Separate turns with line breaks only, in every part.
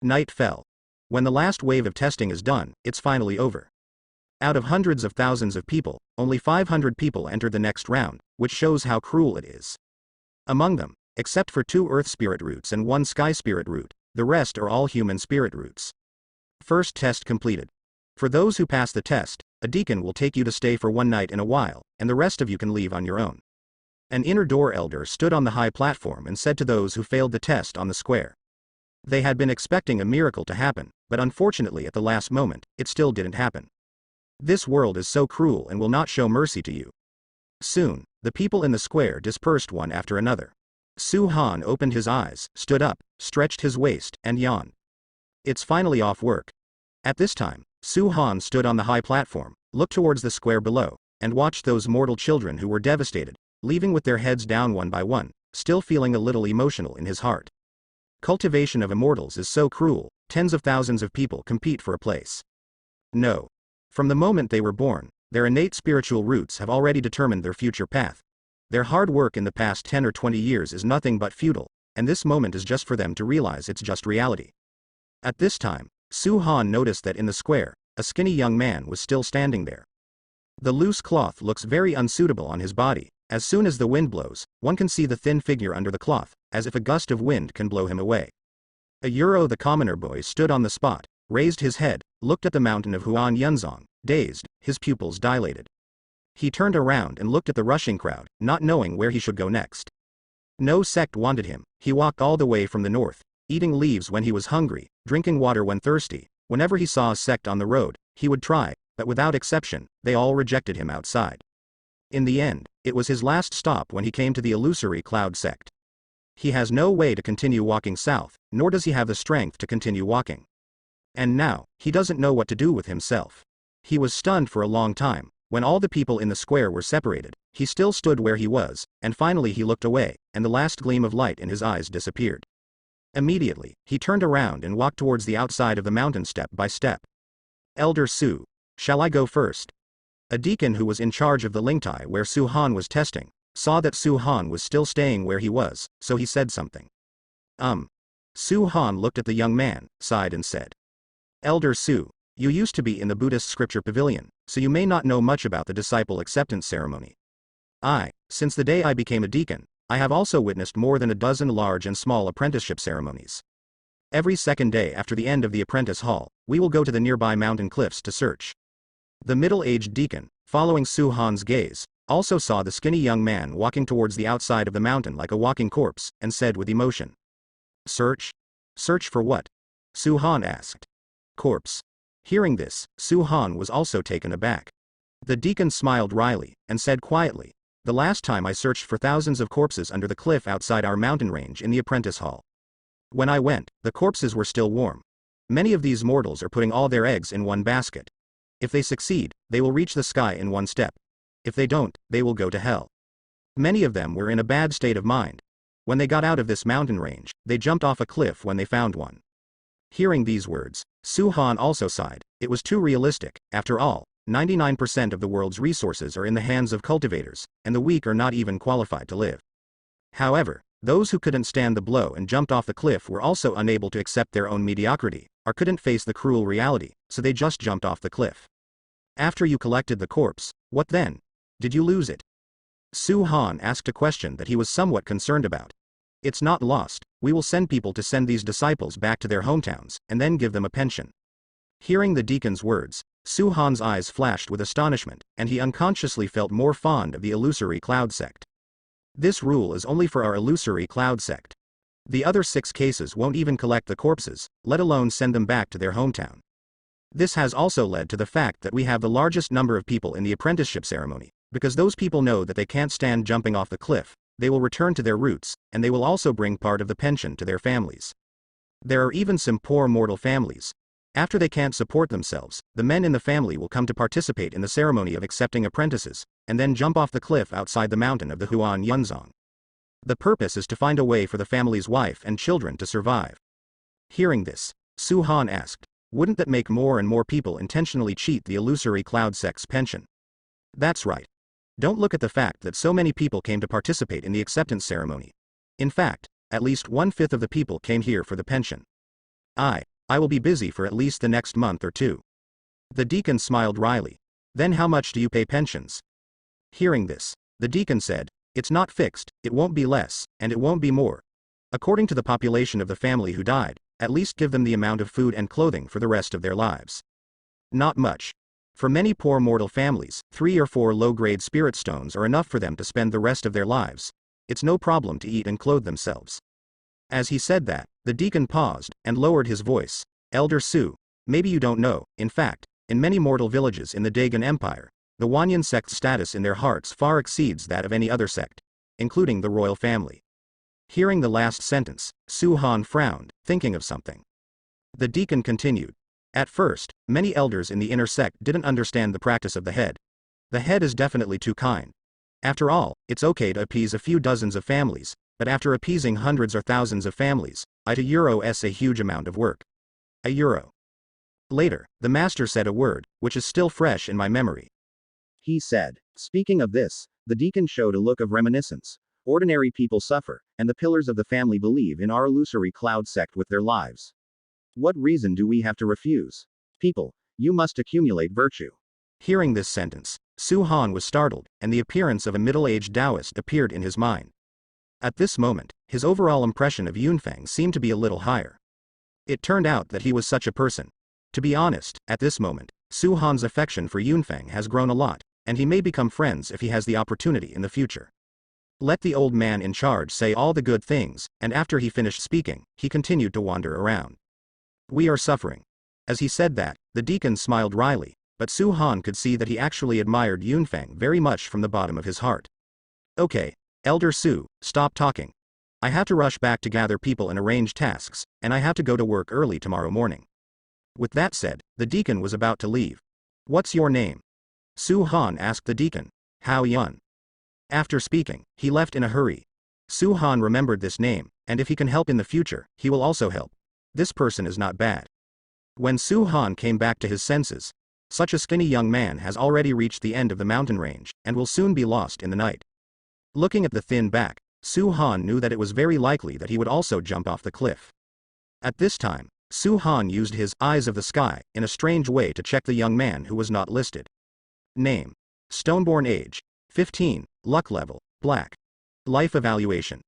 Night fell. When the last wave of testing is done, it's finally over. Out of hundreds of thousands of people, only 500 people entered the next round, which shows how cruel it is. Among them, except for 2 Earth Spirit roots and 1 Sky Spirit root, the rest are all human spirit roots. First test completed. For those who pass the test, a deacon will take you to stay for 1 night in a while, and the rest of you can leave on your own. An inner door elder stood on the high platform and said to those who failed the test on the square. They had been expecting a miracle to happen, but unfortunately at the last moment, it still didn't happen. This world is so cruel and will not show mercy to you. Soon, the people in the square dispersed one after another. Su Han opened his eyes, stood up, stretched his waist, and yawned. It's finally off work. At this time, Su Han stood on the high platform, looked towards the square below, and watched those mortal children who were devastated, leaving with their heads down one by one, still feeling a little emotional in his heart. Cultivation of immortals is so cruel, tens of thousands of people compete for a place. No. From the moment they were born, their innate spiritual roots have already determined their future path. Their hard work in the past 10 or 20 years is nothing but futile, and this moment is just for them to realize it's just reality. At this time, Su Han noticed that in the square, a skinny young man was still standing there. The loose cloth looks very unsuitable on his body. As soon as the wind blows, one can see the thin figure under the cloth, as if a gust of wind can blow him away. The commoner boy stood on the spot, raised his head, looked at the mountain of Huan Yunzong, dazed, his pupils dilated. He turned around and looked at the rushing crowd, not knowing where he should go next. No sect wanted him. He walked all the way from the north, eating leaves when he was hungry, drinking water when thirsty. Whenever he saw a sect on the road, he would try, but without exception, they all rejected him outside. In the end, it was his last stop when he came to the illusory cloud sect. He has no way to continue walking south, nor does he have the strength to continue walking. And now, he doesn't know what to do with himself. He was stunned for a long time. When all the people in the square were separated, he still stood where he was, and finally he looked away, and the last gleam of light in his eyes disappeared. Immediately, he turned around and walked towards the outside of the mountain step by step. Elder Su, shall I go first? A deacon who was in charge of the Lingtai where Su Han was testing, saw that Su Han was still staying where he was, so he said something. Su Han looked at the young man, sighed and said. Elder Su, you used to be in the Buddhist scripture pavilion, so you may not know much about the disciple acceptance ceremony. Since the day I became a deacon, I have also witnessed more than a dozen large and small apprenticeship ceremonies. Every second day after the end of the apprentice hall, we will go to the nearby mountain cliffs to search. The middle-aged deacon, following Su Han's gaze, also saw the skinny young man walking towards the outside of the mountain like a walking corpse, and said with emotion. Search? Search for what? Su Han asked. Corpse. Hearing this, Su Han was also taken aback. The deacon smiled wryly, and said quietly, the last time I searched for thousands of corpses under the cliff outside our mountain range in the apprentice hall. When I went, the corpses were still warm. Many of these mortals are putting all their eggs in one basket. If they succeed, they will reach the sky in one step. If they don't, they will go to hell. Many of them were in a bad state of mind. When they got out of this mountain range, they jumped off a cliff when they found one. Hearing these words, Su Han also sighed. It was too realistic. After all, 99% of the world's resources are in the hands of cultivators, and the weak are not even qualified to live. However, those who couldn't stand the blow and jumped off the cliff were also unable to accept their own mediocrity, or couldn't face the cruel reality, so they just jumped off the cliff. After you collected the corpse, what then? Did you lose it? Su Han asked a question that he was somewhat concerned about. It's not lost. We will send people to send these disciples back to their hometowns, and then give them a pension. Hearing the deacon's words, Su Han's eyes flashed with astonishment, and he unconsciously felt more fond of the illusory cloud sect. This rule is only for our illusory cloud sect. The other 6 cases won't even collect the corpses, let alone send them back to their hometown. This has also led to the fact that we have the largest number of people in the apprenticeship ceremony, because those people know that they can't stand jumping off the cliff, they will return to their roots, and they will also bring part of the pension to their families. There are even some poor mortal families. After they can't support themselves, the men in the family will come to participate in the ceremony of accepting apprentices, and then jump off the cliff outside the mountain of the Huan Yunzong. The purpose is to find a way for the family's wife and children to survive. Hearing this, Su Han asked, wouldn't that make more and more people intentionally cheat the illusory cloud sect's pension? That's right. Don't look at the fact that so many people came to participate in the acceptance ceremony. In fact, at least 1/5 of the people came here for the pension. I will be busy for at least the next month or two. The deacon smiled wryly. Then how much do you pay pensions? Hearing this, the deacon said, it's not fixed, it won't be less, and it won't be more. According to the population of the family who died, at least give them the amount of food and clothing for the rest of their lives. Not much. For many poor mortal families, 3 or 4 low-grade spirit stones are enough for them to spend the rest of their lives. It's no problem to eat and clothe themselves. As he said that, the deacon paused, and lowered his voice. Elder Su, maybe you don't know, in fact, in many mortal villages in the Dagon Empire, the Wanyan sect's status in their hearts far exceeds that of any other sect, including the royal family. Hearing the last sentence, Su Han frowned, thinking of something. The deacon continued. At first, many elders in the inner sect didn't understand the practice of the head. The head is definitely too kind. After all, it's okay to appease a few dozens of families, but after appeasing hundreds or thousands of families, it's a huge amount of work. A euro. Later, the master said a word, which is still fresh in my memory. He said, speaking of this, the deacon showed a look of reminiscence. Ordinary people suffer, and the pillars of the family believe in our illusory cloud sect with their lives. What reason do we have to refuse? People, you must accumulate virtue. Hearing this sentence, Su Han was startled, and the appearance of a middle-aged Taoist appeared in his mind. At this moment, his overall impression of Yunfeng seemed to be a little higher. It turned out that he was such a person. To be honest, at this moment, Su Han's affection for Yunfeng has grown a lot, and he may become friends if he has the opportunity in the future. Let the old man in charge say all the good things, and after he finished speaking, he continued to wander around. We are suffering. As he said that, the deacon smiled wryly, but Su Han could see that he actually admired Yunfeng very much from the bottom of his heart. Okay, Elder Su, stop talking. I have to rush back to gather people and arrange tasks, and I have to go to work early tomorrow morning. With that said, the deacon was about to leave. What's your name? Su Han asked the deacon. Hao Yun. After speaking, he left in a hurry. Su Han remembered this name, and if he can help in the future, he will also help. This person is not bad. When Su Han came back to his senses, such a skinny young man has already reached the end of the mountain range, and will soon be lost in the night. Looking at the thin back, Su Han knew that it was very likely that he would also jump off the cliff. At this time, Su Han used his eyes of the sky in a strange way to check the young man who was not listed. Name. Stoneborn age. 15, luck level, black. Life evaluation.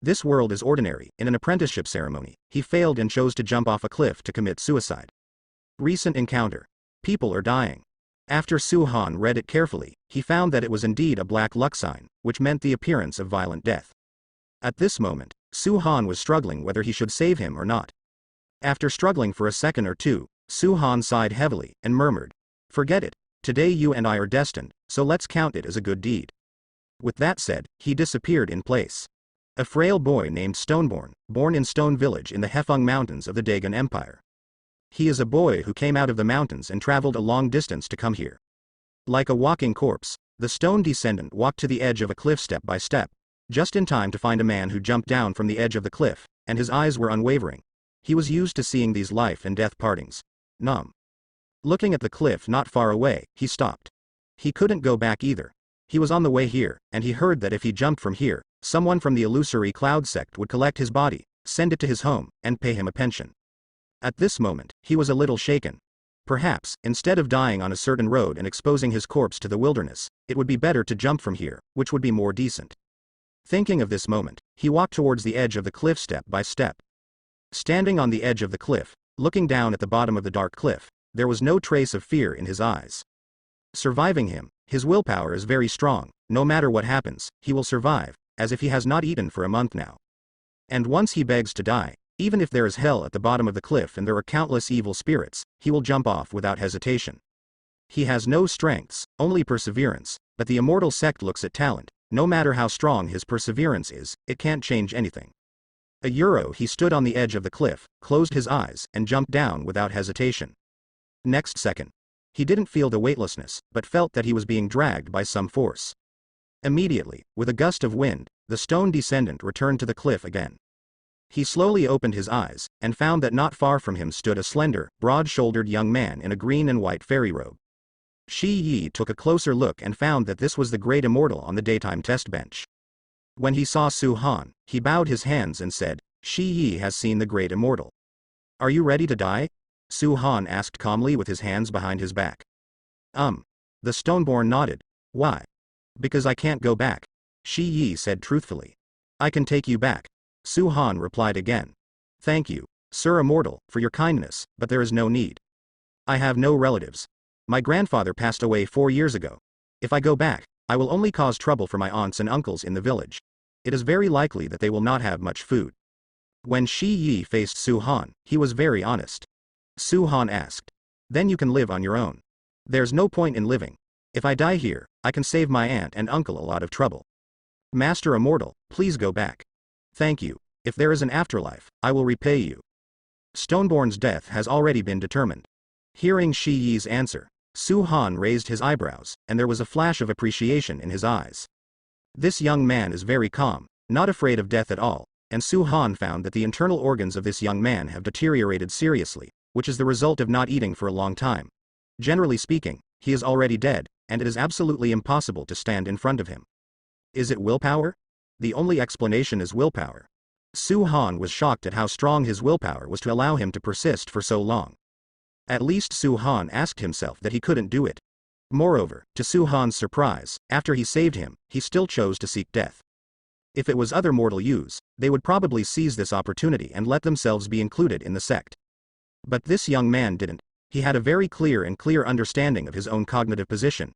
This world is ordinary. In an apprenticeship ceremony, he failed and chose to jump off a cliff to commit suicide. Recent encounter. People are dying. After Su Han read it carefully, he found that it was indeed a black luck sign, which meant the appearance of violent death. At this moment, Su Han was struggling whether he should save him or not. After struggling for a second or two, Su Han sighed heavily, and murmured, forget it, today you and I are destined, so let's count it as a good deed. With that said, he disappeared in place. A frail boy named Stoneborn, born in Stone Village in the Hefeng Mountains of the Dagon Empire. He is a boy who came out of the mountains and traveled a long distance to come here. Like a walking corpse, the stone descendant walked to the edge of a cliff step by step, just in time to find a man who jumped down from the edge of the cliff, and his eyes were unwavering. He was used to seeing these life and death partings. Numb. Looking at the cliff not far away, he stopped. He couldn't go back either. He was on the way here, and he heard that if he jumped from here, someone from the illusory cloud sect would collect his body, send it to his home, and pay him a pension. At this moment, he was a little shaken. Perhaps, instead of dying on a certain road and exposing his corpse to the wilderness, it would be better to jump from here, which would be more decent. Thinking of this moment, he walked towards the edge of the cliff step by step. Standing on the edge of the cliff, looking down at the bottom of the dark cliff, there was no trace of fear in his eyes. Surviving him, his willpower is very strong. No matter what happens, he will survive, as if he has not eaten for a month now. And once he begs to die, even if there is hell at the bottom of the cliff and there are countless evil spirits, he will jump off without hesitation. He has no strengths, only perseverance, but the immortal sect looks at talent. No matter how strong his perseverance is, it can't change anything. A euro. He stood on the edge of the cliff, closed his eyes, and jumped down without hesitation. Next second, he didn't feel the weightlessness, but felt that he was being dragged by some force. Immediately, with a gust of wind, the stone descendant returned to the cliff again. He slowly opened his eyes, and found that not far from him stood a slender, broad-shouldered young man in a green and white fairy robe. Shi Yi took a closer look and found that this was the great immortal on the daytime test bench. When he saw Su Han, he bowed his hands and said, Shi Yi has seen the great immortal. Are you ready to die? Su Han asked calmly with his hands behind his back. The Stoneborn nodded. Why? Because I can't go back, Shi Yi said truthfully. I can take you back, Su Han replied again. Thank you, Sir Immortal, for your kindness, but there is no need. I have no relatives. My grandfather passed away 4 years ago. If I go back, I will only cause trouble for my aunts and uncles in the village. It is very likely that they will not have much food. When Shi Yi faced Su Han, he was very honest. Su Han asked. Then you can live on your own. There's no point in living. If I die here, I can save my aunt and uncle a lot of trouble. Master Immortal, please go back. Thank you. If there is an afterlife, I will repay you. Stoneborn's death has already been determined. Hearing Shi Yi's answer, Su Han raised his eyebrows, and there was a flash of appreciation in his eyes. This young man is very calm, not afraid of death at all, and Su Han found that the internal organs of this young man have deteriorated seriously, which is the result of not eating for a long time. Generally speaking, he is already dead, and it is absolutely impossible to stand in front of him. Is it willpower? The only explanation is willpower. Su Han was shocked at how strong his willpower was to allow him to persist for so long. At least Su Han asked himself that he couldn't do it. Moreover, to Su Han's surprise, after he saved him, he still chose to seek death. If it was other mortal youths, they would probably seize this opportunity and let themselves be included in the sect. But this young man didn't. He had a very clear understanding of his own cognitive position.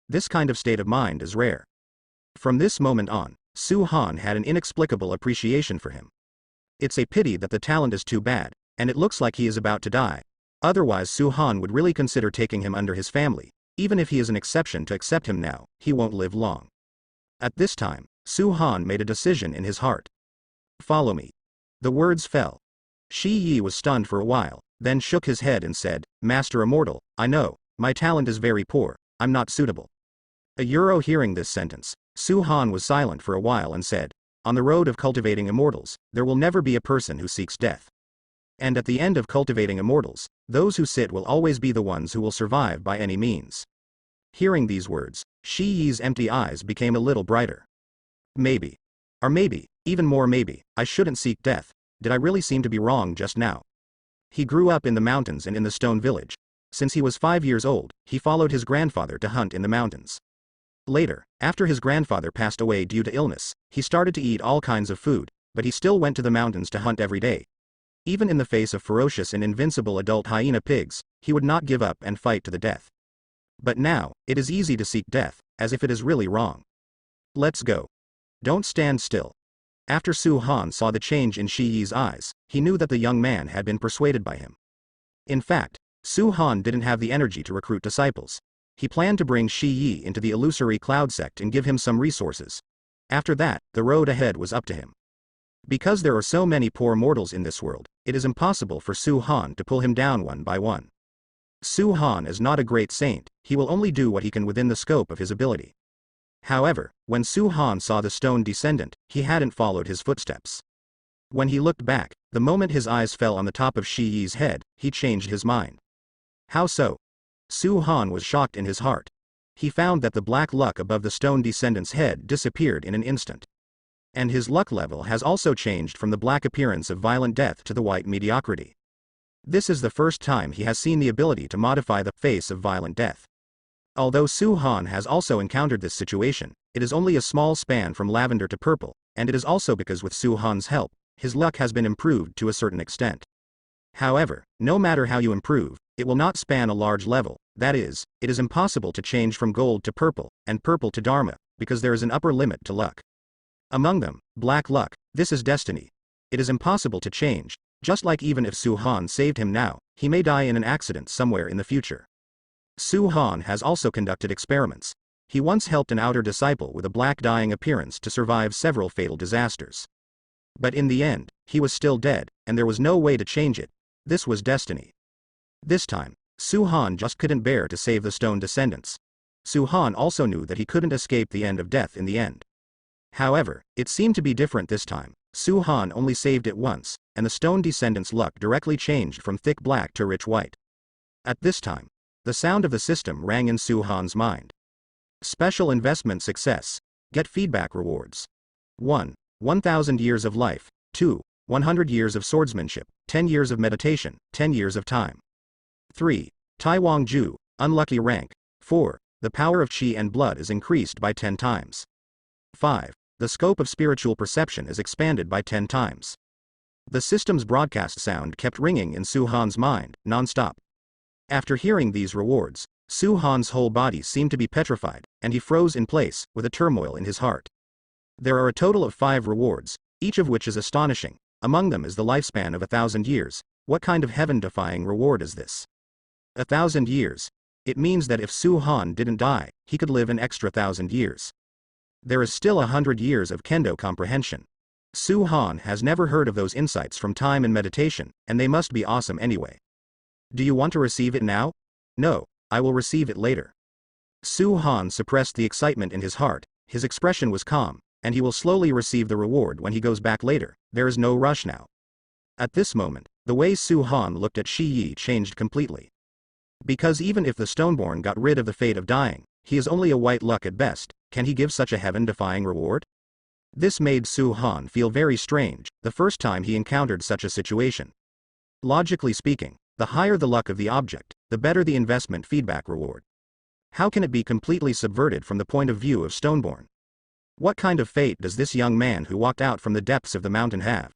This kind of state of mind is rare. From this moment on, Su Han had an inexplicable appreciation for him. It's a pity that the talent is too bad, and it looks like he is about to die. Otherwise Su Han would really consider taking him under his family. Even if he is an exception to accept him now, he won't live long. At this time, Su Han made a decision in his heart. Follow me. The words fell. Shi Yi was stunned for a while, then shook his head and said, Master Immortal, I know, my talent is very poor, I'm not suitable. Hearing this sentence, Su Han was silent for a while and said, on the road of cultivating immortals, there will never be a person who seeks death. And at the end of cultivating immortals, those who sit will always be the ones who will survive by any means. Hearing these words, Shi Yi's empty eyes became a little brighter. Maybe. Or maybe, even more maybe, I shouldn't seek death. Did I really seem to be wrong just now? He grew up in the mountains and in the stone village. Since he was 5 years old, he followed his grandfather to hunt in the mountains. Later, after his grandfather passed away due to illness, he started to eat all kinds of food, but he still went to the mountains to hunt every day. Even in the face of ferocious and invincible adult hyena pigs, he would not give up and fight to the death. But now, it is easy to seek death, as if it is really wrong. Let's go. Don't stand still. After Su Han saw the change in Shi Yi's eyes, he knew that the young man had been persuaded by him. In fact, Su Han didn't have the energy to recruit disciples. He planned to bring Shi Yi into the illusory cloud sect and give him some resources. After that, the road ahead was up to him. Because there are so many poor mortals in this world, it is impossible for Su Han to pull him down one by one. Su Han is not a great saint, he will only do what he can within the scope of his ability. However, when Su Han saw the stone descendant, he hadn't followed his footsteps. When he looked back, the moment his eyes fell on the top of Shi Yi's head, he changed his mind. How so? Su Han was shocked in his heart. He found that the black luck above the stone descendant's head disappeared in an instant. And his luck level has also changed from the black appearance of violent death to the white mediocrity. This is the first time he has seen the ability to modify the face of violent death. Although Su Han has also encountered this situation, it is only a small span from lavender to purple, and it is also because with Su Han's help, his luck has been improved to a certain extent. However, no matter how you improve, it will not span a large level, that is, it is impossible to change from gold to purple, and purple to dharma, because there is an upper limit to luck. Among them, black luck, this is destiny. It is impossible to change, just like even if Su Han saved him now, he may die in an accident somewhere in the future. Su Han has also conducted experiments. He once helped an outer disciple with a black dying appearance to survive several fatal disasters. But in the end, he was still dead, and there was no way to change it. This was destiny. This time, Su Han just couldn't bear to save the stone descendants. Su Han also knew that he couldn't escape the end of death in the end. However, it seemed to be different this time. Su Han only saved it once, and the stone descendants' luck directly changed from thick black to rich white. At this time, the sound of the system rang in Su Han's mind. Special investment success. Get feedback rewards. 1. 1000 years of life. 2. 100 years of swordsmanship, 10 years of meditation, 10 years of time. 3. Tai Wang Ju, unlucky rank. 4. The power of qi and blood is increased by 10 times. 5. The scope of spiritual perception is expanded by 10 times. The system's broadcast sound kept ringing in Su Han's mind, non-stop. After hearing these rewards, Su Han's whole body seemed to be petrified, and he froze in place, with a turmoil in his heart. There are a total of 5 rewards, each of which is astonishing. Among them is the lifespan of 1,000 years. What kind of heaven-defying reward is this? 1,000 years. It means that if Su Han didn't die, he could live an extra 1,000 years. There is still 100 years of kendo comprehension. Su Han has never heard of those insights from time and meditation, and they must be awesome anyway. Do you want to receive it now? No, I will receive it later. Su Han suppressed the excitement in his heart. His expression was calm, and he will slowly receive the reward when he goes back later. There is no rush now. At this moment, the way Su Han looked at Shi Yi changed completely. Because even if the Stoneborn got rid of the fate of dying, he is only a white luck at best. Can he give such a heaven-defying reward? This made Su Han feel very strange, the first time he encountered such a situation. Logically speaking, the higher the luck of the object, the better the investment feedback reward. How can it be completely subverted from the point of view of Stoneborn? What kind of fate does this young man who walked out from the depths of the mountain have?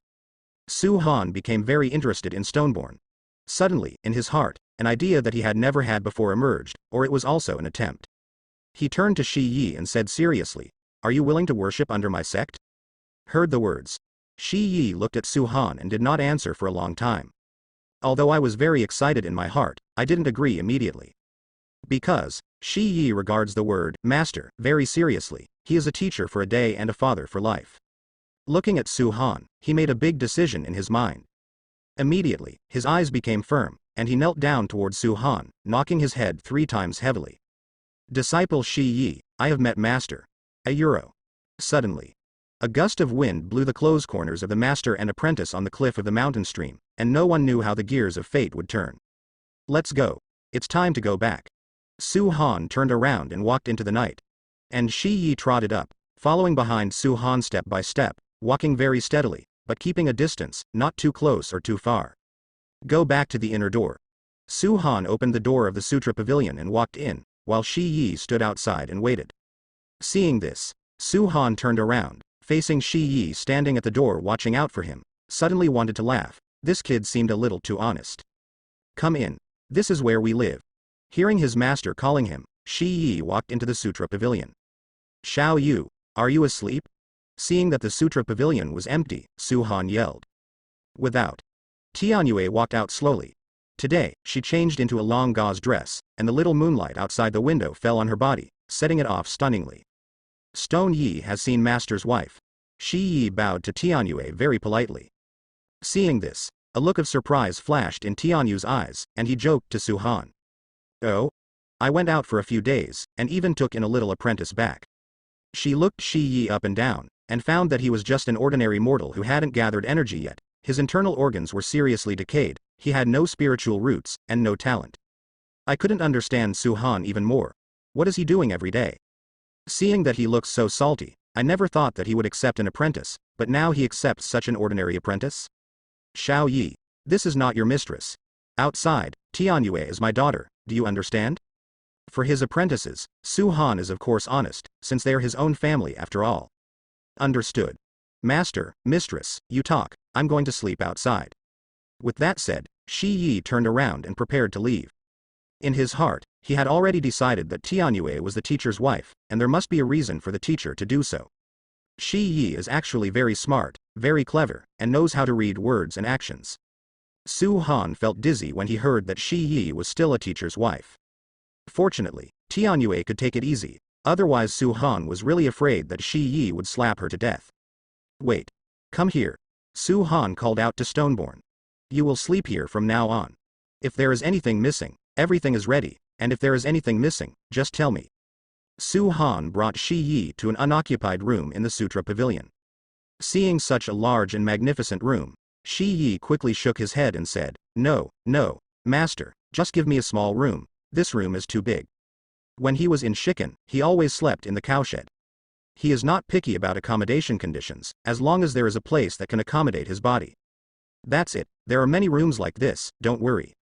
Su Han became very interested in Stoneborn. Suddenly, in his heart, an idea that he had never had before emerged, or it was also an attempt. He turned to Shi Yi and said seriously, "Are you willing to worship under my sect?" Heard the words. Shi Yi looked at Su Han and did not answer for a long time. Although I was very excited in my heart, I didn't agree immediately. Because Shi Yi regards the word master very seriously. He is a teacher for a day and a father for life. Looking at Su Han, he made a big decision in his mind. Immediately, his eyes became firm, and he knelt down towards Su Han, knocking his head 3 times heavily. Disciple Shi Yi, I have met Master. A euro. Suddenly, a gust of wind blew the close corners of the master and apprentice on the cliff of the mountain stream, and no one knew how the gears of fate would turn. Let's go. It's time to go back. Su Han turned around and walked into the night. And Shi Yi trotted up, following behind Su Han step by step, walking very steadily, but keeping a distance, not too close or too far. Go back to the inner door. Su Han opened the door of the Sutra Pavilion and walked in, while Shi Yi stood outside and waited. Seeing this, Su Han turned around, facing Shi Yi standing at the door watching out for him, suddenly wanted to laugh. This kid seemed a little too honest. Come in. This is where we live. Hearing his master calling him, Shi Yi walked into the Sutra Pavilion. Xiao Yu, are you asleep? Seeing that the Sutra Pavilion was empty, Su Han yelled. Without. Tianyue walked out slowly. Today, she changed into a long gauze dress, and the little moonlight outside the window fell on her body, setting it off stunningly. Stone Yi has seen Master's wife. Shi Yi bowed to Tianyue very politely. Seeing this, a look of surprise flashed in Tianyu's eyes, and he joked to Su Han. Oh? I went out for a few days, and even took in a little apprentice back. She looked Shi Yi up and down, and found that he was just an ordinary mortal who hadn't gathered energy yet. His internal organs were seriously decayed, he had no spiritual roots, and no talent. I couldn't understand Su Han even more. What is he doing every day? Seeing that he looks so salty, I never thought that he would accept an apprentice, but now he accepts such an ordinary apprentice? Xiao Yi, this is not your mistress. Outside, Tianyue is my daughter, do you understand? For his apprentices, Su Han is of course honest, since they are his own family after all. Understood. Master, mistress, you talk, I'm going to sleep outside. With that said, Shi Yi turned around and prepared to leave. In his heart, he had already decided that Tianyue was the teacher's wife, and there must be a reason for the teacher to do so. Shi Yi is actually very smart, very clever, and knows how to read words and actions. Su Han felt dizzy when he heard that Shi Yi was still a teacher's wife. Fortunately, Tianyue could take it easy, otherwise Su Han was really afraid that Shi Yi would slap her to death. Wait. Come here. Su Han called out to Stoneborn. You will sleep here from now on. If there is anything missing, everything is ready, and if there is anything missing, just tell me. Su Han brought Shi Yi to an unoccupied room in the Sutra Pavilion. Seeing such a large and magnificent room, Shi Yi quickly shook his head and said, No, master, just give me a small room, this room is too big. When he was in Shiken, he always slept in the cowshed. He is not picky about accommodation conditions, as long as there is a place that can accommodate his body. That's it, there are many rooms like this, don't worry.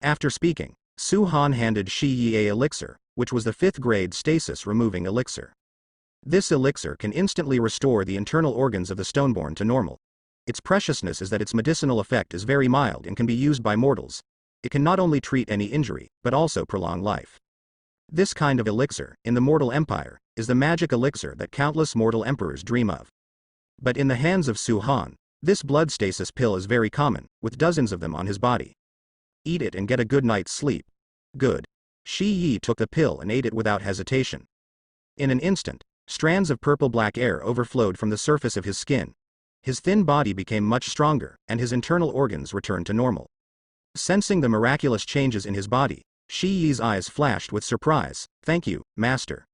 After speaking, Su Han handed Shi Yi a elixir, which was the 5th grade stasis removing elixir. This elixir can instantly restore the internal organs of the stoneborn to normal. Its preciousness is that its medicinal effect is very mild and can be used by mortals. It can not only treat any injury, but also prolong life. This kind of elixir, in the mortal empire, is the magic elixir that countless mortal emperors dream of. But in the hands of Su Han, this blood stasis pill is very common, with dozens of them on his body. Eat it and get a good night's sleep. Good. Shi Yi took the pill and ate it without hesitation. In an instant, strands of purple-black air overflowed from the surface of his skin. His thin body became much stronger, and his internal organs returned to normal. Sensing the miraculous changes in his body, Shi Yi's eyes flashed with surprise. Thank you, master.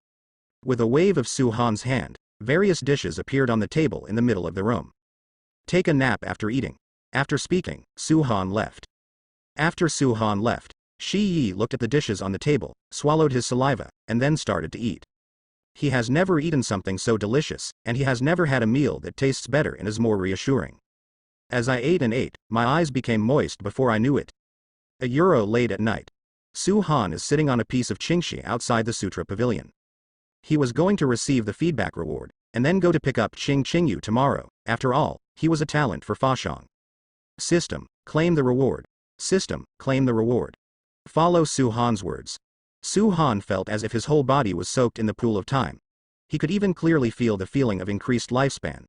With a wave of Su Han's hand, various dishes appeared on the table in the middle of the room. Take a nap after eating. After speaking, Su Han left. After Su Han left, Shi Yi looked at the dishes on the table, swallowed his saliva, and then started to eat. He has never eaten something so delicious, and he has never had a meal that tastes better and is more reassuring. As I ate and ate, my eyes became moist before I knew it. A euro late at night. Su Han is sitting on a piece of qingxi outside the Sutra Pavilion. He was going to receive the feedback reward, and then go to pick up Qing Qingyu tomorrow. After all, he was a talent for Fashong. System, claim the reward. System, claim the reward. Follow Su Han's words. Su Han felt as if his whole body was soaked in the pool of time. He could even clearly feel the feeling of increased lifespan.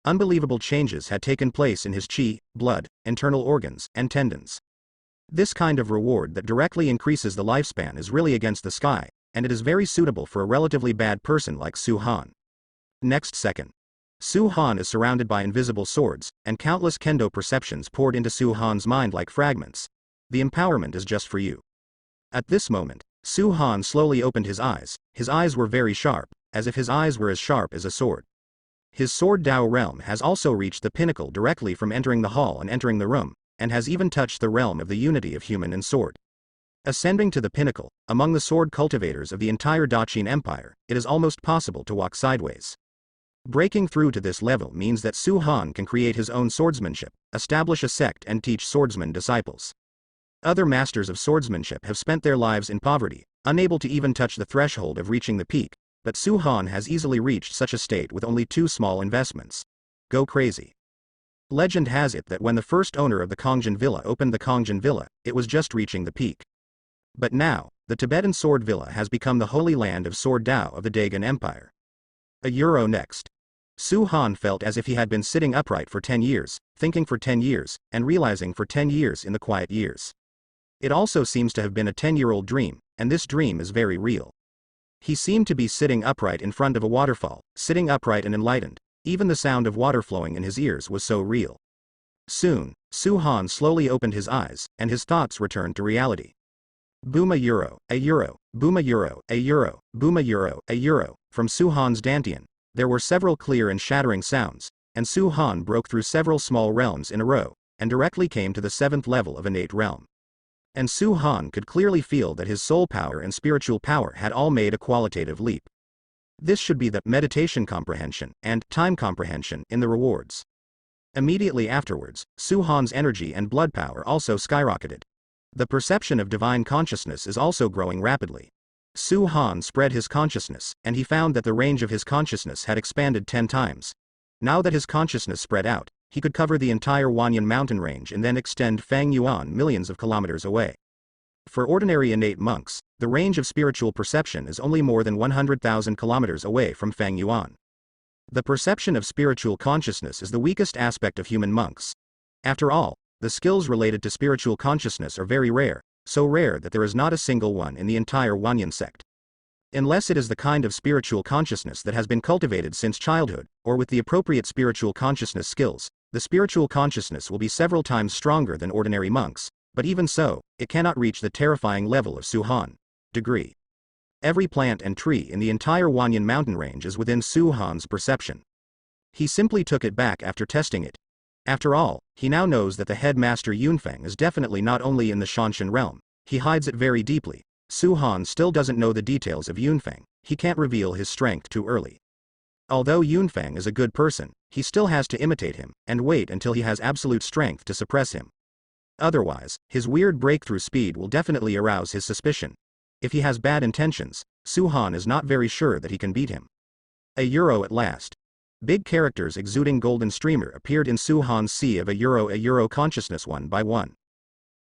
Unbelievable changes had taken place in his qi, blood, internal organs, and tendons. This kind of reward that directly increases the lifespan is really against the sky, and it is very suitable for a relatively bad person like Su Han. Next second. Su Han is surrounded by invisible swords, and countless kendo perceptions poured into Su Han's mind like fragments. The empowerment is just for you. At this moment, Su Han slowly opened his eyes. His eyes were very sharp, as if his eyes were as sharp as a sword. His sword Dao realm has also reached the pinnacle directly from entering the hall and entering the room, and has even touched the realm of the unity of human and sword. Ascending to the pinnacle, among the sword cultivators of the entire Daqin Empire, it is almost possible to walk sideways. Breaking through to this level means that Su Han can create his own swordsmanship, establish a sect and teach swordsman disciples. Other masters of swordsmanship have spent their lives in poverty, unable to even touch the threshold of reaching the peak, but Su Han has easily reached such a state with only 2 small investments. Go crazy. Legend has it that when the first owner of the Kongjin Villa opened the Kongjin Villa, it was just reaching the peak. But now, the Tibetan Sword Villa has become the holy land of Sword Dao of the Dagon Empire. A euro next. Su Han felt as if he had been sitting upright for 10 years, thinking for 10 years, and realizing for 10 years in the quiet years. It also seems to have been a 10-year-old dream, and this dream is very real. He seemed to be sitting upright in front of a waterfall, sitting upright and enlightened. Even the sound of water flowing in his ears was so real. Soon, Su Han slowly opened his eyes, and his thoughts returned to reality. Boom a euro, boom a euro, boom a euro, a euro. From Su Han's dantian, there were several clear and shattering sounds, and Su Han broke through several small realms in a row, and directly came to the 7th level of innate realm. And Su Han could clearly feel that his soul power and spiritual power had all made a qualitative leap. This should be the meditation comprehension and time comprehension in the rewards. Immediately afterwards, Su Han's energy and blood power also skyrocketed. The perception of divine consciousness is also growing rapidly. Su Han spread his consciousness, and he found that the range of his consciousness had expanded 10 times. Now that his consciousness spread out, he could cover the entire Wanyan mountain range and then extend Fang Yuan millions of kilometers away. For ordinary innate monks, the range of spiritual perception is only more than 100,000 kilometers away from Fang Yuan. The perception of spiritual consciousness is the weakest aspect of human monks. After all, the skills related to spiritual consciousness are very rare, so rare that there is not a single one in the entire Wanyan sect. Unless it is the kind of spiritual consciousness that has been cultivated since childhood, or with the appropriate spiritual consciousness skills, the spiritual consciousness will be several times stronger than ordinary monks, but even so, it cannot reach the terrifying level of Su Han. Degree. Every plant and tree in the entire Wanyan mountain range is within Su Han's perception. He simply took it back after testing it. After all, he now knows that the headmaster Yunfeng is definitely not only in the Shanshan realm, he hides it very deeply. Su Han still doesn't know the details of Yunfeng, he can't reveal his strength too early. Although Yunfang is a good person, he still has to imitate him, and wait until he has absolute strength to suppress him. Otherwise, his weird breakthrough speed will definitely arouse his suspicion. If he has bad intentions, Su Han is not very sure that he can beat him. A euro at last. Big characters exuding golden streamer appeared in Su Han's sea of a euro consciousness one by one.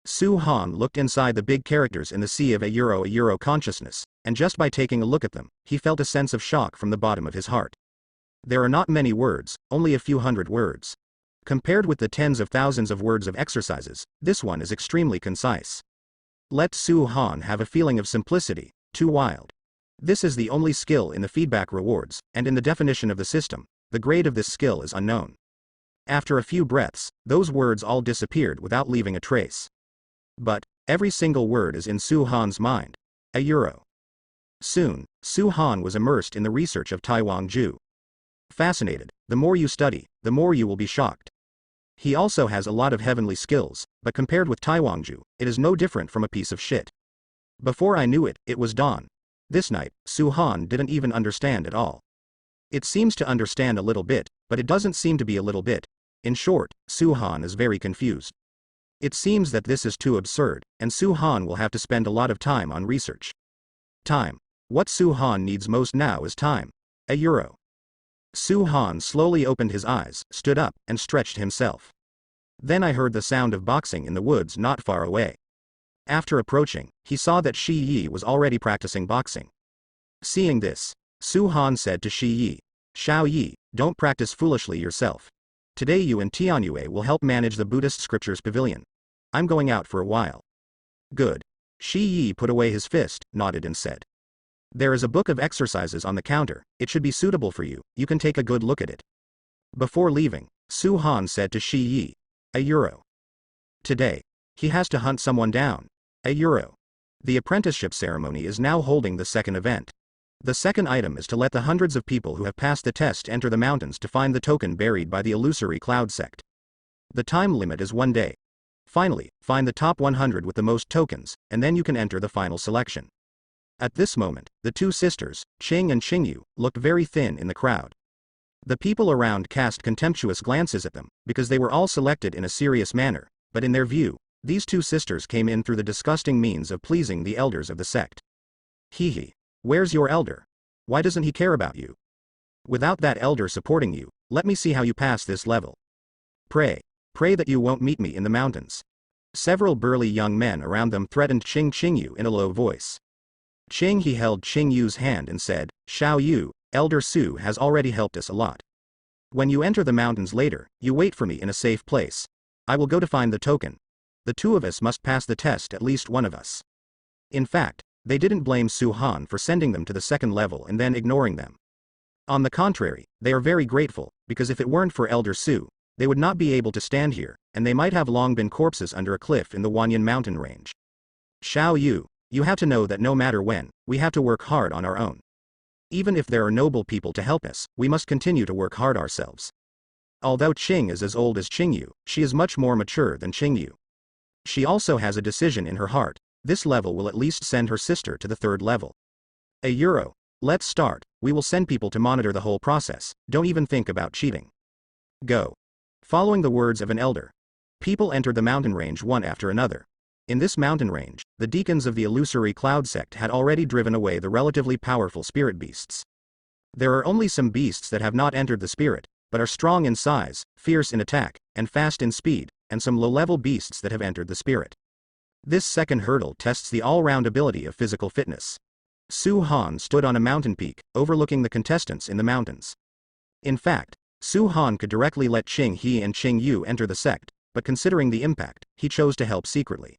Su Han looked inside the big characters in the sea of a euro consciousness, and just by taking a look at them, he felt a sense of shock from the bottom of his heart. There are not many words, only a few hundred words. Compared with the tens of thousands of words of exercises, this one is extremely concise. Let Su Han have a feeling of simplicity, too wild. This is the only skill in the feedback rewards, and in the definition of the system, the grade of this skill is unknown. After a few breaths, those words all disappeared without leaving a trace. But, every single word is in Su Han's mind. A euro. Soon, Su Han was immersed in the research of Taiwan Ju. Fascinated, the more you study, the more you will be shocked. He also has a lot of heavenly skills, but compared with Taiwan Ju, it is no different from a piece of shit. Before I knew it, it was dawn. This night, Su Han didn't even understand at all. It seems to understand a little bit, but it doesn't seem to be a little bit. In short, Su Han is very confused. It seems that this is too absurd, and Su Han will have to spend a lot of time on research. Time. What Su Han needs most now is time. A euro. Su Han slowly opened his eyes, stood up, and stretched himself. Then I heard the sound of boxing in the woods not far away. After approaching, he saw that Shi Yi was already practicing boxing. Seeing this, Su Han said to Shi Yi, "Xiao Yi, don't practice foolishly yourself. Today you and Tianyue will help manage the Buddhist scriptures pavilion. I'm going out for a while." Good. Shi Yi put away his fist, nodded and said, "There is a book of exercises on the counter, it should be suitable for you, you can take a good look at it." Before leaving, Su Han said to Shi Yi, "A euro. Today, he has to hunt someone down. A euro." The apprenticeship ceremony is now holding the second event. The second item is to let the hundreds of people who have passed the test enter the mountains to find the token buried by the illusory cloud sect. The time limit is 1 day. Finally, find the top 100 with the most tokens, and then you can enter the final selection. At this moment, the two sisters, Qing and Qingyu, looked very thin in the crowd. The people around cast contemptuous glances at them, because they were all selected in a serious manner, but in their view, these two sisters came in through the disgusting means of pleasing the elders of the sect. Hee hee. Where's your elder? Why doesn't he care about you? Without that elder supporting you, let me see how you pass this level. Pray that you won't meet me in the mountains. Several burly young men around them threatened Qingyu in a low voice. He held Qingyu's hand and said, "Xiao Yu, Elder Su has already helped us a lot. When you enter the mountains later, you wait for me in a safe place. I will go to find the token. The two of us must pass the test, at least one of us." In fact, they didn't blame Su Han for sending them to the second level and then ignoring them. On the contrary, they are very grateful, because if it weren't for Elder Su, they would not be able to stand here, and they might have long been corpses under a cliff in the Wanyan mountain range. Xiao Yu, you have to know that no matter when, we have to work hard on our own. Even if there are noble people to help us, we must continue to work hard ourselves. Although Qing is as old as Qingyu, she is much more mature than Qingyu. She also has a decision in her heart. This level will at least send her sister to the third level. A euro. Let's start. We will send people to monitor the whole process. Don't even think about cheating. Go. Following the words of an elder, people entered the mountain range one after another. In this mountain range, the deacons of the illusory cloud sect had already driven away the relatively powerful spirit beasts. There are only some beasts that have not entered the spirit, but are strong in size, fierce in attack, and fast in speed, and some low-level beasts that have entered the spirit. This second hurdle tests the all-round ability of physical fitness. Su Han stood on a mountain peak, overlooking the contestants in the mountains. In fact, Su Han could directly let Qing He and Qing Yu enter the sect, but considering the impact, he chose to help secretly.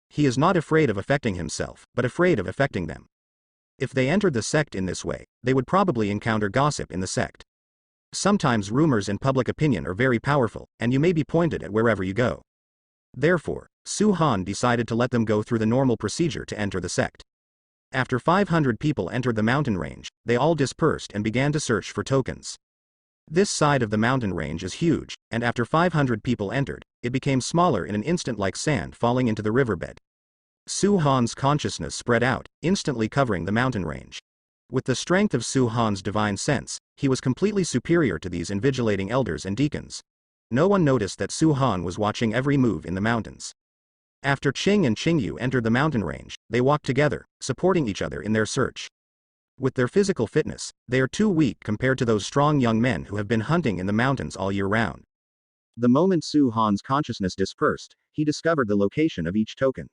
He is not afraid of affecting himself, but afraid of affecting them. If they entered the sect in this way, they would probably encounter gossip in the sect. Sometimes rumors and public opinion are very powerful, and you may be pointed at wherever you go. Therefore, Su Han decided to let them go through the normal procedure to enter the sect. After 500 people entered the mountain range, they all dispersed and began to search for tokens. This side of the mountain range is huge, and after 500 people entered, it became smaller in an instant like sand falling into the riverbed. Su Han's consciousness spread out, instantly covering the mountain range. With the strength of Su Han's divine sense, he was completely superior to these invigilating elders and deacons. No one noticed that Su Han was watching every move in the mountains. After Qing and Qingyu entered the mountain range, they walked together, supporting each other in their search. With their physical fitness, they are too weak compared to those strong young men who have been hunting in the mountains all year round. The moment Su Han's consciousness dispersed, he discovered the location of each token.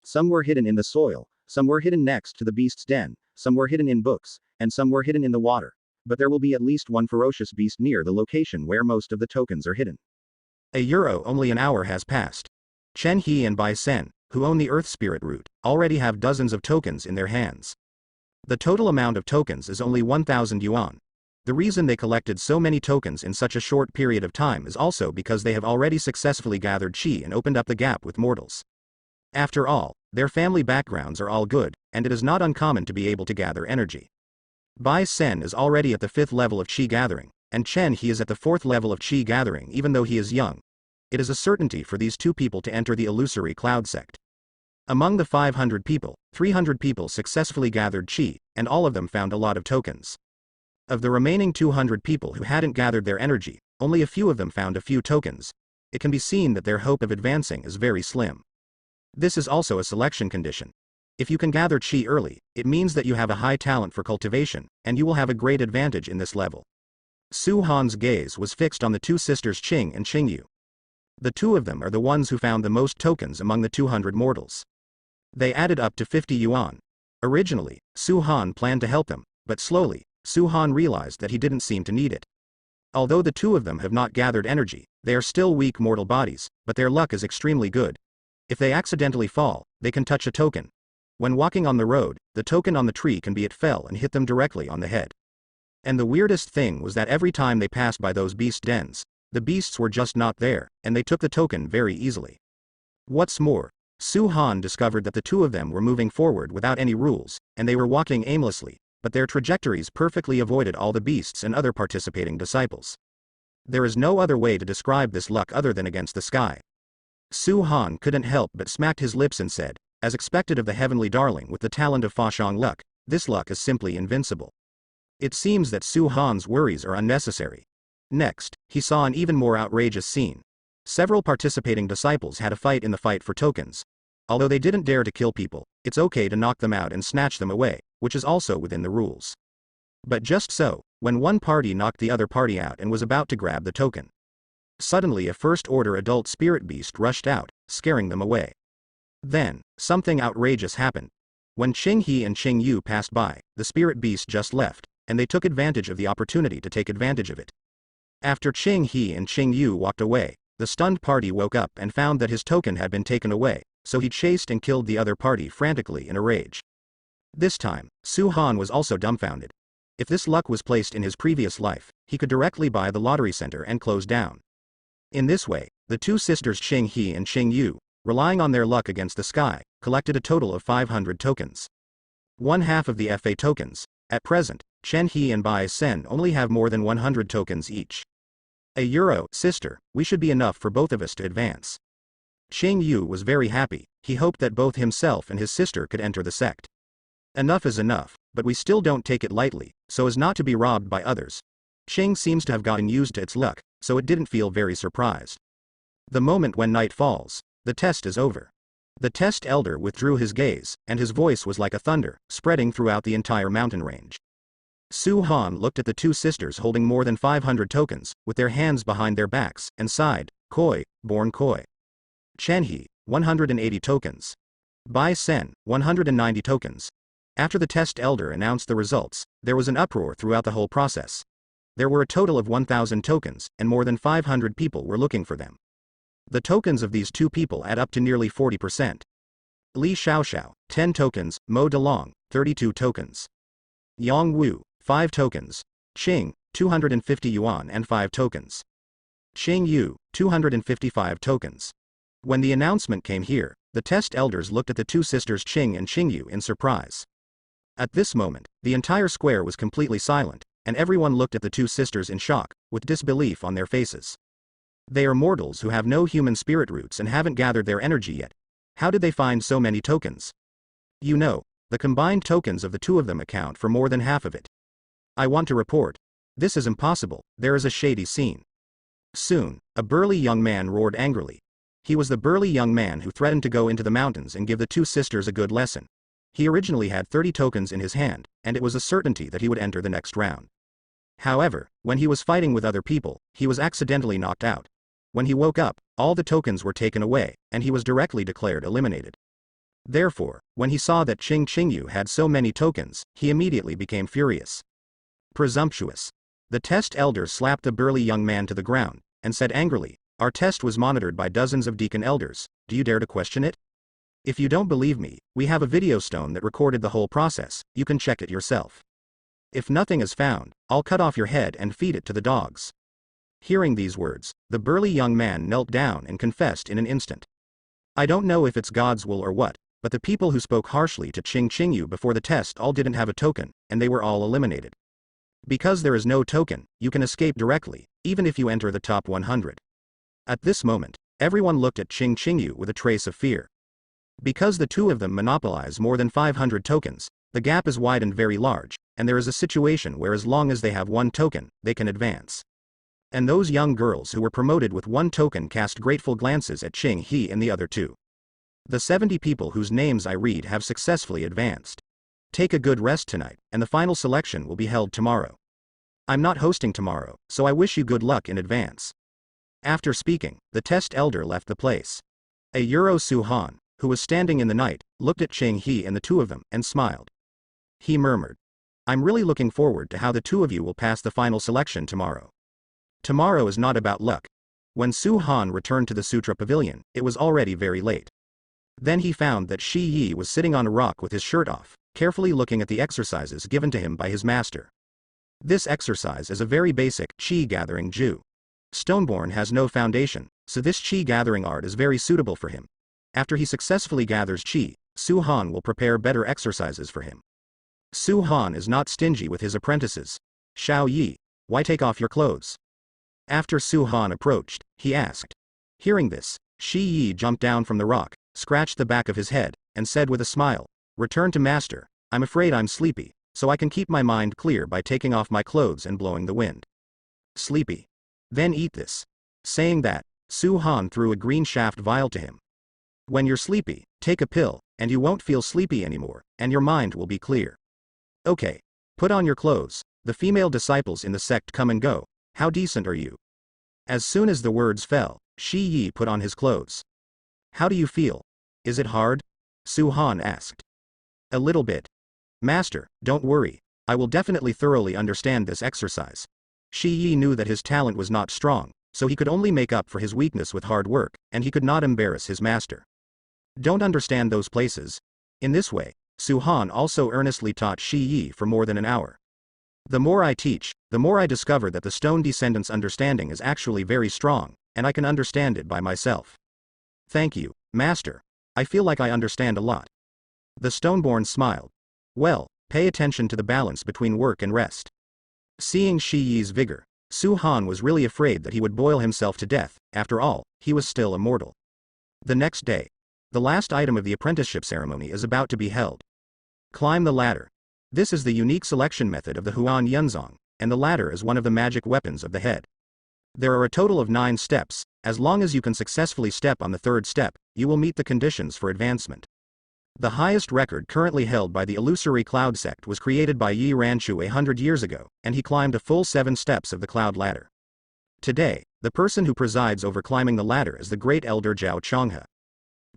Some were hidden in the soil, some were hidden next to the beast's den, some were hidden in books, and some were hidden in the water. But there will be at least one ferocious beast near the location where most of the tokens are hidden. Only an hour has passed. Chen He and Bai Sen, who own the Earth Spirit root, already have dozens of tokens in their hands. The total amount of tokens is only 1,000 yuan. The reason they collected so many tokens in such a short period of time is also because they have already successfully gathered qi and opened up the gap with mortals. After all, their family backgrounds are all good, and it is not uncommon to be able to gather energy. Bai Sen is already at the 5th level of qi gathering, and Chen He is at the 4th level of qi gathering even though he is young. It is a certainty for these two people to enter the illusory cloud sect. Among the 500 people, 300 people successfully gathered qi, and all of them found a lot of tokens. Of the remaining 200 people who hadn't gathered their energy, only a few of them found a few tokens. It can be seen that their hope of advancing is very slim. This is also a selection condition. If you can gather qi early, it means that you have a high talent for cultivation, and you will have a great advantage in this level. Su Han's gaze was fixed on the two sisters Qing and Qingyu. The two of them are the ones who found the most tokens among the 200 mortals. They added up to 50 yuan. Originally, Su Han planned to help them, but slowly, Su Han realized that he didn't seem to need it. Although the two of them have not gathered energy, they are still weak mortal bodies, but their luck is extremely good. If they accidentally fall, they can touch a token. When walking on the road, the token on the tree can be it fell and hit them directly on the head. And the weirdest thing was that every time they passed by those beast dens, the beasts were just not there, and they took the token very easily. What's more, Su Han discovered that the two of them were moving forward without any rules, and they were walking aimlessly, but their trajectories perfectly avoided all the beasts and other participating disciples. There is no other way to describe this luck other than against the sky. Su Han couldn't help but smacked his lips and said, as expected of the heavenly darling with the talent of Fashong luck, this luck is simply invincible. It seems that Su Han's worries are unnecessary. Next, he saw an even more outrageous scene. Several participating disciples had a fight in the fight for tokens. Although they didn't dare to kill people, it's okay to knock them out and snatch them away, which is also within the rules. But just so, when one party knocked the other party out and was about to grab the token, suddenly a first-order adult spirit beast rushed out, scaring them away. Then, something outrageous happened. When Qing He and Qing Yu passed by, the spirit beast just left, and they took advantage of the opportunity to take advantage of it. After Qing He and Qing Yu walked away, the stunned party woke up and found that his token had been taken away, so he chased and killed the other party frantically in a rage. This time, Su Han was also dumbfounded. If this luck was placed in his previous life, he could directly buy the lottery center and close down. In this way, the two sisters Qing He and Qing Yu, relying on their luck against the sky, collected a total of 500 tokens. One half of the FA tokens. At present, Chen He and Bai Sen only have more than 100 tokens each. Sister, we should be enough for both of us to advance. Qing Yu was very happy. He hoped that both himself and his sister could enter the sect. Enough is enough, but we still don't take it lightly, so as not to be robbed by others. Qing seems to have gotten used to its luck, so it didn't feel very surprised. The moment when night falls, the test is over. The test elder withdrew his gaze, and his voice was like a thunder, spreading throughout the entire mountain range. Su Han looked at the two sisters holding more than 500 tokens, with their hands behind their backs, and sighed, Koi, born Koi. Chen He, 180 tokens. Bai Sen, 190 tokens. After the test elder announced the results, there was an uproar throughout the whole process. There were a total of 1,000 tokens, and more than 500 people were looking for them. The tokens of these two people add up to nearly 40%. Li Xiaoxiao, 10 tokens, Mo Delong, 32 tokens. Yang Wu, 5 tokens. Qing, 250 yuan and 5 tokens. Qing Yu, 255 tokens. When the announcement came here, the test elders looked at the two sisters Qing and Qingyu in surprise. At this moment, the entire square was completely silent, and everyone looked at the two sisters in shock, with disbelief on their faces. They are mortals who have no human spirit roots and haven't gathered their energy yet. How did they find so many tokens? You know, The combined tokens of the two of them account for more than half of it. I want to report. This is impossible, there is a shady scene. Soon, a burly young man roared angrily. He was the burly young man who threatened to go into the mountains and give the two sisters a good lesson. He originally had 30 tokens in his hand, and it was a certainty that he would enter the next round. However, when he was fighting with other people, he was accidentally knocked out. When he woke up, all the tokens were taken away, and he was directly declared eliminated. Therefore, when he saw that Ching Chingyu had so many tokens, he immediately became furious. Presumptuous. The test elder slapped the burly young man to the ground, and said angrily, "Our test was monitored by dozens of deacon elders, do you dare to question it? If you don't believe me, we have a video stone that recorded the whole process, you can check it yourself. If nothing is found, I'll cut off your head and feed it to the dogs." Hearing these words, the burly young man knelt down and confessed in an instant. "I don't know if it's God's will or what, but the people who spoke harshly to Ching Chingyu before the test all didn't have a token, and they were all eliminated. Because there is no token, you can escape directly, even if you enter the top 100. At this moment, everyone looked at Ching Chingyu with a trace of fear. Because the two of them monopolize more than 500 tokens, the gap is widened very large, and there is a situation where as long as they have one token, they can advance. And those young girls who were promoted with one token cast grateful glances at Ching He and the other two. The 70 people whose names I read have successfully advanced. Take a good rest tonight, and the final selection will be held tomorrow. I'm not hosting tomorrow, so I wish you good luck in advance." After speaking, the test elder left the place. A Euro Su Han, who was standing in the night, looked at Ching He and the two of them, and smiled. He murmured, "I'm really looking forward to how the two of you will pass the final selection tomorrow. Tomorrow is not about luck." When Su Han returned to the Sutra Pavilion, it was already very late. Then he found that Shi Yi was sitting on a rock with his shirt off, carefully looking at the exercises given to him by his master. This exercise is a very basic Qi gathering Ju. Stoneborn has no foundation, so this Qi gathering art is very suitable for him. After he successfully gathers Qi, Su Han will prepare better exercises for him. Su Han is not stingy with his apprentices. "Xiao Yi, why take off your clothes?" After Su Han approached, he asked. Hearing this, Shi Yi jumped down from the rock, scratched the back of his head, and said with a smile, "Return to master, I'm afraid I'm sleepy, so I can keep my mind clear by taking off my clothes and blowing the wind." "Sleepy? Then eat this." Saying that, Su Han threw a green shaft vial to him. "When you're sleepy, take a pill, and you won't feel sleepy anymore, and your mind will be clear. Okay, put on your clothes, the female disciples in the sect come and go, how decent are you?" As soon as the words fell, Shi Yi put on his clothes. "How do you feel? Is it hard?" Su Han asked. "A little bit. Master, don't worry, I will definitely thoroughly understand this exercise." Shi Yi knew that his talent was not strong, so he could only make up for his weakness with hard work, and he could not embarrass his master. "Don't understand those places." In this way, Su Han also earnestly taught Shi Yi for more than an hour. "The more I teach, the more I discover that the stone descendant's understanding is actually very strong, and I can understand it by myself. Thank you, Master. I feel like I understand a lot." The Stoneborn smiled. "Well, pay attention to the balance between work and rest." Seeing Shi Yi's vigor, Su Han was really afraid that he would boil himself to death. After all, he was still immortal. The next day, the last item of the apprenticeship ceremony is about to be held. Climb the ladder. This is the unique selection method of the Huan Yunzong, and the ladder is one of the magic weapons of the head. There are a total of 9 steps. As long as you can successfully step on the 3rd step, you will meet the conditions for advancement. The highest record currently held by the illusory cloud sect was created by Yi Ranchu 100 years ago, and he climbed a full 7 steps of the cloud ladder. Today, the person who presides over climbing the ladder is the great elder Zhao Chonghe.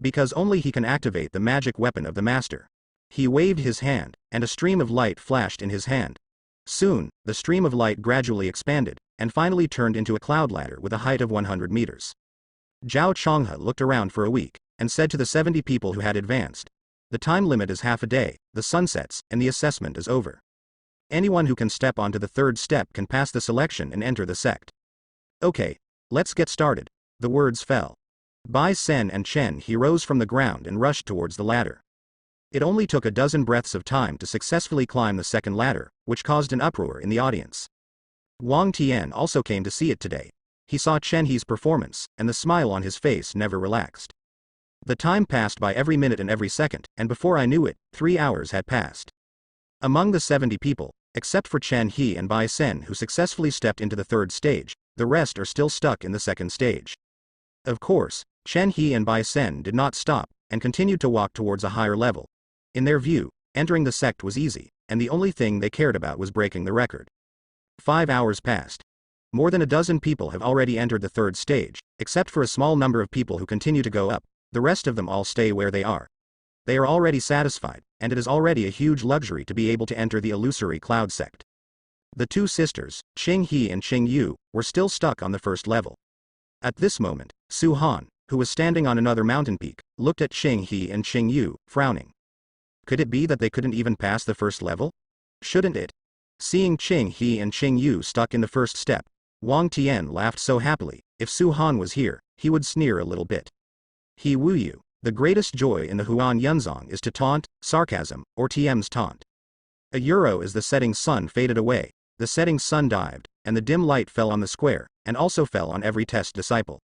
Because only he can activate the magic weapon of the master. He waved his hand, and a stream of light flashed in his hand. Soon, the stream of light gradually expanded, and finally turned into a cloud ladder with a height of 100 meters. Zhao Chonghe looked around for a week, and said to the 70 people who had advanced, "The time limit is half a day, the sun sets, and the assessment is over. Anyone who can step onto the 3rd step can pass the selection and enter the sect." "Okay, let's get started." The words fell. Bai Sen and Chen He rose from the ground and rushed towards the ladder. It only took a dozen breaths of time to successfully climb the 2nd ladder, which caused an uproar in the audience. Wang Tian also came to see it today. He saw Chen He's performance, and the smile on his face never relaxed. The time passed by every minute and every second, and before I knew it, 3 hours had passed. Among the 70 people, except for Chen He and Bai Sen who successfully stepped into the third stage, the rest are still stuck in the second stage. Of course, Chen He and Bai Sen did not stop, and continued to walk towards a higher level. In their view, entering the sect was easy, and the only thing they cared about was breaking the record. 5 hours passed. More than a dozen people have already entered the third stage, except for a small number of people who continue to go up. The rest of them all stay where they are. They are already satisfied, and it is already a huge luxury to be able to enter the illusory cloud sect. The two sisters, Qing He and Qing Yu, were still stuck on the first level. At this moment, Su Han, who was standing on another mountain peak, looked at Qing He and Qing Yu, frowning. Could it be that they couldn't even pass the first level? Shouldn't it? Seeing Qing He and Qing Yu stuck in the first step, Wang Tian laughed so happily. If Su Han was here, he would sneer a little bit. He Wu Yu, the greatest joy in the Huan Yunzong is to taunt, sarcasm, or TM's taunt. A euro as the setting sun faded away, the setting sun dived, and the dim light fell on the square, and also fell on every test disciple.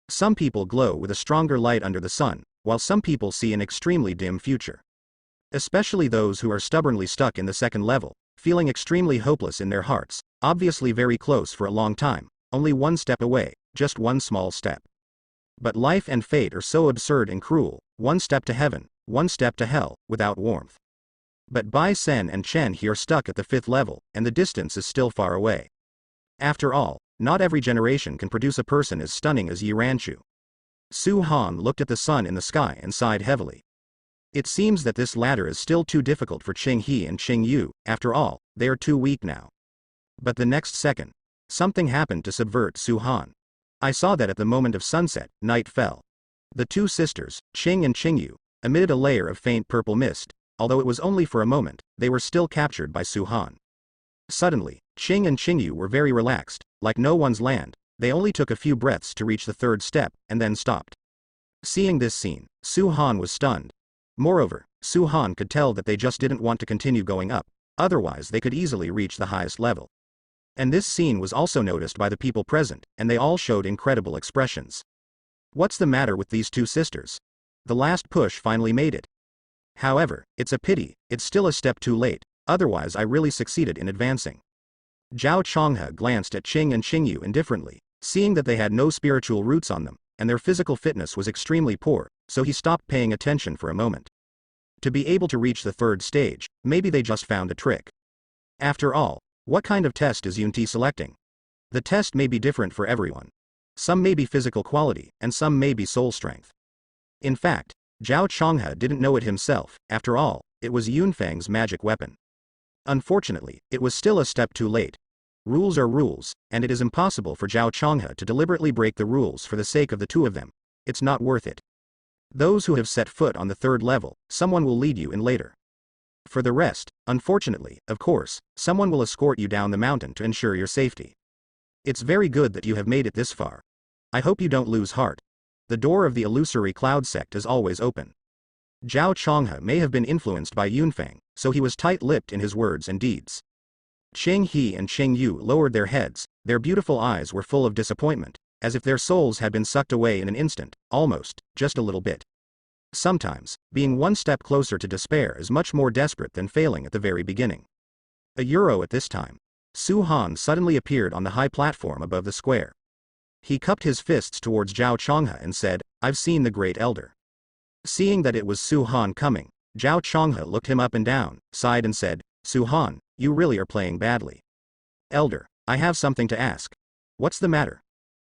Some people glow with a stronger light under the sun, while some people see an extremely dim future. Especially those who are stubbornly stuck in the second level, feeling extremely hopeless in their hearts, obviously very close for a long time, only one step away, just one small step. But life and fate are so absurd and cruel, one step to heaven, one step to hell, without warmth. But Bai Sen and Chen He are stuck at the 5th level, and the distance is still far away. After all, not every generation can produce a person as stunning as Yi Ranchu. Su Han looked at the sun in the sky and sighed heavily. It seems that this ladder is still too difficult for Qing He and Qing Yu, after all, they are too weak now. But the next second, something happened to subvert Su Han. I saw that at the moment of sunset, night fell. The two sisters, Qing and Qing Yu, emitted a layer of faint purple mist, although it was only for a moment, they were still captured by Su Han. Suddenly, Qing and Qing Yu were very relaxed, like no one's land, they only took a few breaths to reach the third step, and then stopped. Seeing this scene, Su Han was stunned. Moreover, Su Han could tell that they just didn't want to continue going up, otherwise they could easily reach the highest level. And this scene was also noticed by the people present, and they all showed incredible expressions. What's the matter with these two sisters? The last push finally made it. However, it's a pity, it's still a step too late, otherwise I really succeeded in advancing. Zhao Chonghe glanced at Qing and Qing Yu indifferently, seeing that they had no spiritual roots on them, and their physical fitness was extremely poor, so he stopped paying attention for a moment. To be able to reach the third stage, maybe they just found a trick. After all, what kind of test is Yunti selecting? The test may be different for everyone. Some may be physical quality, and some may be soul strength. In fact, Zhao Chonghe didn't know it himself, after all, it was Yunfang's magic weapon. Unfortunately, it was still a step too late. Rules are rules, and it is impossible for Zhao Chonghe to deliberately break the rules for the sake of the two of them. It's not worth it. Those who have set foot on the third level, someone will lead you in later. For the rest, unfortunately, of course, someone will escort you down the mountain to ensure your safety. It's very good that you have made it this far. I hope you don't lose heart. The door of the illusory cloud sect is always open. Zhao Chonghe may have been influenced by Yunfang, so he was tight-lipped in his words and deeds. Qing He and Qing Yu lowered their heads, their beautiful eyes were full of disappointment, as if their souls had been sucked away in an instant, almost, just a little bit. Sometimes, being one step closer to despair is much more desperate than failing at the very beginning. A euro at this time. Su Han suddenly appeared on the high platform above the square. He cupped his fists towards Zhao Chonghe and said, "I've seen the great elder." Seeing that it was Su Han coming, Zhao Chonghe looked him up and down, sighed and said, "Su Han, you really are playing badly. Elder, I have something to ask." "What's the matter?"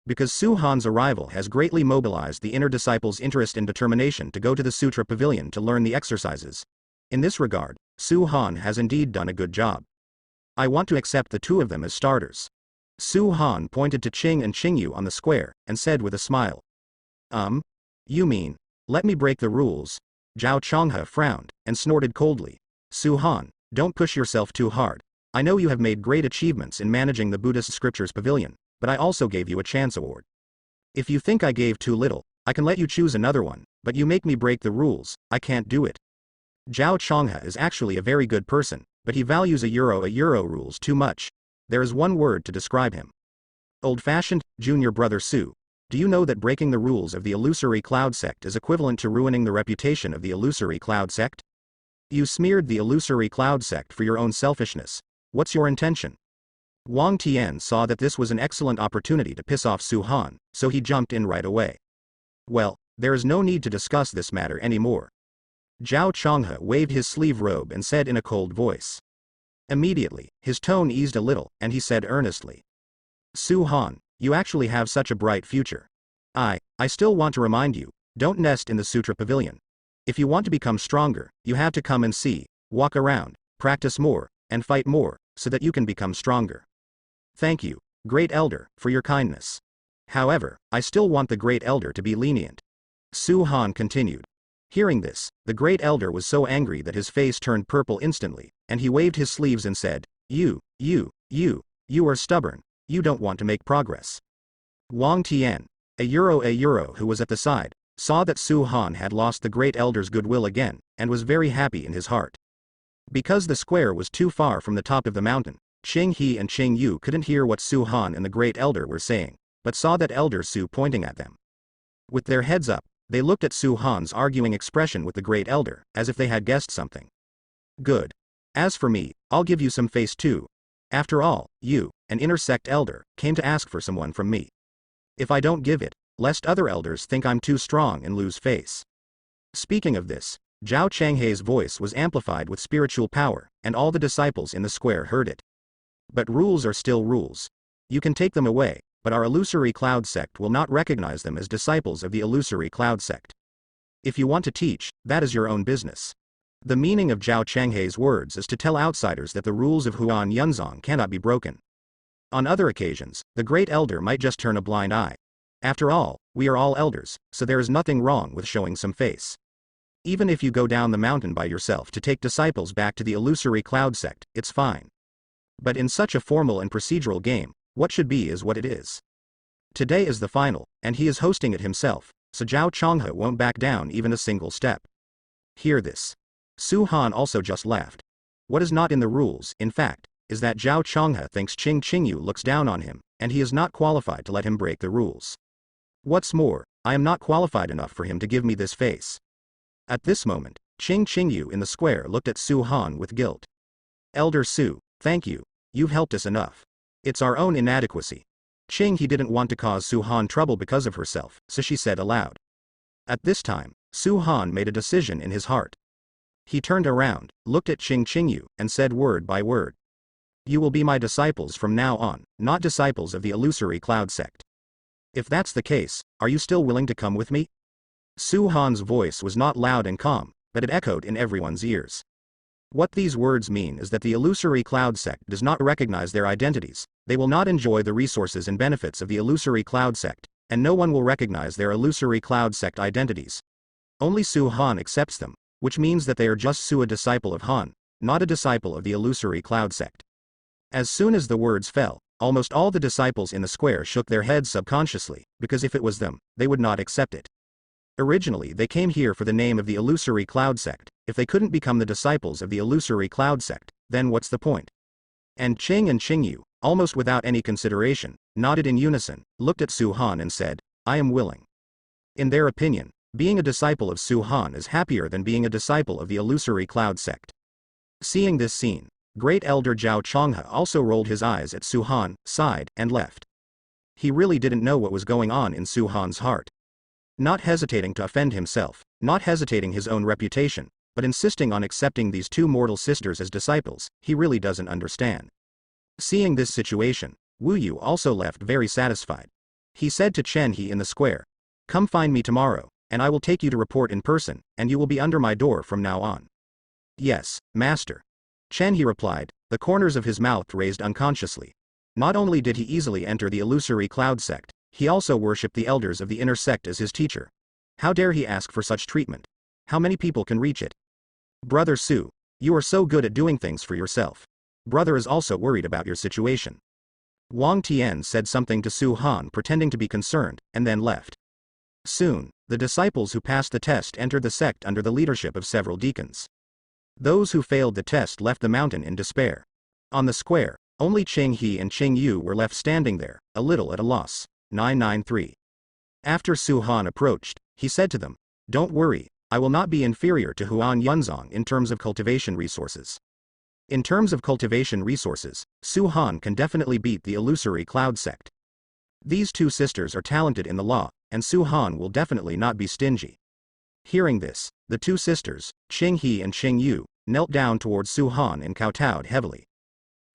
Because Su Han's arrival has greatly mobilized the inner disciple's interest and determination to go to the Sutra Pavilion to learn the exercises. In this regard, Su Han has indeed done a good job. I want to accept the two of them as starters. Su Han pointed to Qing and Qing Yu on the square, and said with a smile. You mean, let me break the rules?" Zhao Chonghe frowned, and snorted coldly. "Su Han, don't push yourself too hard. I know you have made great achievements in managing the Buddhist Scriptures Pavilion, but I also gave you a chance award. If you think I gave too little, I can let you choose another one, but you make me break the rules, I can't do it." Zhao Chonghe is actually a very good person, but he values a euro rules too much. There is one word to describe him. Old-fashioned, junior brother Su. Do you know that breaking the rules of the illusory cloud sect is equivalent to ruining the reputation of the illusory cloud sect? You smeared the illusory cloud sect for your own selfishness. What's your intention? Wang Tian saw that this was an excellent opportunity to piss off Su Han, so he jumped in right away. Well, there is no need to discuss this matter anymore. Zhao Changhe waved his sleeve robe and said in a cold voice. Immediately, his tone eased a little, and he said earnestly. Su Han, you actually have such a bright future. I still want to remind you, don't nest in the Sutra Pavilion. If you want to become stronger, you have to come and see, walk around, practice more, and fight more, so that you can become stronger. Thank you, Great Elder, for your kindness. However, I still want the Great Elder to be lenient. Su Han continued. Hearing this, the Great Elder was so angry that his face turned purple instantly, and he waved his sleeves and said, You are stubborn, you don't want to make progress. Wang Tian, a euro who was at the side, saw that Su Han had lost the Great Elder's goodwill again, and was very happy in his heart. Because the square was too far from the top of the mountain, Qing He and Qing Yu couldn't hear what Su Han and the Great Elder were saying, but saw that Elder Su pointing at them. With their heads up, they looked at Su Han's arguing expression with the Great Elder, as if they had guessed something. Good. As for me, I'll give you some face too. After all, you, an inner sect elder, came to ask for someone from me. If I don't give it, lest other elders think I'm too strong and lose face. Speaking of this, Zhao Changhe's voice was amplified with spiritual power, and all the disciples in the square heard it. But rules are still rules. You can take them away, but our illusory cloud sect will not recognize them as disciples of the illusory cloud sect. If you want to teach, that is your own business. The meaning of Zhao Changhe's words is to tell outsiders that the rules of Huan Yunzong cannot be broken. On other occasions, the Great Elder might just turn a blind eye. After all, we are all elders, so there is nothing wrong with showing some face. Even if you go down the mountain by yourself to take disciples back to the illusory cloud sect, it's fine. But in such a formal and procedural game, what should be is what it is. Today is the final, and he is hosting it himself, so Zhao Changhe won't back down even a single step. Hear this. Su Han also just laughed. What is not in the rules, in fact, is that Zhao Changhe thinks Qing Qingyu looks down on him, and he is not qualified to let him break the rules. What's more, I am not qualified enough for him to give me this face. At this moment, Qing Qingyu in the square looked at Su Han with guilt. Elder Su, thank you, you've helped us enough. It's our own inadequacy. Qing He didn't want to cause Su Han trouble because of herself, so she said aloud. At this time, Su Han made a decision in his heart. He turned around, looked at Qing Qingyu, and said word by word. You will be my disciples from now on, not disciples of the illusory cloud sect. If that's the case, are you still willing to come with me? Su Han's voice was not loud and calm, but it echoed in everyone's ears. What these words mean is that the illusory cloud sect does not recognize their identities, they will not enjoy the resources and benefits of the illusory cloud sect, and no one will recognize their illusory cloud sect identities. Only Su Han accepts them, which means that they are just a disciple of Han, not a disciple of the illusory cloud sect. As soon as the words fell, almost all the disciples in the square shook their heads subconsciously, because if it was them, they would not accept it. Originally they came here for the name of the illusory cloud sect. If they couldn't become the disciples of the illusory cloud sect, then what's the point? And Qing and Qingyu, almost without any consideration, nodded in unison, looked at Su Han and said, I am willing. In their opinion, being a disciple of Su Han is happier than being a disciple of the illusory cloud sect. Seeing this scene, Great Elder Zhao Changhe also rolled his eyes at Su Han, sighed, and left. He really didn't know what was going on in Su Han's heart. Not hesitating to offend himself, not hesitating his own reputation, but insisting on accepting these two mortal sisters as disciples, he really doesn't understand. Seeing this situation, Wu Yu also left very satisfied. He said to Chen He in the square, Come find me tomorrow, and I will take you to report in person, and you will be under my door from now on. Yes, master. Chen He replied, the corners of his mouth raised unconsciously. Not only did he easily enter the illusory cloud sect, he also worshipped the elders of the inner sect as his teacher. How dare he ask for such treatment? How many people can reach it? Brother Su, you are so good at doing things for yourself. Brother is also worried about your situation. Wang Tian said something to Su Han pretending to be concerned, and then left. Soon, the disciples who passed the test entered the sect under the leadership of several deacons. Those who failed the test left the mountain in despair. On the square, only Qing He and Qing Yu were left standing there, a little at a loss. 993. After Su Han approached, he said to them, "Don't worry, I will not be inferior to Huan Yunzong in terms of cultivation resources. In terms of cultivation resources, Su Han can definitely beat the illusory cloud sect. These two sisters are talented in the law, and Su Han will definitely not be stingy." Hearing this, the two sisters, Qing He and Qing Yu, knelt down towards Su Han and kowtowed heavily.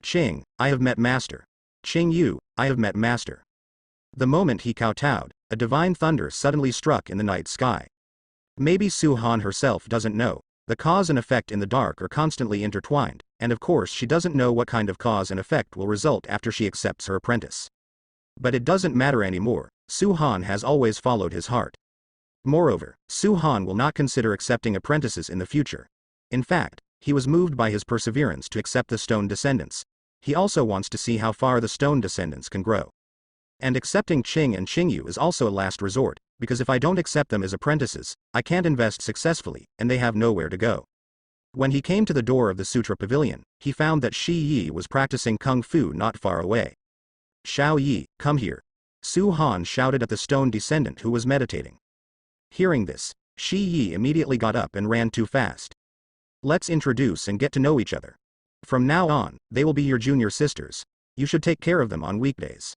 "Qing, I have met Master. Qing Yu, I have met Master." The moment he kowtowed, a divine thunder suddenly struck in the night sky. Maybe Su Han herself doesn't know, the cause and effect in the dark are constantly intertwined, and of course she doesn't know what kind of cause and effect will result after she accepts her apprentice. But it doesn't matter anymore, Su Han has always followed his heart. Moreover, Su Han will not consider accepting apprentices in the future. In fact, he was moved by his perseverance to accept the stone descendants. He also wants to see how far the stone descendants can grow. And accepting Qing and Qing Yu is also a last resort, because if I don't accept them as apprentices, I can't invest successfully, and they have nowhere to go. When he came to the door of the Sutra Pavilion, he found that Shi Yi was practicing Kung Fu not far away. "Xiao Yi, come here." Su Han shouted at the stone descendant who was meditating. Hearing this, Shi Yi immediately got up and ran too fast. "Let's introduce and get to know each other. From now on, they will be your junior sisters. You should take care of them on weekdays."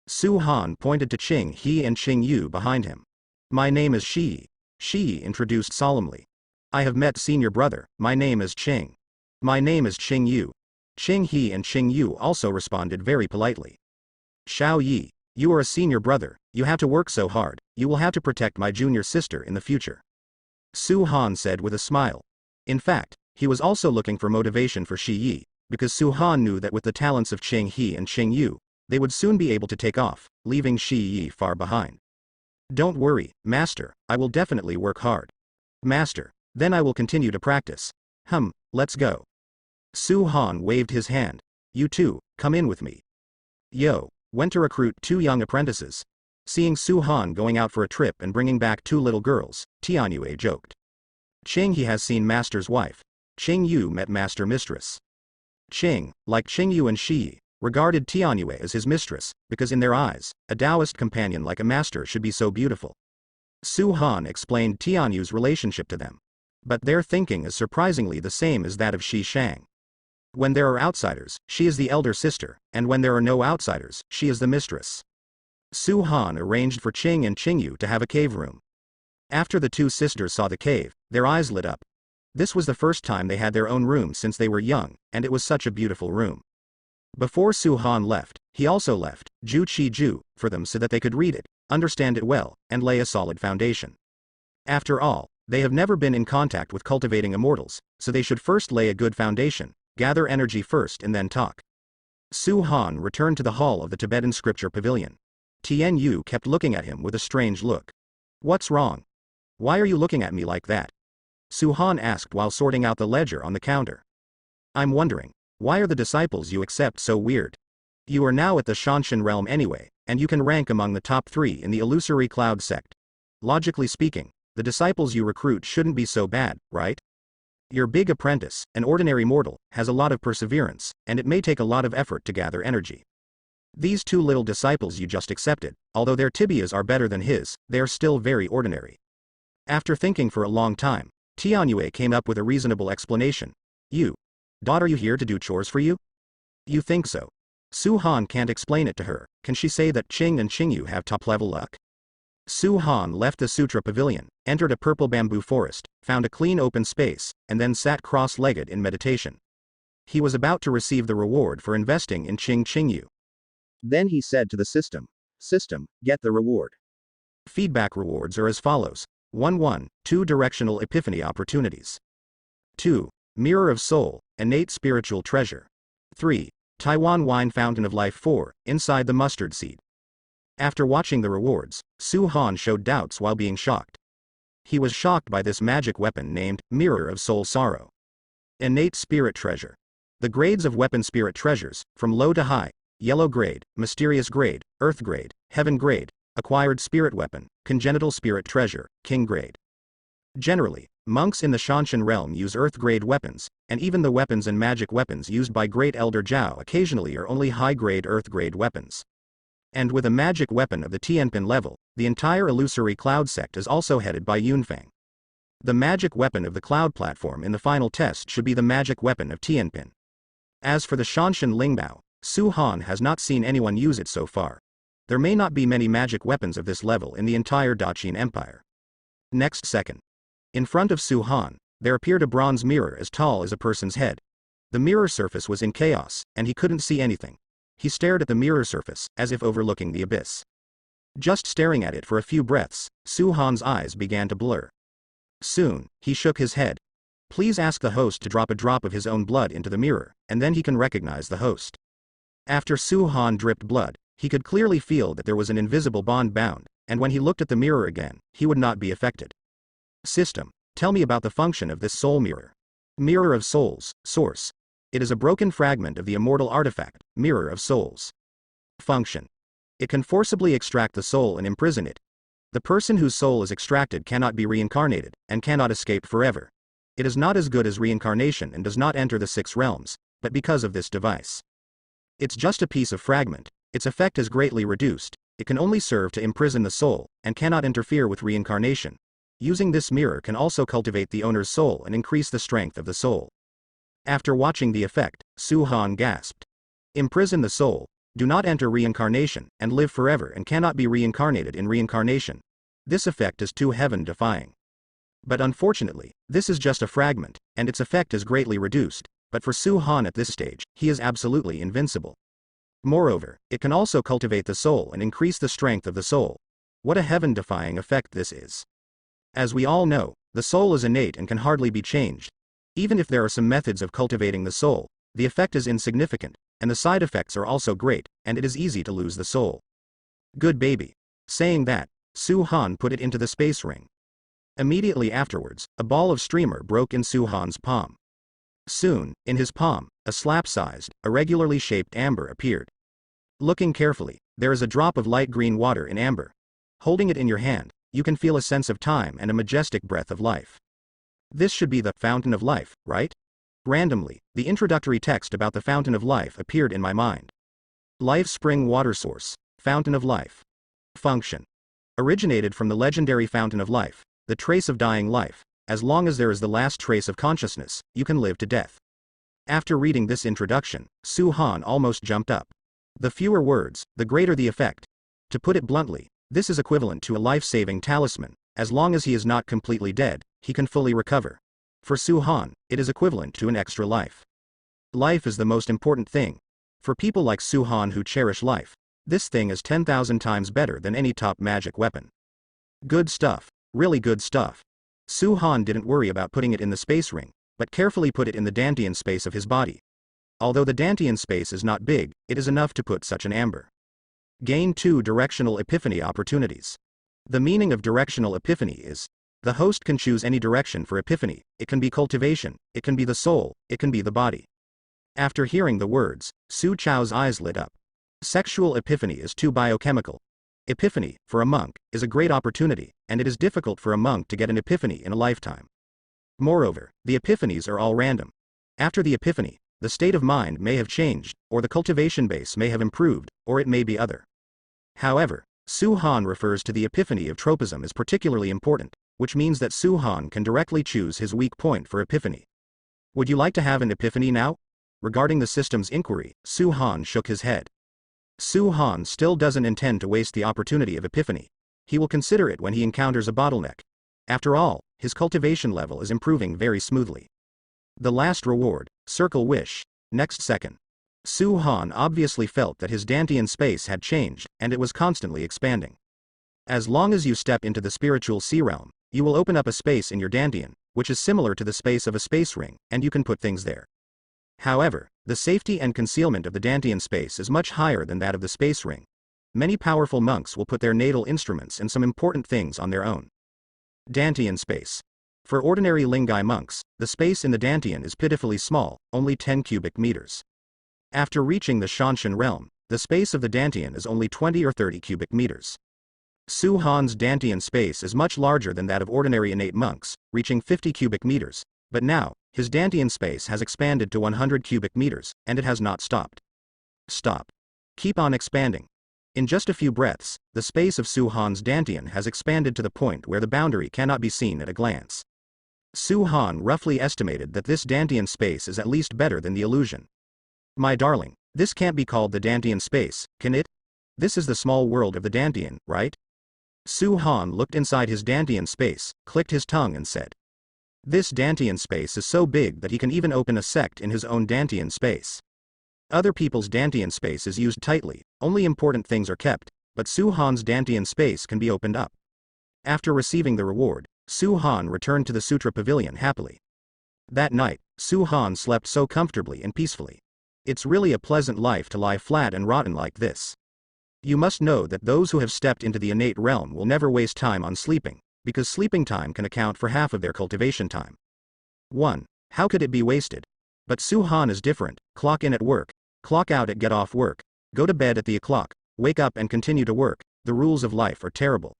Su Han pointed to Qing He and Qing Yu behind him. "My name is Shi Yi." Shi Yi introduced solemnly. "I have met senior brother, my name is Qing." "My name is Qing Yu." Qing He and Qing Yu also responded very politely. "Xiao Yi, you are a senior brother, you have to work so hard, you will have to protect my junior sister in the future." Su Han said with a smile. In fact, he was also looking for motivation for Shi Yi, because Su Han knew that with the talents of Qing He and Qing Yu, they would soon be able to take off, leaving Shi Yi far behind. "Don't worry, Master, I will definitely work hard." "Master, then I will continue to practice." Let's go." Su Han waved his hand. "You two, come in with me." "Yo, went to recruit 2 young apprentices." Seeing Su Han going out for a trip and bringing back 2 little girls, Tianyue joked. "Qing He has seen Master's wife. Qing Yu met Master Mistress." Qing, like Qing Yu and Shi Yi, regarded Tianyue as his mistress, because in their eyes, a Taoist companion like a master should be so beautiful. Su Han explained Tianyu's relationship to them. But their thinking is surprisingly the same as that of Shi Shang. When there are outsiders, she is the elder sister, and when there are no outsiders, she is the mistress. Su Han arranged for Qing and Qing Yu to have a cave room. After the 2 sisters saw the cave, their eyes lit up. This was the first time they had their own room since they were young, and it was such a beautiful room. Before Su Han left, he also left Ju Qi Ju for them so that they could read it, understand it well, and lay a solid foundation. After all, they have never been in contact with cultivating immortals, so they should first lay a good foundation, gather energy first and then talk. Su Han returned to the hall of the Tibetan scripture pavilion. Tian Yu kept looking at him with a strange look. "What's wrong? Why are you looking at me like that?" Su Han asked while sorting out the ledger on the counter. "I'm wondering, why are the disciples you accept so weird? You are now at the Shanshan realm anyway, and you can rank among the top 3 in the illusory cloud sect. Logically speaking, the disciples you recruit shouldn't be so bad, right? Your big apprentice, an ordinary mortal, has a lot of perseverance, and it may take a lot of effort to gather energy. These 2 little disciples you just accepted, although their tibias are better than his, they are still very ordinary." After thinking for a long time, Tianyue came up with a reasonable explanation. Daughter, you here to do chores for you?" "You think so?" Su Han can't explain it to her. Can she say that Qing and Qing Yu have top-level luck? Su Han left the Sutra Pavilion, entered a purple bamboo forest, found a clean open space, and then sat cross-legged in meditation. He was about to receive the reward for investing in Qing Yu. Then he said to the system, "System, get the reward." Feedback rewards are as follows. 1. 2 directional epiphany opportunities. 2. Mirror of Soul, innate spiritual treasure. 3. Taiwan Wine Fountain of Life. 4. Inside the mustard seed. After watching the rewards, Su Han showed doubts while being shocked. He was shocked by this magic weapon named Mirror of Soul Sorrow. Innate spirit treasure. The grades of weapon spirit treasures, from low to high: yellow grade, mysterious grade, earth grade, heaven grade, acquired spirit weapon, congenital spirit treasure, king grade. Generally, monks in the Shanshan realm use earth-grade weapons, and even the weapons and magic weapons used by Great Elder Zhao occasionally are only high-grade earth-grade weapons. And with a magic weapon of the Tianpin level, the entire illusory cloud sect is also headed by Yunfeng. The magic weapon of the cloud platform in the final test should be the magic weapon of Tianpin. As for the Shanshan Lingbao, Su Han has not seen anyone use it so far. There may not be many magic weapons of this level in the entire Daqin Empire. Next second. In front of Su Han, there appeared a bronze mirror as tall as a person's head. The mirror surface was in chaos, and he couldn't see anything. He stared at the mirror surface, as if overlooking the abyss. Just staring at it for a few breaths, Su Han's eyes began to blur. Soon, he shook his head. Please ask the host to drop a drop of his own blood into the mirror, and then he can recognize the host. After Su Han dripped blood, he could clearly feel that there was an invisible bond bound, and when he looked at the mirror again, he would not be affected. System, tell me about the function of this soul mirror. Mirror of Souls, Source. It is a broken fragment of the immortal artifact, Mirror of Souls. Function. It can forcibly extract the soul and imprison it. The person whose soul is extracted cannot be reincarnated, and cannot escape forever. It is not as good as reincarnation and does not enter the 6 realms, but because of this device. It's just a piece of fragment, its effect is greatly reduced, it can only serve to imprison the soul, and cannot interfere with reincarnation. Using this mirror can also cultivate the owner's soul and increase the strength of the soul. After watching the effect, Su Han gasped. Imprison the soul, do not enter reincarnation, and live forever and cannot be reincarnated in reincarnation. This effect is too heaven-defying. But unfortunately, this is just a fragment, and its effect is greatly reduced, but for Su Han at this stage, he is absolutely invincible. Moreover, it can also cultivate the soul and increase the strength of the soul. What a heaven-defying effect this is. As we all know, the soul is innate and can hardly be changed. Even if there are some methods of cultivating the soul, the effect is insignificant, and the side effects are also great, and it is easy to lose the soul. Good baby. Saying that, Su Han put it into the space ring. Immediately afterwards, a ball of streamer broke in Su Han's palm. Soon, in his palm, a slap-sized, irregularly shaped amber appeared. Looking carefully, there is a drop of light green water in amber. Holding it in your hand, you can feel a sense of time and a majestic breath of life. This should be the fountain of life, right? Randomly, the introductory text about the fountain of life appeared in my mind. Life spring water source, fountain of life. Function. Originated from the legendary fountain of life, the trace of dying life. As long as there is the last trace of consciousness, you can live to death. After reading this introduction, Su Han almost jumped up. The fewer words, the greater the effect. To put it bluntly, this is equivalent to a life-saving talisman. As long as he is not completely dead, he can fully recover. For Su Han, it is equivalent to an extra life. Life is the most important thing. For people like Su Han who cherish life, this thing is 10,000 times better than any top magic weapon. Good stuff, really good stuff. Su Han didn't worry about putting it in the space ring, but carefully put it in the Dantian space of his body. Although the Dantian space is not big, it is enough to put such an amber. Gain 2 directional epiphany opportunities. The meaning of directional epiphany is, the host can choose any direction for epiphany, it can be cultivation, it can be the soul, it can be the body. After hearing the words, Su Chao's eyes lit up. Sexual epiphany is too biochemical. Epiphany, for a monk, is a great opportunity, and it is difficult for a monk to get an epiphany in a lifetime. Moreover, the epiphanies are all random. After the epiphany, the state of mind may have changed, or the cultivation base may have improved, or it may be other. However, Su Han refers to the epiphany of tropism as particularly important, which means that Su Han can directly choose his weak point for epiphany. Would you like to have an epiphany now? Regarding the system's inquiry, Su Han shook his head. Su Han still doesn't intend to waste the opportunity of epiphany. He will consider it when he encounters a bottleneck. After all, his cultivation level is improving very smoothly. The last reward, circle wish. Next second. Su Han obviously felt that his Dantian space had changed, and it was constantly expanding. As long as you step into the spiritual sea realm, you will open up a space in your Dantian, which is similar to the space of a space ring, and you can put things there. However, the safety and concealment of the Dantian space is much higher than that of the space ring. Many powerful monks will put their natal instruments and some important things on their own. Dantian space. For ordinary Lingai monks, the space in the Dantian is pitifully small, only 10 cubic meters. After reaching the Shanshan realm, the space of the Dantian is only 20 or 30 cubic meters. Su Han's Dantian space is much larger than that of ordinary innate monks, reaching 50 cubic meters, but now, his Dantian space has expanded to 100 cubic meters, and it has not stopped. Stop. Keep on expanding. In just a few breaths, the space of Su Han's dantian has expanded to the point where the boundary cannot be seen at a glance. Su Han roughly estimated that this dantian space is at least better than the illusion. My darling, this can't be called the dantian space, can it? This is the small world of the dantian, right? Su Han looked inside his dantian space, clicked his tongue and said. This dantian space is so big that he can even open a sect in his own dantian space. Other people's dantian space is used tightly, only important things are kept, but Su Han's dantian space can be opened up. After receiving the reward, Su Han returned to the Sutra Pavilion happily. That night, Su Han slept so comfortably and peacefully. It's really a pleasant life to lie flat and rotten like this. You must know that those who have stepped into the innate realm will never waste time on sleeping, because sleeping time can account for half of their cultivation time. 1. How could it be wasted? But Su Han is different. Clock in at work, clock out at get off work, go to bed at the o'clock, wake up and continue to work. The rules of life are terrible.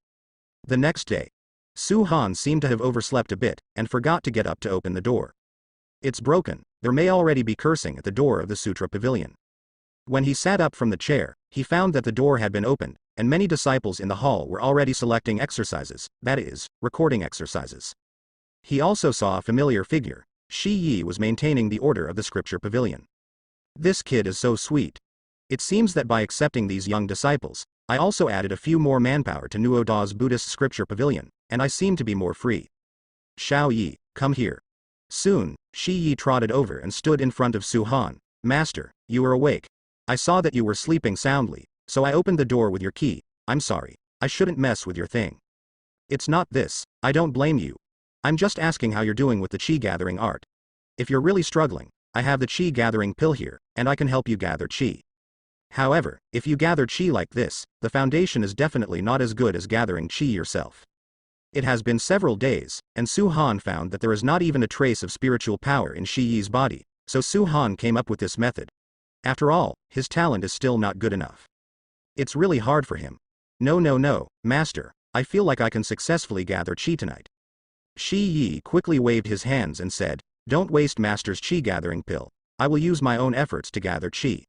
The next day, Su Han seemed to have overslept a bit, and forgot to get up to open the door. It's broken. There may already be cursing at the door of the Sutra Pavilion. When he sat up from the chair, he found that the door had been opened, and many disciples in the hall were already selecting exercises, that is, recording exercises. He also saw a familiar figure. Shi Yi was maintaining the order of the Scripture Pavilion. This kid is so sweet. It seems that by accepting these young disciples, I also added a few more manpower to Nuo Da's Buddhist Scripture Pavilion, and I seem to be more free. Xiao Yi, come here. Soon, Shi Yi trotted over and stood in front of Su Han. Master, you are awake. I saw that you were sleeping soundly, so I opened the door with your key. I'm sorry, I shouldn't mess with your thing. It's not this, I don't blame you. I'm just asking how you're doing with the chi gathering art. If you're really struggling, I have the chi gathering pill here, and I can help you gather chi. However, if you gather chi like this, the foundation is definitely not as good as gathering chi yourself. It has been several days, and Su Han found that there is not even a trace of spiritual power in Shi Yi's body, so Su Han came up with this method. After all, his talent is still not good enough. It's really hard for him. No, master, I feel like I can successfully gather chi tonight. Shi Yi quickly waved his hands and said, don't waste master's chi gathering pill. I will use my own efforts to gather chi.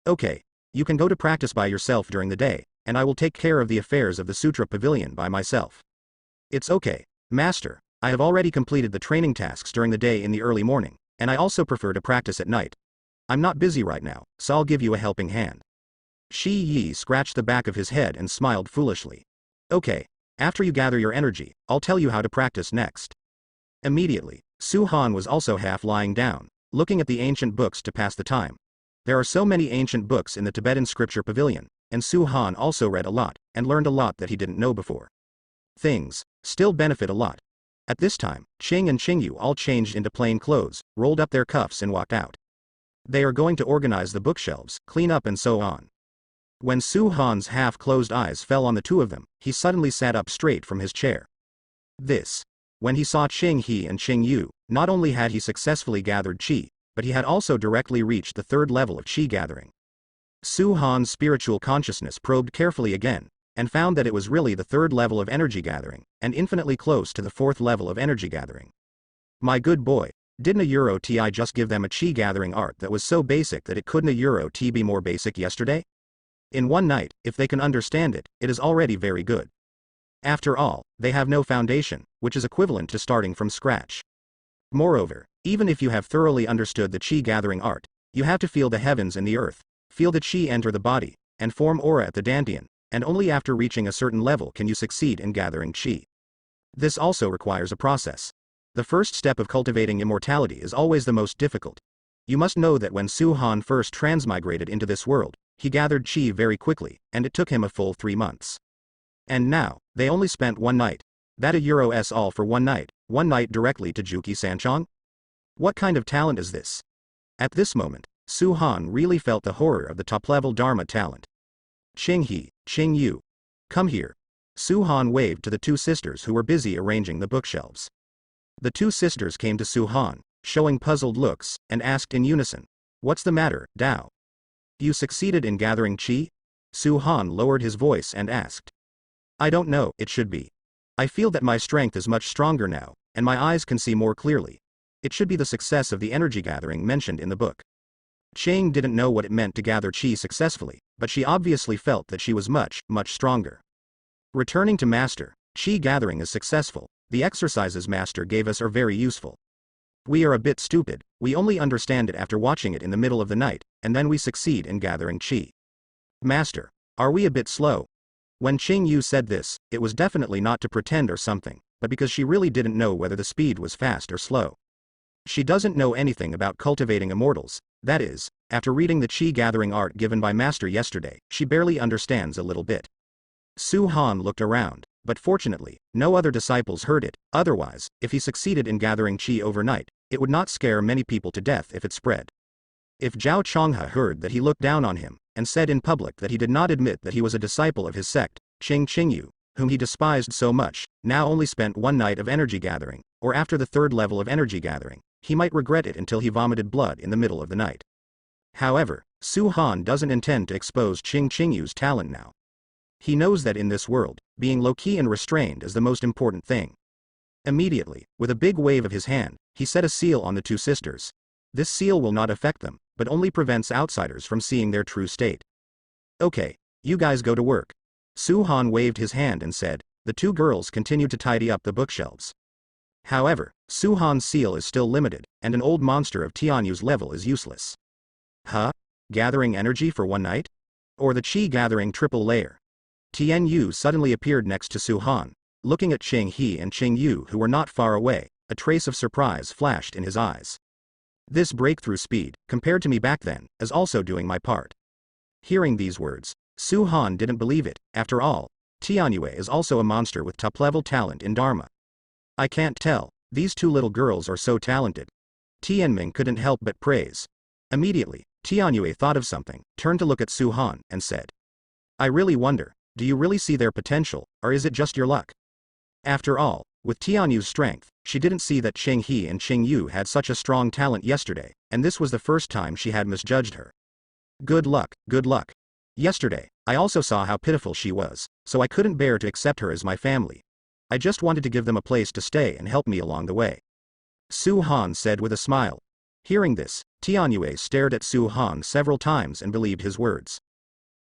Okay, you can go to practice by yourself during the day, and I will take care of the affairs of the Sutra Pavilion by myself. It's okay, master, I have already completed the training tasks during the day in the early morning, and I also prefer to practice at night. I'm not busy right now, so I'll give you a helping hand. Shi Yi scratched the back of his head and smiled foolishly. Okay, after you gather your energy, I'll tell you how to practice next. Immediately, Su Han was also half lying down, looking at the ancient books to pass the time. There are so many ancient books in the Tibetan Scripture Pavilion, and Su Han also read a lot, and learned a lot that he didn't know before. Things still benefit a lot. At this time, Qing and Qingyu all changed into plain clothes, rolled up their cuffs and walked out. They are going to organize the bookshelves, clean up and so on. When Su Han's half-closed eyes fell on the two of them, he suddenly sat up straight from his chair. When he saw Qing He and Qing Yu, not only had he successfully gathered qi, but he had also directly reached the third level of qi gathering. Su Han's spiritual consciousness probed carefully again, and found that it was really the third level of energy gathering, and infinitely close to the fourth level of energy gathering. My good boy, didn't a Euro TI just give them a chi gathering art that was so basic that it couldn't a Euro T be more basic yesterday? In one night, if they can understand it, it is already very good. After all, they have no foundation, which is equivalent to starting from scratch. Moreover, even if you have thoroughly understood the chi gathering art, you have to feel the heavens and the earth, feel the chi enter the body, and form aura at the dantian, and only after reaching a certain level can you succeed in gathering chi. This also requires a process. The first step of cultivating immortality is always the most difficult. You must know that when Su Han first transmigrated into this world, he gathered chi very quickly, and it took him a full 3 months. And now, they only spent one night. That a Euro s all for one night directly to Juki Sanchong? What kind of talent is this? At this moment, Su Han really felt the horror of the top-level Dharma talent. Qing He, Qing Yu. Come here. Su Han waved to the two sisters who were busy arranging the bookshelves. The two sisters came to Su Han, showing puzzled looks, and asked in unison, "What's the matter, Dao? You succeeded in gathering qi?" Su Han lowered his voice and asked. "I don't know, it should be. I feel that my strength is much stronger now, and my eyes can see more clearly. It should be the success of the energy gathering mentioned in the book." Chang didn't know what it meant to gather qi successfully, but she obviously felt that she was much, much stronger. Returning to Master, qi gathering is successful. The exercises Master gave us are very useful. We are a bit stupid, we only understand it after watching it in the middle of the night, and then we succeed in gathering qi. Master, are we a bit slow? When Qing Yu said this, it was definitely not to pretend or something, but because she really didn't know whether the speed was fast or slow. She doesn't know anything about cultivating immortals, that is, after reading the qi gathering art given by Master yesterday, she barely understands a little bit. Su Han looked around, but fortunately, no other disciples heard it. Otherwise, if he succeeded in gathering qi overnight, it would not scare many people to death if it spread. If Zhao Chonghe heard that he looked down on him, and said in public that he did not admit that he was a disciple of his sect, Qingyu, whom he despised so much, now only spent one night of energy gathering, or after the third level of energy gathering, he might regret it until he vomited blood in the middle of the night. However, Su Han doesn't intend to expose Qingyu's talent now. He knows that in this world, being low-key and restrained is the most important thing. Immediately, with a big wave of his hand, he set a seal on the two sisters. This seal will not affect them, but only prevents outsiders from seeing their true state. Okay, you guys go to work. Su Han waved his hand and said. The two girls continued to tidy up the bookshelves. However, Su Han's seal is still limited, and an old monster of Tianyu's level is useless. Huh? Gathering energy for one night? Or the qi gathering triple layer? Tian Yu suddenly appeared next to Su Han, looking at Qing He and Qing Yu who were not far away. A trace of surprise flashed in his eyes. This breakthrough speed, compared to me back then, is also doing my part. Hearing these words, Su Han didn't believe it. After all, Tianyue is also a monster with top-level talent in Dharma. I can't tell, these two little girls are so talented. Tianming couldn't help but praise. Immediately, Tianyue thought of something, turned to look at Su Han, and said. I really wonder, do you really see their potential, or is it just your luck? After all, with Tianyu's strength, she didn't see that Qing He and Qing Yu had such a strong talent yesterday, and this was the first time she had misjudged her. Good luck, good luck. Yesterday, I also saw how pitiful she was, so I couldn't bear to accept her as my family. I just wanted to give them a place to stay and help me along the way. Su Han said with a smile. Hearing this, Tianyue stared at Su Han several times and believed his words.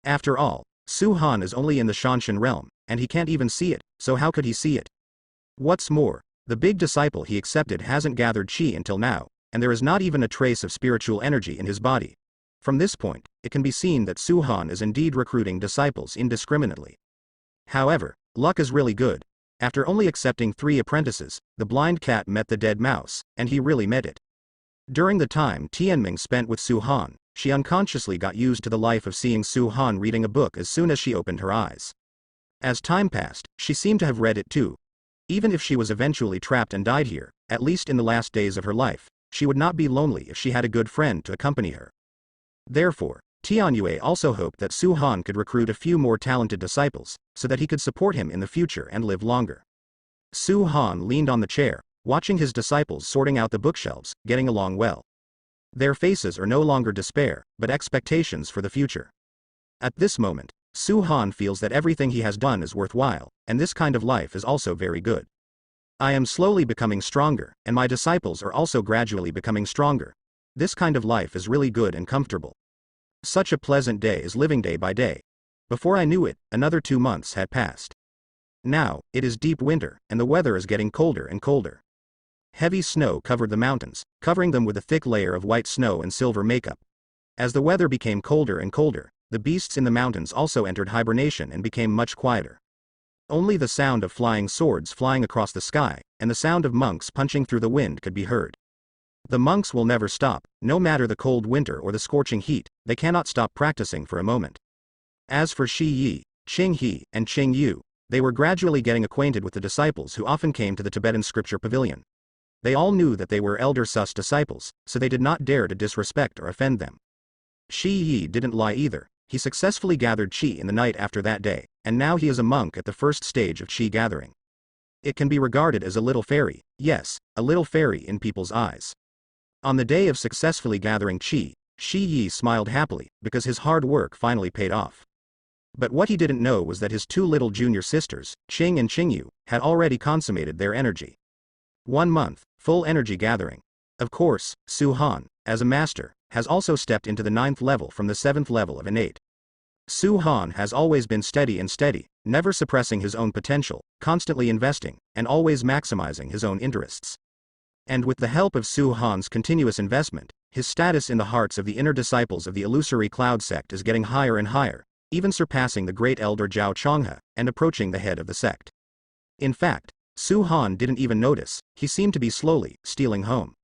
After all, Su Han is only in the Shanshan realm, and he can't even see it, so how could he see it? What's more, the big disciple he accepted hasn't gathered qi until now, and there is not even a trace of spiritual energy in his body. From this point, it can be seen that Su Han is indeed recruiting disciples indiscriminately. However, luck is really good. After only accepting 3 apprentices, the blind cat met the dead mouse, and he really met it. During the time Tianming spent with Su Han, she unconsciously got used to the life of seeing Su Han reading a book as soon as she opened her eyes. As time passed, she seemed to have read it too. Even if she was eventually trapped and died here, at least in the last days of her life, she would not be lonely if she had a good friend to accompany her. Therefore, Tianyue also hoped that Su Han could recruit a few more talented disciples, so that he could support him in the future and live longer. Su Han leaned on the chair, watching his disciples sorting out the bookshelves, getting along well. Their faces are no longer despair, but expectations for the future. At this moment, Su Han feels that everything he has done is worthwhile, and this kind of life is also very good. I am slowly becoming stronger, and my disciples are also gradually becoming stronger. This kind of life is really good and comfortable. Such a pleasant day is living day by day. Before I knew it, another 2 months had passed. Now, it is deep winter, and the weather is getting colder and colder. Heavy snow covered the mountains, covering them with a thick layer of white snow and silver makeup. As the weather became colder and colder, the beasts in the mountains also entered hibernation and became much quieter. Only the sound of flying swords flying across the sky, and the sound of monks punching through the wind could be heard. The monks will never stop, no matter the cold winter or the scorching heat, they cannot stop practicing for a moment. As for Shi Yi, Qing He, and Qing Yu, they were gradually getting acquainted with the disciples who often came to the Tibetan scripture pavilion. They all knew that they were Elder Sus disciples, so they did not dare to disrespect or offend them. Shi Yi didn't lie either. He successfully gathered qi in the night after that day, and now he is a monk at the first stage of qi gathering. It can be regarded as a little fairy, yes, a little fairy in people's eyes. On the day of successfully gathering qi, Shi Yi smiled happily, because his hard work finally paid off. But what he didn't know was that his 2 little junior sisters, Qing and Qingyu, had already consummated their energy. 1 month, full energy gathering. Of course, Su Han, as a master, has also stepped into the 9th level from the 7th level of innate. Su Han has always been steady, never suppressing his own potential, constantly investing, and always maximizing his own interests. And with the help of Su Han's continuous investment, his status in the hearts of the inner disciples of the illusory cloud sect is getting higher and higher, even surpassing the great elder Zhao Chonghe, and approaching the head of the sect. In fact, Su Han didn't even notice, he seemed to be slowly stealing home.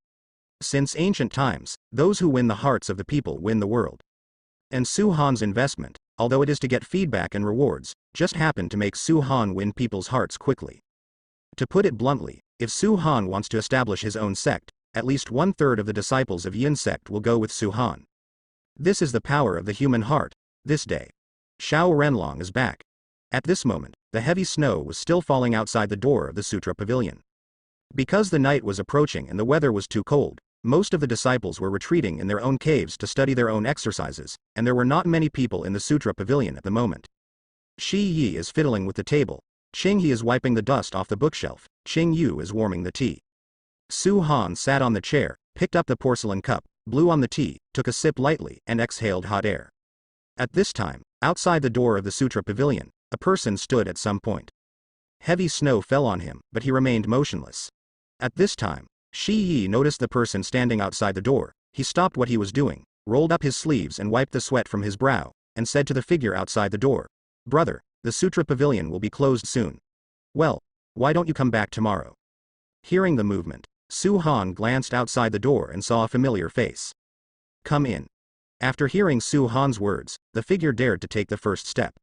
Since ancient times, those who win the hearts of the people win the world. And Su Han's investment, although it is to get feedback and rewards, just happened to make Su Han win people's hearts quickly. To put it bluntly, if Su Han wants to establish his own sect, at least 1/3 of the disciples of Yin sect will go with Su Han. This is the power of the human heart. This day, Xiao Renlong is back. At this moment, the heavy snow was still falling outside the door of the Sutra Pavilion. Because the night was approaching and the weather was too cold, most of the disciples were retreating in their own caves to study their own exercises, and there were not many people in the Sutra Pavilion at the moment. Shi Yi is fiddling with the table, Qing He is wiping the dust off the bookshelf, Qing Yu is warming the tea. Su Han sat on the chair, picked up the porcelain cup, blew on the tea, took a sip lightly, and exhaled hot air. At this time, outside the door of the Sutra Pavilion, a person stood at some point. Heavy snow fell on him, but he remained motionless. At this time, Shi Yi noticed the person standing outside the door. He stopped what he was doing, rolled up his sleeves and wiped the sweat from his brow, and said to the figure outside the door, "Brother, the Sutra Pavilion will be closed soon. Well, why don't you come back tomorrow?" Hearing the movement, Su Han glanced outside the door and saw a familiar face. "Come in." After hearing Su Han's words, the figure dared to take the first step.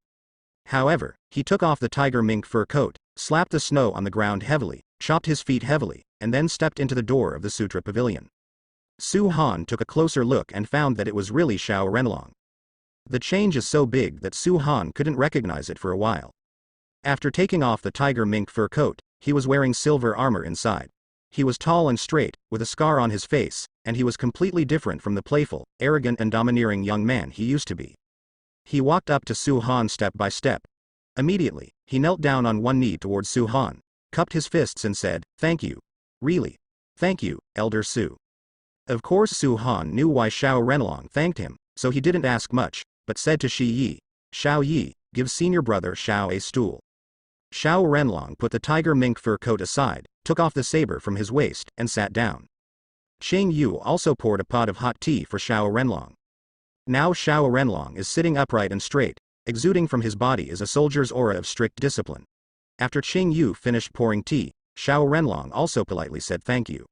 However, he took off the tiger mink fur coat, slapped the snow on the ground heavily, chopped his feet heavily, and then stepped into the door of the Sutra Pavilion. Su Han took a closer look and found that it was really Xiao Renlong. The change is so big that Su Han couldn't recognize it for a while. After taking off the tiger mink fur coat, he was wearing silver armor inside. He was tall and straight, with a scar on his face, and he was completely different from the playful, arrogant and domineering young man he used to be. He walked up to Su Han step by step. Immediately, he knelt down on one knee towards Su Han, cupped his fists and said, "Thank you. Really. Thank you, Elder Su." Of course Su Han knew why Xiao Renlong thanked him, so he didn't ask much, but said to Shi Yi, "Xiao Yi, give senior brother Xiao a stool." Xiao Renlong put the tiger mink fur coat aside, took off the saber from his waist, and sat down. Qing Yu also poured a pot of hot tea for Xiao Renlong. Now Xiao Renlong is sitting upright and straight, exuding from his body is a soldier's aura of strict discipline. After Qing Yu finished pouring tea, Xiao Renlong also politely said thank you.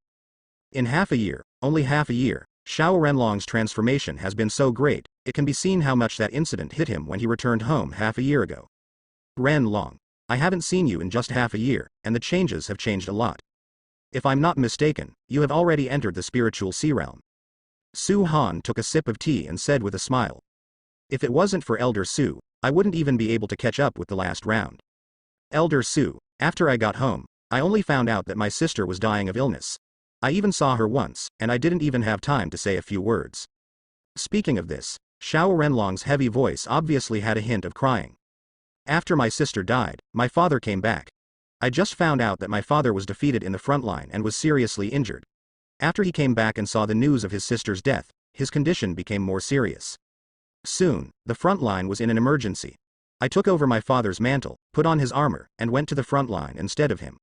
In half a year, only half a year, Xiao Renlong's transformation has been so great, it can be seen how much that incident hit him when he returned home half a year ago. "Renlong, I haven't seen you in just half a year, and the changes have changed a lot. If I'm not mistaken, you have already entered the spiritual sea realm." Su Han took a sip of tea and said with a smile, "If it wasn't for Elder Su, I wouldn't even be able to catch up with the last round. Elder Su, after I got home, I only found out that my sister was dying of illness. I even saw her once, and I didn't even have time to say a few words." Speaking of this, Xiao Renlong's heavy voice obviously had a hint of crying. "After my sister died, my father came back. I just found out that my father was defeated in the front line and was seriously injured. After he came back and saw the news of his sister's death, his condition became more serious. Soon, the front line was in an emergency. I took over my father's mantle, put on his armor, and went to the front line instead of him."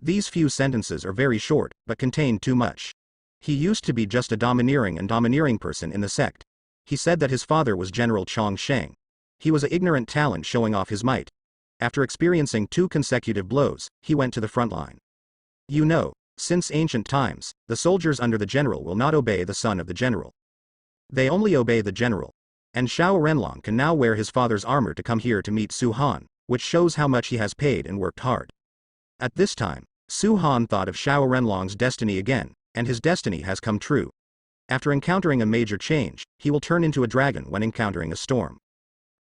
These few sentences are very short, but contain too much. He used to be just a domineering person in the sect. He said that his father was General Chong Sheng. He was an ignorant talent showing off his might. After experiencing 2 consecutive blows, he went to the front line. You know, since ancient times, the soldiers under the general will not obey the son of the general. They only obey the general. And Xiao Renlong can now wear his father's armor to come here to meet Su Han, which shows how much he has paid and worked hard. At this time, Su Han thought of Xiao Renlong's destiny again, and his destiny has come true. After encountering a major change, he will turn into a dragon when encountering a storm.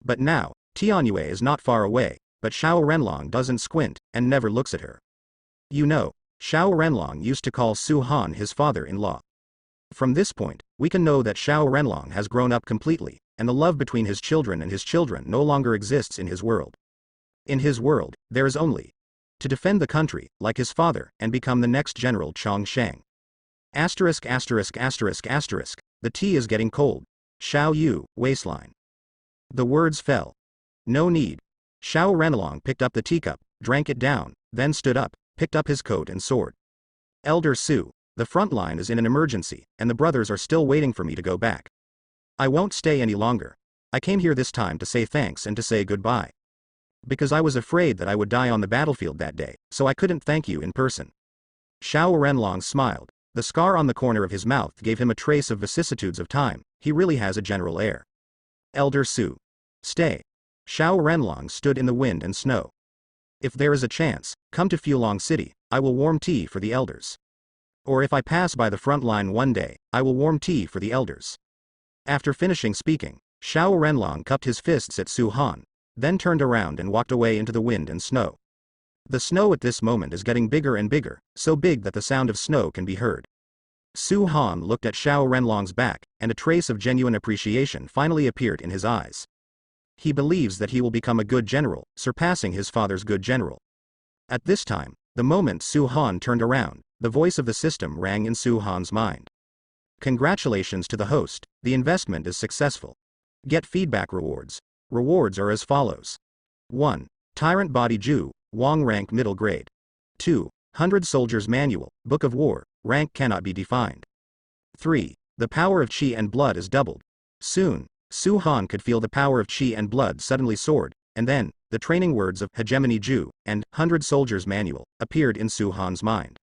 But now, Tianyue is not far away, but Xiao Renlong doesn't squint, and never looks at her. You know, Xiao Renlong used to call Su Han his father-in-law. From this point, we can know that Xiao Renlong has grown up completely, and the love between his children no longer exists in his world. In his world, there is only to defend the country, like his father, and become the next General Chong Sheng. ********. The tea is getting cold. Xiao Yu, waistline. The words fell. No need. Xiao Renlong picked up the teacup, drank it down, then stood up, picked up his coat and sword. Elder Su, the front line is in an emergency, and the brothers are still waiting for me to go back. I won't stay any longer. I came here this time to say thanks and to say goodbye. Because I was afraid that I would die on the battlefield that day, so I couldn't thank you in person. Xiao Renlong smiled. The scar on the corner of his mouth gave him a trace of vicissitudes of time. He really has a general air. Elder Su. Stay. Xiao Renlong stood in the wind and snow. If there is a chance, come to Fulong City, I will warm tea for the elders. Or if I pass by the front line one day, I will warm tea for the elders. After finishing speaking, Xiao Renlong cupped his fists at Su Han, then turned around and walked away into the wind and snow. The snow at this moment is getting bigger and bigger, so big that the sound of snow can be heard. Su Han looked at Xiao Renlong's back, and a trace of genuine appreciation finally appeared in his eyes. He believes that he will become a good general, surpassing his father's good general. At this time, the moment Su Han turned around, the voice of the system rang in Su Han's mind. Congratulations to the host, the investment is successful. Get feedback rewards. Rewards are as follows. 1. Tyrant Body Ju, Wong rank middle grade. 2. 100 Soldiers Manual, Book of War, rank cannot be defined. 3. The power of Qi and blood is doubled. Soon, Su Han could feel the power of Qi and blood suddenly soared, and then, the training words of Hegemony Ju and 100 Soldiers Manual appeared in Su Han's mind.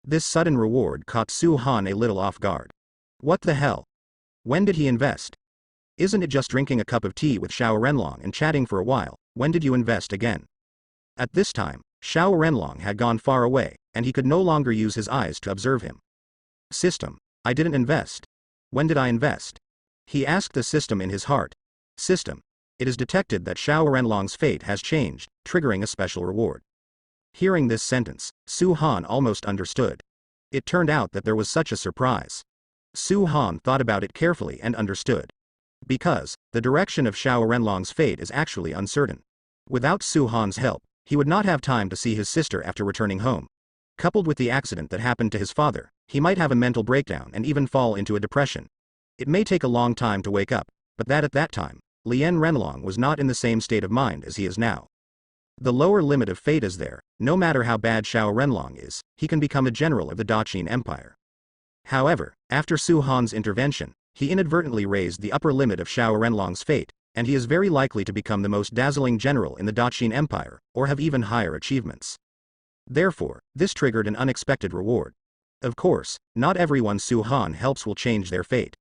This sudden reward caught Su Han a little off guard. What the hell? When did he invest? Isn't it just drinking a cup of tea with Xiao Renlong and chatting for a while? When did you invest again? At this time, Xiao Renlong had gone far away, and he could no longer use his eyes to observe him. System, I didn't invest. When did I invest? He asked the system in his heart. System, it is detected that Xiao Renlong's fate has changed, triggering a special reward. Hearing this sentence, Su Han almost understood. It turned out that there was such a surprise. Su Han thought about it carefully and understood. Because, the direction of Xiao Renlong's fate is actually uncertain. Without Su Han's help, he would not have time to see his sister after returning home. Coupled with the accident that happened to his father, he might have a mental breakdown and even fall into a depression. It may take a long time to wake up, but that at that time, Lien Renlong was not in the same state of mind as he is now. The lower limit of fate is there. No matter how bad Xiao Renlong is, he can become a general of the Daqin Empire. However, after Su Han's intervention, he inadvertently raised the upper limit of Xiao Renlong's fate, and he is very likely to become the most dazzling general in the Daqin Empire, or have even higher achievements. Therefore, this triggered an unexpected reward. Of course, not everyone Su Han helps will change their fate.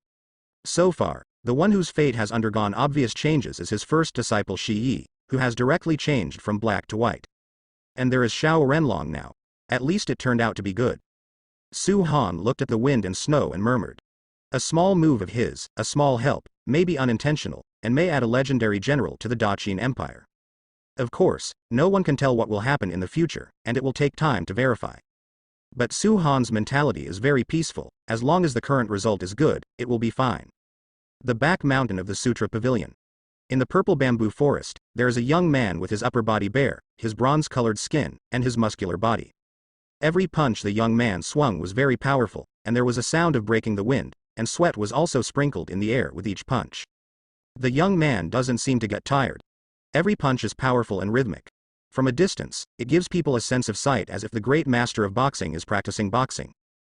So far, the one whose fate has undergone obvious changes is his first disciple Shi Yi, who has directly changed from black to white. And there is Xiao Renlong now. At least it turned out to be good. Su Han looked at the wind and snow and murmured. A small move of his, a small help, may be unintentional, and may add a legendary general to the Daqin Empire. Of course, no one can tell what will happen in the future, and it will take time to verify. But Su Han's mentality is very peaceful. As long as the current result is good, it will be fine. The back mountain of the Sutra Pavilion. In the purple bamboo forest, there is a young man with his upper body bare, his bronze-colored skin, and his muscular body. Every punch the young man swung was very powerful, and there was a sound of breaking the wind, and sweat was also sprinkled in the air with each punch. The young man doesn't seem to get tired. Every punch is powerful and rhythmic. From a distance, it gives people a sense of sight as if the great master of boxing is practicing boxing.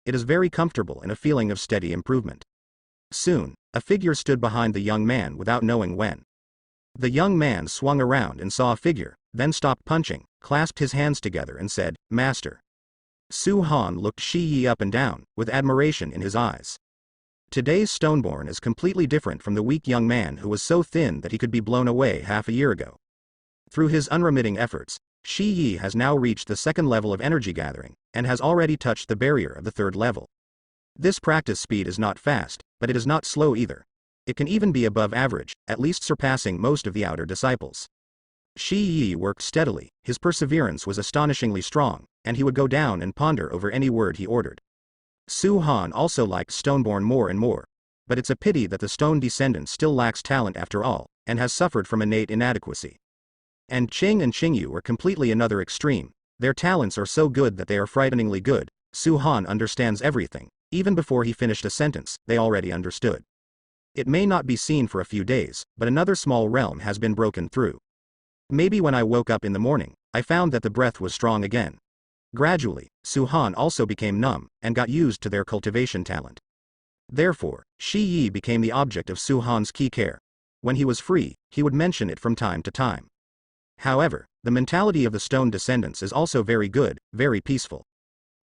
It is very comfortable and a feeling of steady improvement. Soon, a figure stood behind the young man without knowing when. The young man swung around and saw a figure, then stopped punching, clasped his hands together and said, "Master." Su Han looked Shi Yi up and down, with admiration in his eyes. Today's Stoneborn is completely different from the weak young man who was so thin that he could be blown away half a year ago. Through his unremitting efforts, Shi Yi has now reached the second level of energy gathering, and has already touched the barrier of the third level. This practice speed is not fast, but it is not slow either. It can even be above average, at least surpassing most of the outer disciples. Shi Yi worked steadily, his perseverance was astonishingly strong, and he would go down and ponder over any word he ordered. Su Han also liked Stoneborn more and more. But it's a pity that the Stone descendant still lacks talent after all, and has suffered from innate inadequacy. And Qing and Qingyu are completely another extreme. Their talents are so good that they are frighteningly good. Su Han understands everything. Even before he finished a sentence, they already understood. It may not be seen for a few days, but another small realm has been broken through. Maybe when I woke up in the morning, I found that the breath was strong again. Gradually, Su-han also became numb, and got used to their cultivation talent. Therefore, Shi Yi became the object of Su-han's key care. When he was free, he would mention it from time to time. However, the mentality of the stone descendants is also very good, very peaceful.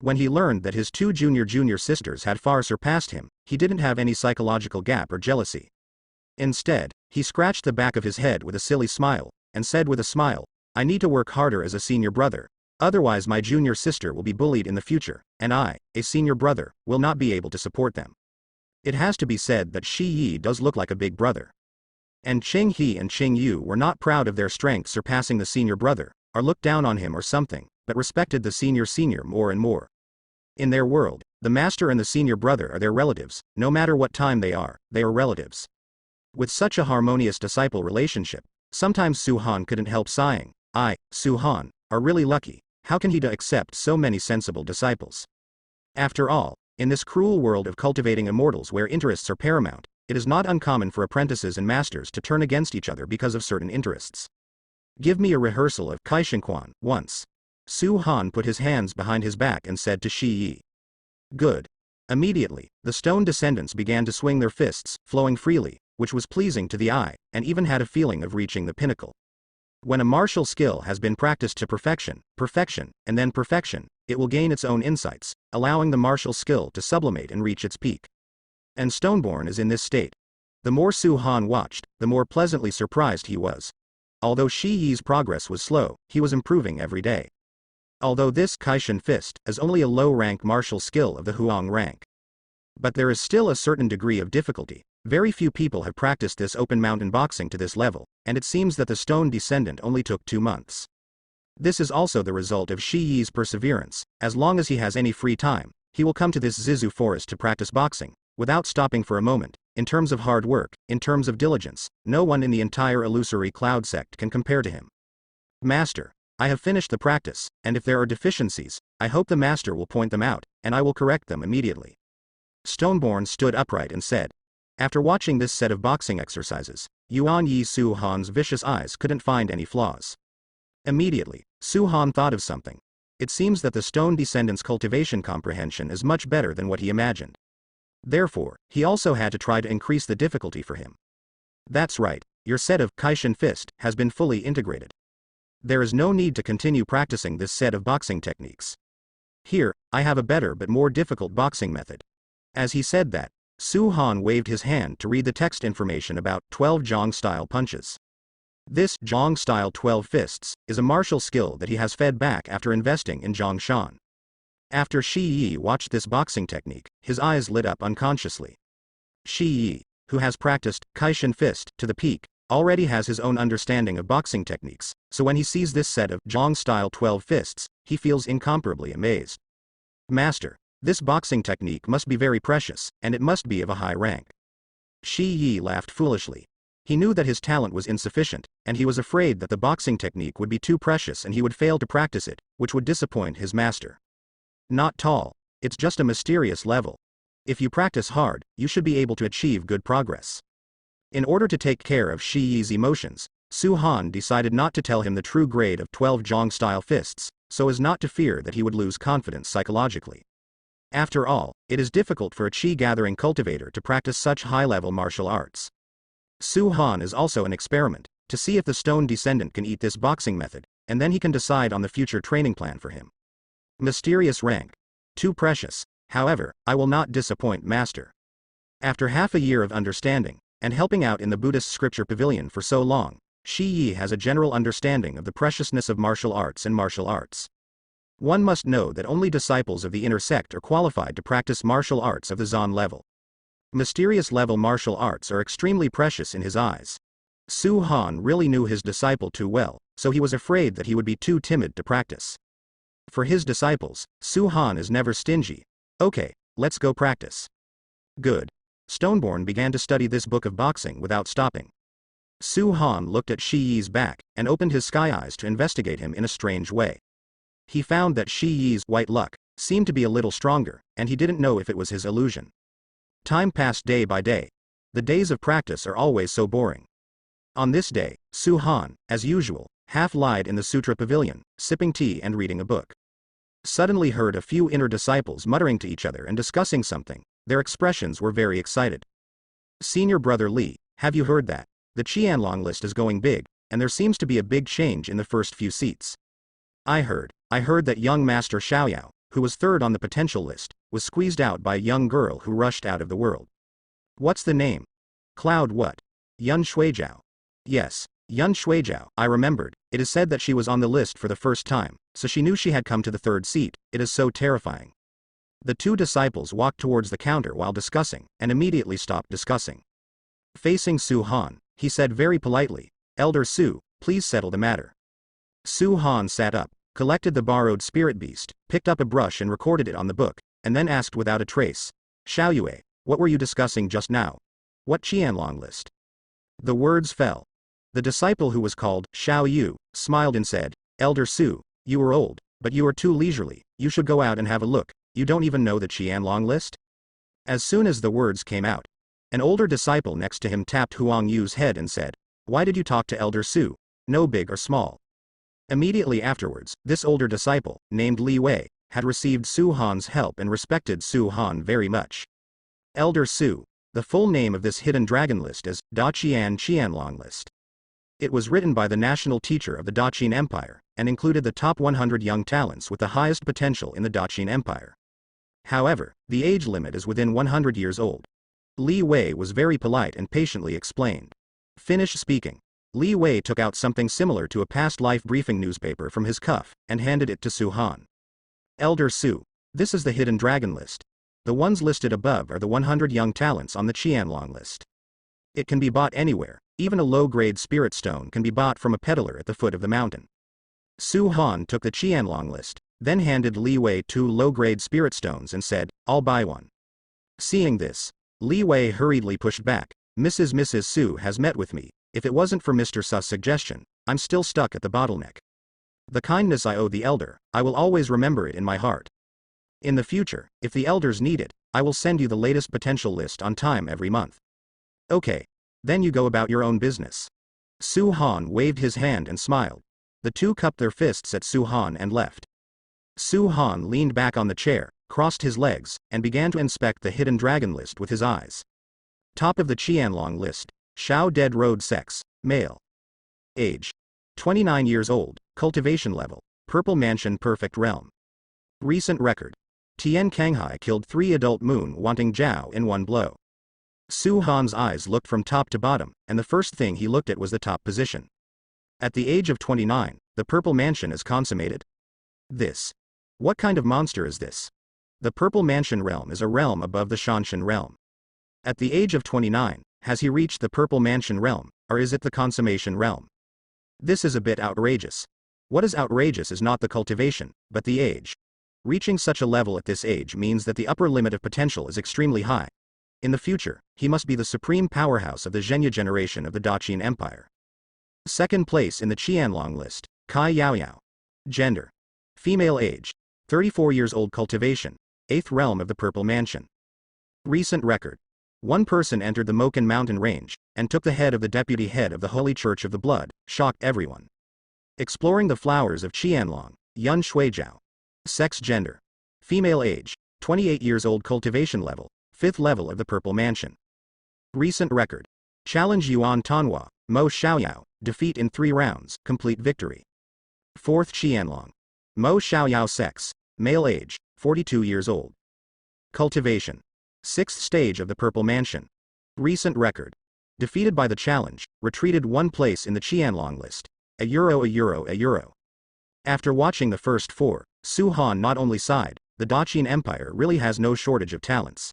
When he learned that his two junior sisters had far surpassed him, he didn't have any psychological gap or jealousy. Instead, he scratched the back of his head with a silly smile, and said with a smile, "I need to work harder as a senior brother, otherwise my junior sister will be bullied in the future, and I, a senior brother, will not be able to support them." It has to be said that Shi Yi does look like a big brother. And Cheng He and Cheng Yu were not proud of their strength surpassing the senior brother, or looked down on him or something, but respected the senior more and more. In their world, the master and the senior brother are their relatives, no matter what time they are relatives. With such a harmonious disciple relationship, sometimes Su-han couldn't help sighing, Su-han, are really lucky, how can he accept so many sensible disciples? After all, in this cruel world of cultivating immortals where interests are paramount, it is not uncommon for apprentices and masters to turn against each other because of certain interests. Give me a rehearsal of Kaishinquan, once. Su-han put his hands behind his back and said to Shi Yi. Good. Immediately, the stone descendants began to swing their fists, flowing freely, which was pleasing to the eye, and even had a feeling of reaching the pinnacle. When a martial skill has been practiced to perfection, and then perfection, it will gain its own insights, allowing the martial skill to sublimate and reach its peak. And Stoneborn is in this state. The more Su-han watched, the more pleasantly surprised he was. Although Shi Yi's progress was slow, he was improving every day. Although this Kaishin fist is only a low-rank martial skill of the Huang rank. But there is still a certain degree of difficulty. Very few people have practiced this open mountain boxing to this level, and it seems that the stone descendant only took 2 months. This is also the result of Shi Yi's perseverance. As long as he has any free time, he will come to this Zizu forest to practice boxing, without stopping for a moment. In terms of hard work, in terms of diligence, no one in the entire illusory cloud sect can compare to him. Master, I have finished the practice, and if there are deficiencies, I hope the master will point them out, and I will correct them immediately. Stoneborn stood upright and said. After watching this set of boxing exercises, Yuan Yi Su-han's vicious eyes couldn't find any flaws. Immediately, Su-han thought of something. It seems that the stone descendant's cultivation comprehension is much better than what he imagined. Therefore, he also had to try to increase the difficulty for him. That's right, your set of Kaishin fist has been fully integrated. There is no need to continue practicing this set of boxing techniques. Here, I have a better but more difficult boxing method. As he said that, Su-han waved his hand to read the text information about 12 Zhong-style punches. This Zhong-style 12 fists is a martial skill that he has fed back after investing in Zhongshan. After Shi Yi watched this boxing technique, his eyes lit up unconsciously. Shi Yi, who has practiced Kaishin fist to the peak, already has his own understanding of boxing techniques, so when he sees this set of Zhong-style 12 fists, he feels incomparably amazed. Master, this boxing technique must be very precious, and it must be of a high rank. Shi Yi laughed foolishly. He knew that his talent was insufficient, and he was afraid that the boxing technique would be too precious and he would fail to practice it, which would disappoint his master. Not tall. It's just a mysterious level. If you practice hard, you should be able to achieve good progress. In order to take care of Shi Yi's emotions, Su-han decided not to tell him the true grade of 12 Zhong-style fists, so as not to fear that he would lose confidence psychologically. After all, it is difficult for a chi-gathering cultivator to practice such high-level martial arts. Su-han is also an experiment, to see if the stone descendant can eat this boxing method, and then he can decide on the future training plan for him. Mysterious rank. Too precious. However, I will not disappoint master. After half a year of understanding, and helping out in the Buddhist scripture pavilion for so long, Shi Yi has a general understanding of the preciousness of martial arts and martial arts. One must know that only disciples of the inner sect are qualified to practice martial arts of the Zan level. Mysterious level martial arts are extremely precious in his eyes. Su-han really knew his disciple too well, so he was afraid that he would be too timid to practice. For his disciples, Su-han is never stingy. Okay, let's go practice. Good. Stoneborn began to study this book of boxing without stopping. Su-han looked at Shi Yi's back, and opened his sky eyes to investigate him in a strange way. He found that Shi Yi's white luck seemed to be a little stronger, and he didn't know if it was his illusion. Time passed day by day. The days of practice are always so boring. On this day, Su Han, as usual, half lied in the sutra pavilion, sipping tea and reading a book. Suddenly heard a few inner disciples muttering to each other and discussing something. Their expressions were very excited. Senior brother Li, have you heard that? The Qianlong list is going big, and there seems to be a big change in the first few seats. I heard that young Master Xiaoyao, who was third on the potential list, was squeezed out by a young girl who rushed out of the world. What's the name? Cloud what? Yun Shuijiao. Yes, Yun Shuijiao, I remembered. It is said that she was on the list for the first time, so she knew she had come to the third seat. It is so terrifying. The two disciples walked towards the counter while discussing, and immediately stopped discussing. Facing Su Han, he said very politely, Elder Su, please settle the matter. Su Han sat up, collected the borrowed spirit beast, picked up a brush and recorded it on the book, and then asked without a trace, Xiaoyue, what were you discussing just now? What Qianlong list? The words fell. The disciple who was called Xiao Yu smiled and said, Elder Su, you are old, but you are too leisurely, you should go out and have a look, you don't even know the Qianlong list? As soon as the words came out, an older disciple next to him tapped Huang Yu's head and said, why did you talk to Elder Su? No big or small. Immediately afterwards, this older disciple, named Li Wei, had received Su Han's help and respected Su Han very much. Elder Su, the full name of this hidden dragon list is Da Qian Qianlong list. It was written by the national teacher of the Daqin Empire, and included the top 100 young talents with the highest potential in the Daqin Empire. However, the age limit is within 100 years old. Li Wei was very polite and patiently explained. Finished speaking. Li Wei took out something similar to a past life briefing newspaper from his cuff, and handed it to Su Han. Elder Su, this is the hidden dragon list. The ones listed above are the 100 young talents on the Qianlong list. It can be bought anywhere, even a low-grade spirit stone can be bought from a peddler at the foot of the mountain. Su Han took the Qianlong list, then handed Li Wei 2 low-grade spirit stones and said, I'll buy one. Seeing this, Li Wei hurriedly pushed back, Mrs. Su has met with me. If it wasn't for Mr. Su's suggestion, I'm still stuck at the bottleneck. The kindness I owe the elder, I will always remember it in my heart. In the future, if the elders need it, I will send you the latest potential list on time every month. Okay. Then you go about your own business. Su Han waved his hand and smiled. The two cupped their fists at Su Han and left. Su Han leaned back on the chair, crossed his legs, and began to inspect the hidden dragon list with his eyes. Top of the Qianlong list. Xiao Dead Road Sex, male. Age. 29 years old, cultivation level, Purple Mansion Perfect Realm. Recent record. Tian Kanghai killed 3 adult moon wanting Zhao in one blow. Su Han's eyes looked from top to bottom, and the first thing he looked at was the top position. At the age of 29, the Purple Mansion is consummated? This. What kind of monster is this? The Purple Mansion realm is a realm above the Shanshan realm. At the age of 29, has he reached the Purple Mansion realm, or is it the consummation realm? This is a bit outrageous. What is outrageous is not the cultivation, but the age. Reaching such a level at this age means that the upper limit of potential is extremely high. In the future, he must be the supreme powerhouse of the Zhenya generation of the Daqin Empire. Second place in the Qianlong list, Kai Yaoyao. Gender. Female age. 34 years old cultivation, 8th realm of the Purple Mansion. Recent record. One person entered the Moken mountain range, and took the head of the deputy head of the Holy Church of the Blood, shocked everyone. Exploring the flowers of Qianlong, Yun Shuijiao. Sex gender. Female age, 28 years old cultivation level, 5th level of the Purple Mansion. Recent record. Challenge Yuan Tanhua, Mo Xiaoyao, defeat in 3 rounds, complete victory. 4th Qianlong. Mo Xiaoyao sex, male age, 42 years old. Cultivation. 6th stage of the Purple Mansion. Recent record. Defeated by the challenge, retreated 1 place in the Qianlong list. €1. After watching the first 4, Su Han not only sighed, the Daqin Empire really has no shortage of talents.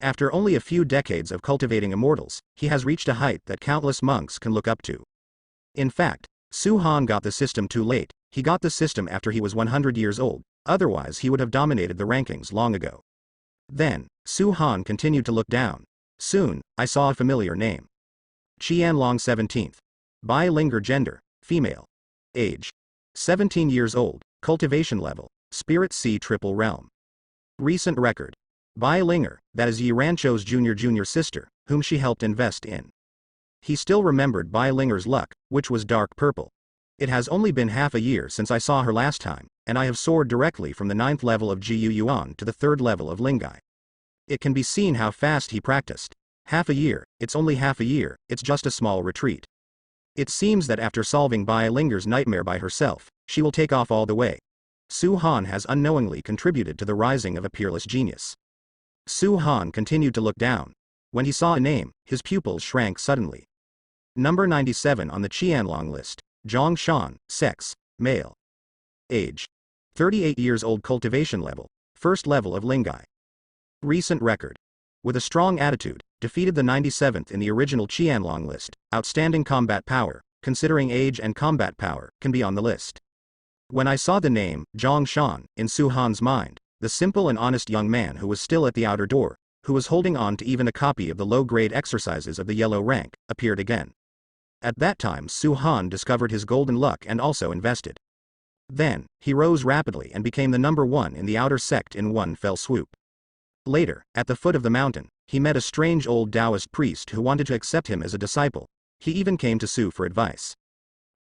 After only a few decades of cultivating immortals, he has reached a height that countless monks can look up to. In fact, Su Han got the system too late. He got the system after he was 100 years old, otherwise he would have dominated the rankings long ago. Then, Su Han continued to look down. Soon, I saw a familiar name. Qianlong 17th. Bilingual gender, female. Age. 17 years old, cultivation level, Spirit Sea Triple Realm. Recent record. Bai Linger, that is Yi Rancho's junior sister, whom she helped invest in. He still remembered Bai Linger's luck, which was dark purple. It has only been half a year since I saw her last time, and I have soared directly from the 9th level of Gu Yuan to the 3rd level of Lingai. It can be seen how fast he practiced. Half a year, it's only half a year, it's just a small retreat. It seems that after solving Bai Linger's nightmare by herself, she will take off all the way. Su Han has unknowingly contributed to the rising of a peerless genius. Su Han continued to look down. When he saw a name, his pupils shrank suddenly. Number 97 on the Qianlong list, Zhang Shan, sex, male. Age. 38 years old. Cultivation level, 1st level of Lingai. Recent record. With a strong attitude, defeated the 97th in the original Qianlong list. Outstanding combat power, considering age and combat power, can be on the list. When I saw the name, Zhang Shan, in Su Han's mind, the simple and honest young man who was still at the outer door, who was holding on to even a copy of the low-grade exercises of the yellow rank, appeared again. At that time Su Han discovered his golden luck and also invested. Then, he rose rapidly and became the number 1 in the outer sect in one fell swoop. Later, at the foot of the mountain, he met a strange old Taoist priest who wanted to accept him as a disciple. He even came to Su for advice.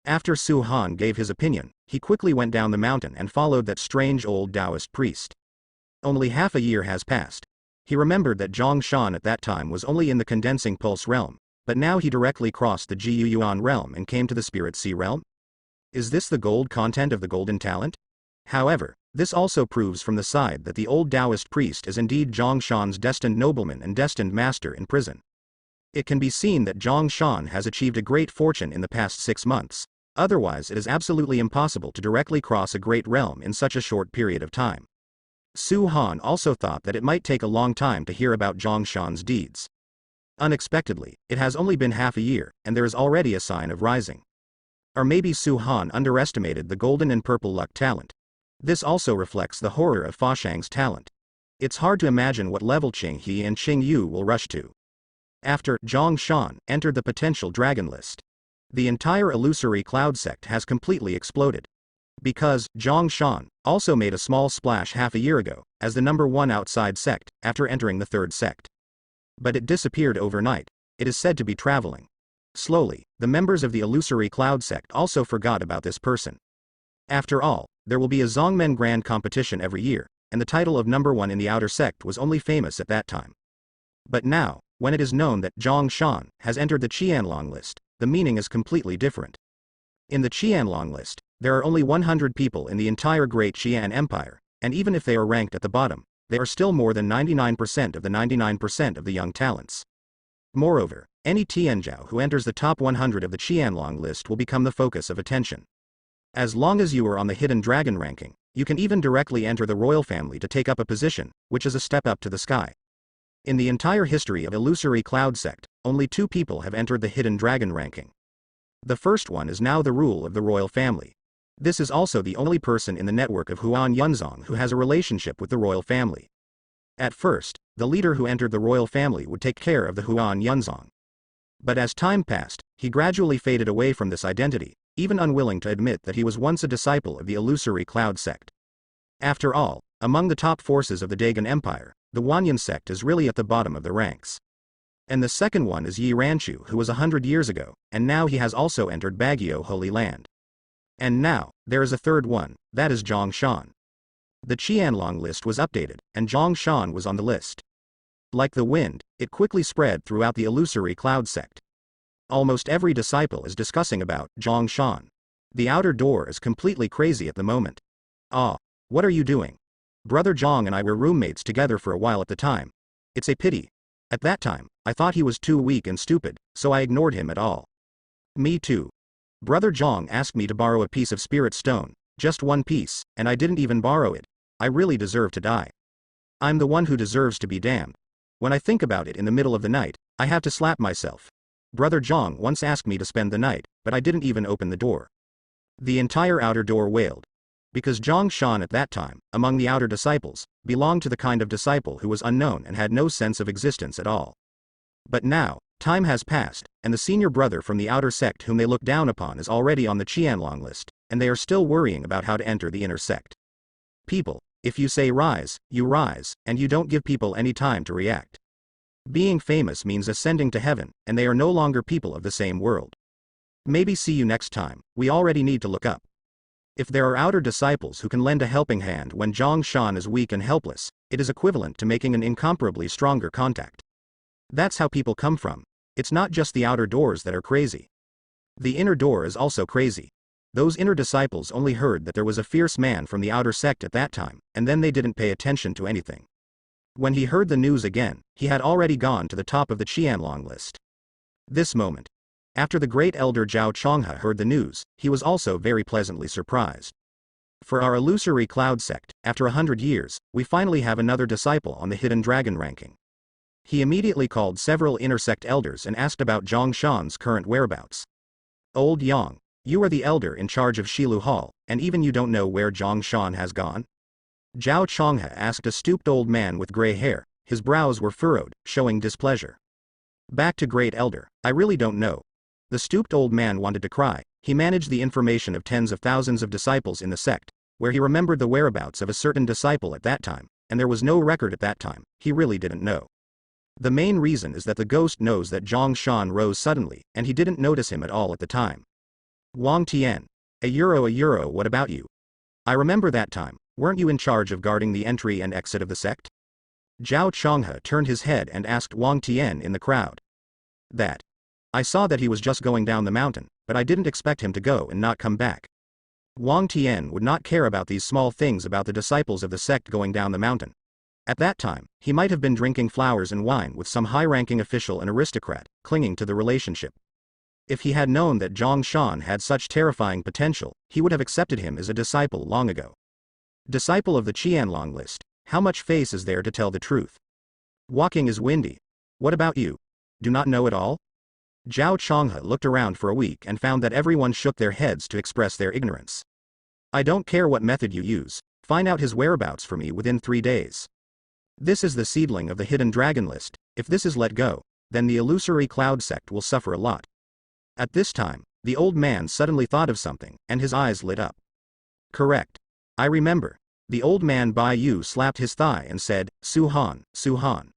After Su Han gave his opinion, he quickly went down the mountain and followed that strange old Taoist priest. Only half a year has passed. He remembered that Zhang Shan at that time was only in the condensing pulse realm, but now he directly crossed the Gu Yuan realm and came to the Spirit Sea realm? Is this the gold content of the golden talent? However, this also proves from the side that the old Taoist priest is indeed Zhang Shan's destined nobleman and destined master in prison. It can be seen that Zhang Shan has achieved a great fortune in the past 6 months, otherwise it is absolutely impossible to directly cross a great realm in such a short period of time. Su Han also thought that it might take a long time to hear about Zhang Shan's deeds. Unexpectedly, it has only been half a year, and there is already a sign of rising. Or maybe Su Han underestimated the golden and purple luck talent. This also reflects the horror of Fa Shang's talent. It's hard to imagine what level Qing He and Qing Yu will rush to. After Zhang Shan entered the potential dragon list, the entire illusory cloud sect has completely exploded. Because Zhang Shan also made a small splash half a year ago, as the number 1 outside sect, after entering the 3rd sect. But it disappeared overnight. It is said to be traveling. Slowly, the members of the illusory cloud sect also forgot about this person. After all, there will be a Zongmen Grand competition every year, and the title of number 1 in the outer sect was only famous at that time. But now, when it is known that Zhang Shan has entered the Qianlong list, the meaning is completely different. In the Qianlong list, there are only 100 people in the entire Great Qian Empire, and even if they are ranked at the bottom, they are still more than 99% of the 99% of the young talents. Moreover, any Tianzhao who enters the top 100 of the Qianlong list will become the focus of attention. As long as you are on the hidden dragon ranking, you can even directly enter the royal family to take up a position, which is a step up to the sky. In the entire history of Illusory Cloud Sect, only 2 people have entered the hidden dragon ranking. The first one is now the rule of the royal family. This is also the only person in the network of Huan Yunzong who has a relationship with the royal family. At first, the leader who entered the royal family would take care of the Huan Yunzong. But as time passed, he gradually faded away from this identity, even unwilling to admit that he was once a disciple of the Illusory Cloud Sect. After all, among the top forces of the Dagon Empire, the Wanyan sect is really at the bottom of the ranks. And the second one is Yi Ranchu, who was 100 years ago, and now he has also entered Baguio Holy Land. And now, there is a third one, that is Zhang Shan. The Qianlong list was updated, and Zhang Shan was on the list. Like the wind, it quickly spread throughout the Illusory Cloud Sect. Almost every disciple is discussing about Zhang Shan. The outer door is completely crazy at the moment. Ah, what are you doing? Brother Zhang and I were roommates together for a while at the time. It's a pity. At that time, I thought he was too weak and stupid, so I ignored him at all. Me too. Brother Zhang asked me to borrow a piece of spirit stone, just one piece, and I didn't even borrow it. I really deserve to die. I'm the one who deserves to be damned. When I think about it in the middle of the night, I have to slap myself. Brother Zhang once asked me to spend the night, but I didn't even open the door. The entire outer door wailed. Because Zhang Shan at that time, among the outer disciples, belonged to the kind of disciple who was unknown and had no sense of existence at all. But now, time has passed, and the senior brother from the outer sect whom they look down upon is already on the Qianlong list, and they are still worrying about how to enter the inner sect. People, if you say rise, you rise, and you don't give people any time to react. Being famous means ascending to heaven, and they are no longer people of the same world. Maybe see you next time. We already need to look up. If there are outer disciples who can lend a helping hand when Zhang Shan is weak and helpless, it is equivalent to making an incomparably stronger contact. That's how people come from. It's not just the outer doors that are crazy. The inner door is also crazy. Those inner disciples only heard that there was a fierce man from the outer sect at that time, and then they didn't pay attention to anything. When he heard the news again, he had already gone to the top of the Qianlong list. This moment. After the great elder Zhao Chonghe heard the news, he was also very pleasantly surprised. For our illusory cloud sect, after 100 years, we finally have another disciple on the hidden dragon ranking. He immediately called several inner sect elders and asked about Zhang Shan's current whereabouts. Old Yang, you are the elder in charge of Shilu Hall, and even you don't know where Zhang Shan has gone? Zhao Chonghe asked a stooped old man with gray hair. His brows were furrowed, showing displeasure. Back to great elder, I really don't know. The stooped old man wanted to cry. He managed the information of tens of thousands of disciples in the sect, where he remembered the whereabouts of a certain disciple at that time, and there was no record at that time. He really didn't know. The main reason is that the ghost knows that Zhang Shan rose suddenly, and he didn't notice him at all at the time. Wang Tian. A euro, what about you? I remember that time. Weren't you in charge of guarding the entry and exit of the sect? Zhao Chonghe turned his head and asked Wang Tian in the crowd. That. I saw that he was just going down the mountain, but I didn't expect him to go and not come back. Wang Tian would not care about these small things about the disciples of the sect going down the mountain. At that time, he might have been drinking flowers and wine with some high-ranking official and aristocrat, clinging to the relationship. If he had known that Zhang Shan had such terrifying potential, he would have accepted him as a disciple long ago. Disciple of the Qianlong list, how much face is there to tell the truth? Walking is windy. What about you? Do not know at all? Zhao Chonghe looked around for a week and found that everyone shook their heads to express their ignorance. I don't care what method you use, find out his whereabouts for me within 3 days. This is the seedling of the hidden dragon list. If this is let go, then the illusory cloud sect will suffer a lot. At this time, the old man suddenly thought of something, and his eyes lit up. Correct. I remember. The old man Bai Yu slapped his thigh and said, Su Han, Su Han.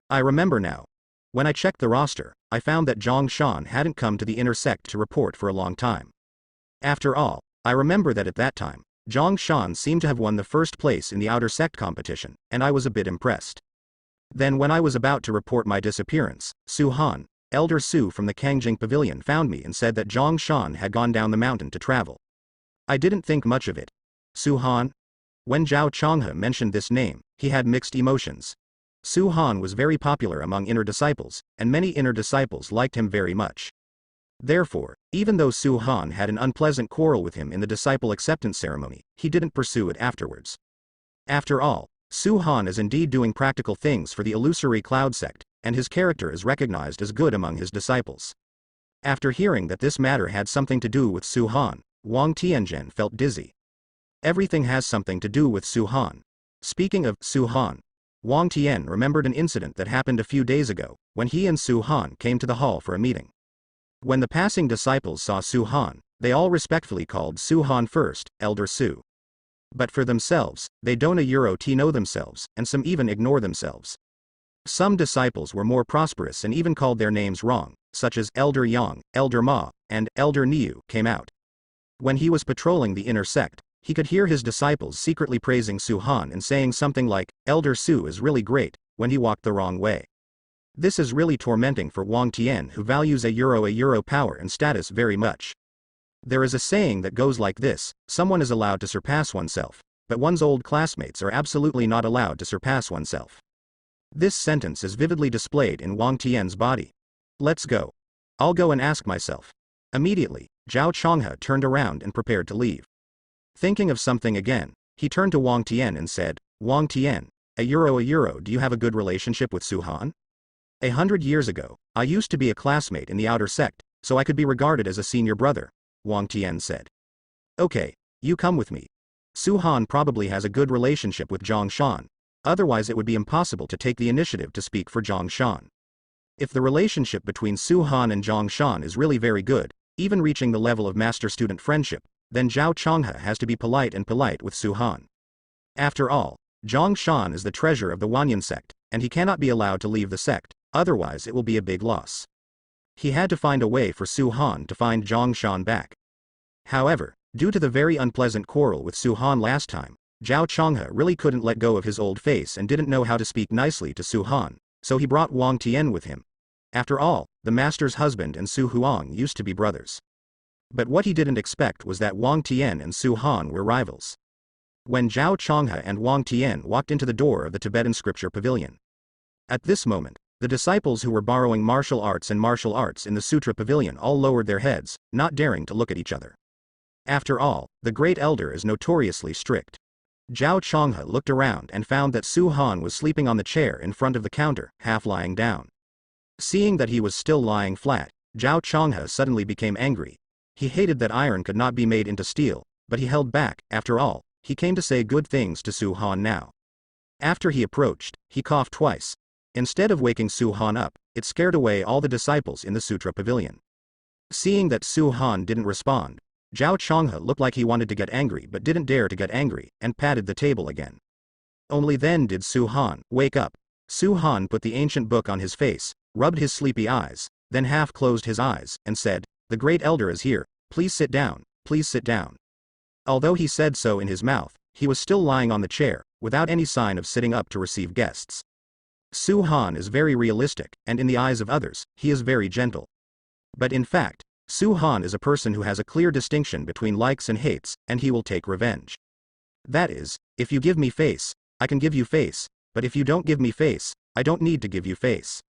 I remember now. When I checked the roster, I found that Zhang Shan hadn't come to the inner sect to report for a long time. After all, I remember that at that time, Zhang Shan seemed to have won the first place in the outer sect competition, and I was a bit impressed. Then when I was about to report my disappearance, Su Han, Elder Su from the Kangjing Pavilion found me and said that Zhang Shan had gone down the mountain to travel. I didn't think much of it. Su Han? When Zhao Chonghe mentioned this name, he had mixed emotions. Su Han was very popular among inner disciples, and many inner disciples liked him very much. Therefore, even though Su Han had an unpleasant quarrel with him in the disciple acceptance ceremony, he didn't pursue it afterwards. After all, Su Han is indeed doing practical things for the illusory cloud sect, and his character is recognized as good among his disciples. After hearing that this matter had something to do with Su Han, Wang Tianzhen felt dizzy. Everything has something to do with Su Han. Speaking of Su Han, Wang Tian remembered an incident that happened a few days ago, when he and Su Han came to the hall for a meeting. When the passing disciples saw Su Han, they all respectfully called Su Han first, Elder Su. But for themselves, they don't know themselves, and some even ignore themselves. Some disciples were more prosperous and even called their names wrong, such as Elder Yang, Elder Ma, and Elder Niu came out. When he was patrolling the inner sect, he could hear his disciples secretly praising Su Han and saying something like, Elder Su is really great, when he walked the wrong way. This is really tormenting for Wang Tian, who values a euro power and status very much. There is a saying that goes like this: someone is allowed to surpass oneself, but one's old classmates are absolutely not allowed to surpass oneself. This sentence is vividly displayed in Wang Tian's body. Let's go. I'll go and ask myself. Immediately, Zhao Chonghe turned around and prepared to leave. Thinking of something again, he turned to Wang Tian and said, Wang Tian, a euro, do you have a good relationship with Su Han? 100 years ago, I used to be a classmate in the outer sect, so I could be regarded as a senior brother, Wang Tian said. Okay, you come with me. Su Han probably has a good relationship with Zhang Shan, otherwise it would be impossible to take the initiative to speak for Zhang Shan. If the relationship between Su Han and Zhang Shan is really very good, even reaching the level of master-student friendship, then Zhao Chonghe has to be polite with Su Han. After all, Zhang Shan is the treasure of the Wanyan sect, and he cannot be allowed to leave the sect, otherwise it will be a big loss. He had to find a way for Su Han to find Zhang Shan back. However, due to the very unpleasant quarrel with Su Han last time, Zhao Changhe really couldn't let go of his old face and didn't know how to speak nicely to Su Han, so he brought Wang Tian with him. After all, the master's husband and Su Huang used to be brothers. But what he didn't expect was that Wang Tian and Su Han were rivals. When Zhao Changhe and Wang Tian walked into the door of the Tibetan scripture pavilion. At this moment, the disciples who were borrowing martial arts in the sutra pavilion all lowered their heads, not daring to look at each other. After all, the great elder is notoriously strict. Zhao Changhe looked around and found that Su Han was sleeping on the chair in front of the counter, half lying down. Seeing that he was still lying flat, Zhao Changhe suddenly became angry. He hated that iron could not be made into steel, but he held back. After all, he came to say good things to Su Han now. After he approached, he coughed twice. Instead of waking Su Han up, it scared away all the disciples in the sutra pavilion. Seeing that Su Han didn't respond, Zhao Changhe looked like he wanted to get angry but didn't dare to get angry, and patted the table again. Only then did Su Han wake up. Su Han put the ancient book on his face, rubbed his sleepy eyes, then half closed his eyes, and said, "The great elder is here, please sit down, please sit down." Although he said so in his mouth, he was still lying on the chair, without any sign of sitting up to receive guests. Su Han is very realistic, and in the eyes of others, he is very gentle. But in fact, Su Han is a person who has a clear distinction between likes and hates, and he will take revenge. That is, if you give me face, I can give you face, but if you don't give me face, I don't need to give you face.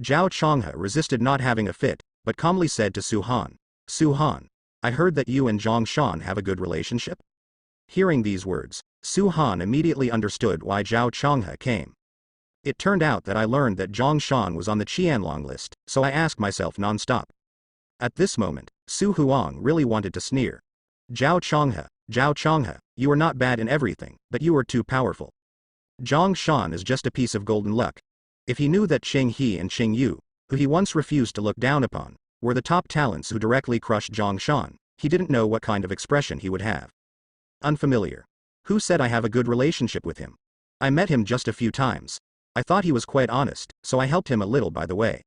Zhao Changhe resisted not having a fit, but calmly said to Su Han, "Su Han, I heard that you and Zhang Shan have a good relationship?" Hearing these words, Su Han immediately understood why Zhao Changhe came. It turned out that I learned that Zhang Shan was on the Qianlong list, so I asked myself non-stop. At this moment, Su Huang really wanted to sneer. Zhao Changhe, you are not bad in everything, but you are too powerful. Zhang Shan is just a piece of golden luck. If he knew that Qing He and Qing Yu, who he once refused to look down upon, were the top talents who directly crushed Zhang Shan, he didn't know what kind of expression he would have. Unfamiliar. Who said I have a good relationship with him? I met him just a few times. I thought he was quite honest, so I helped him a little by the way.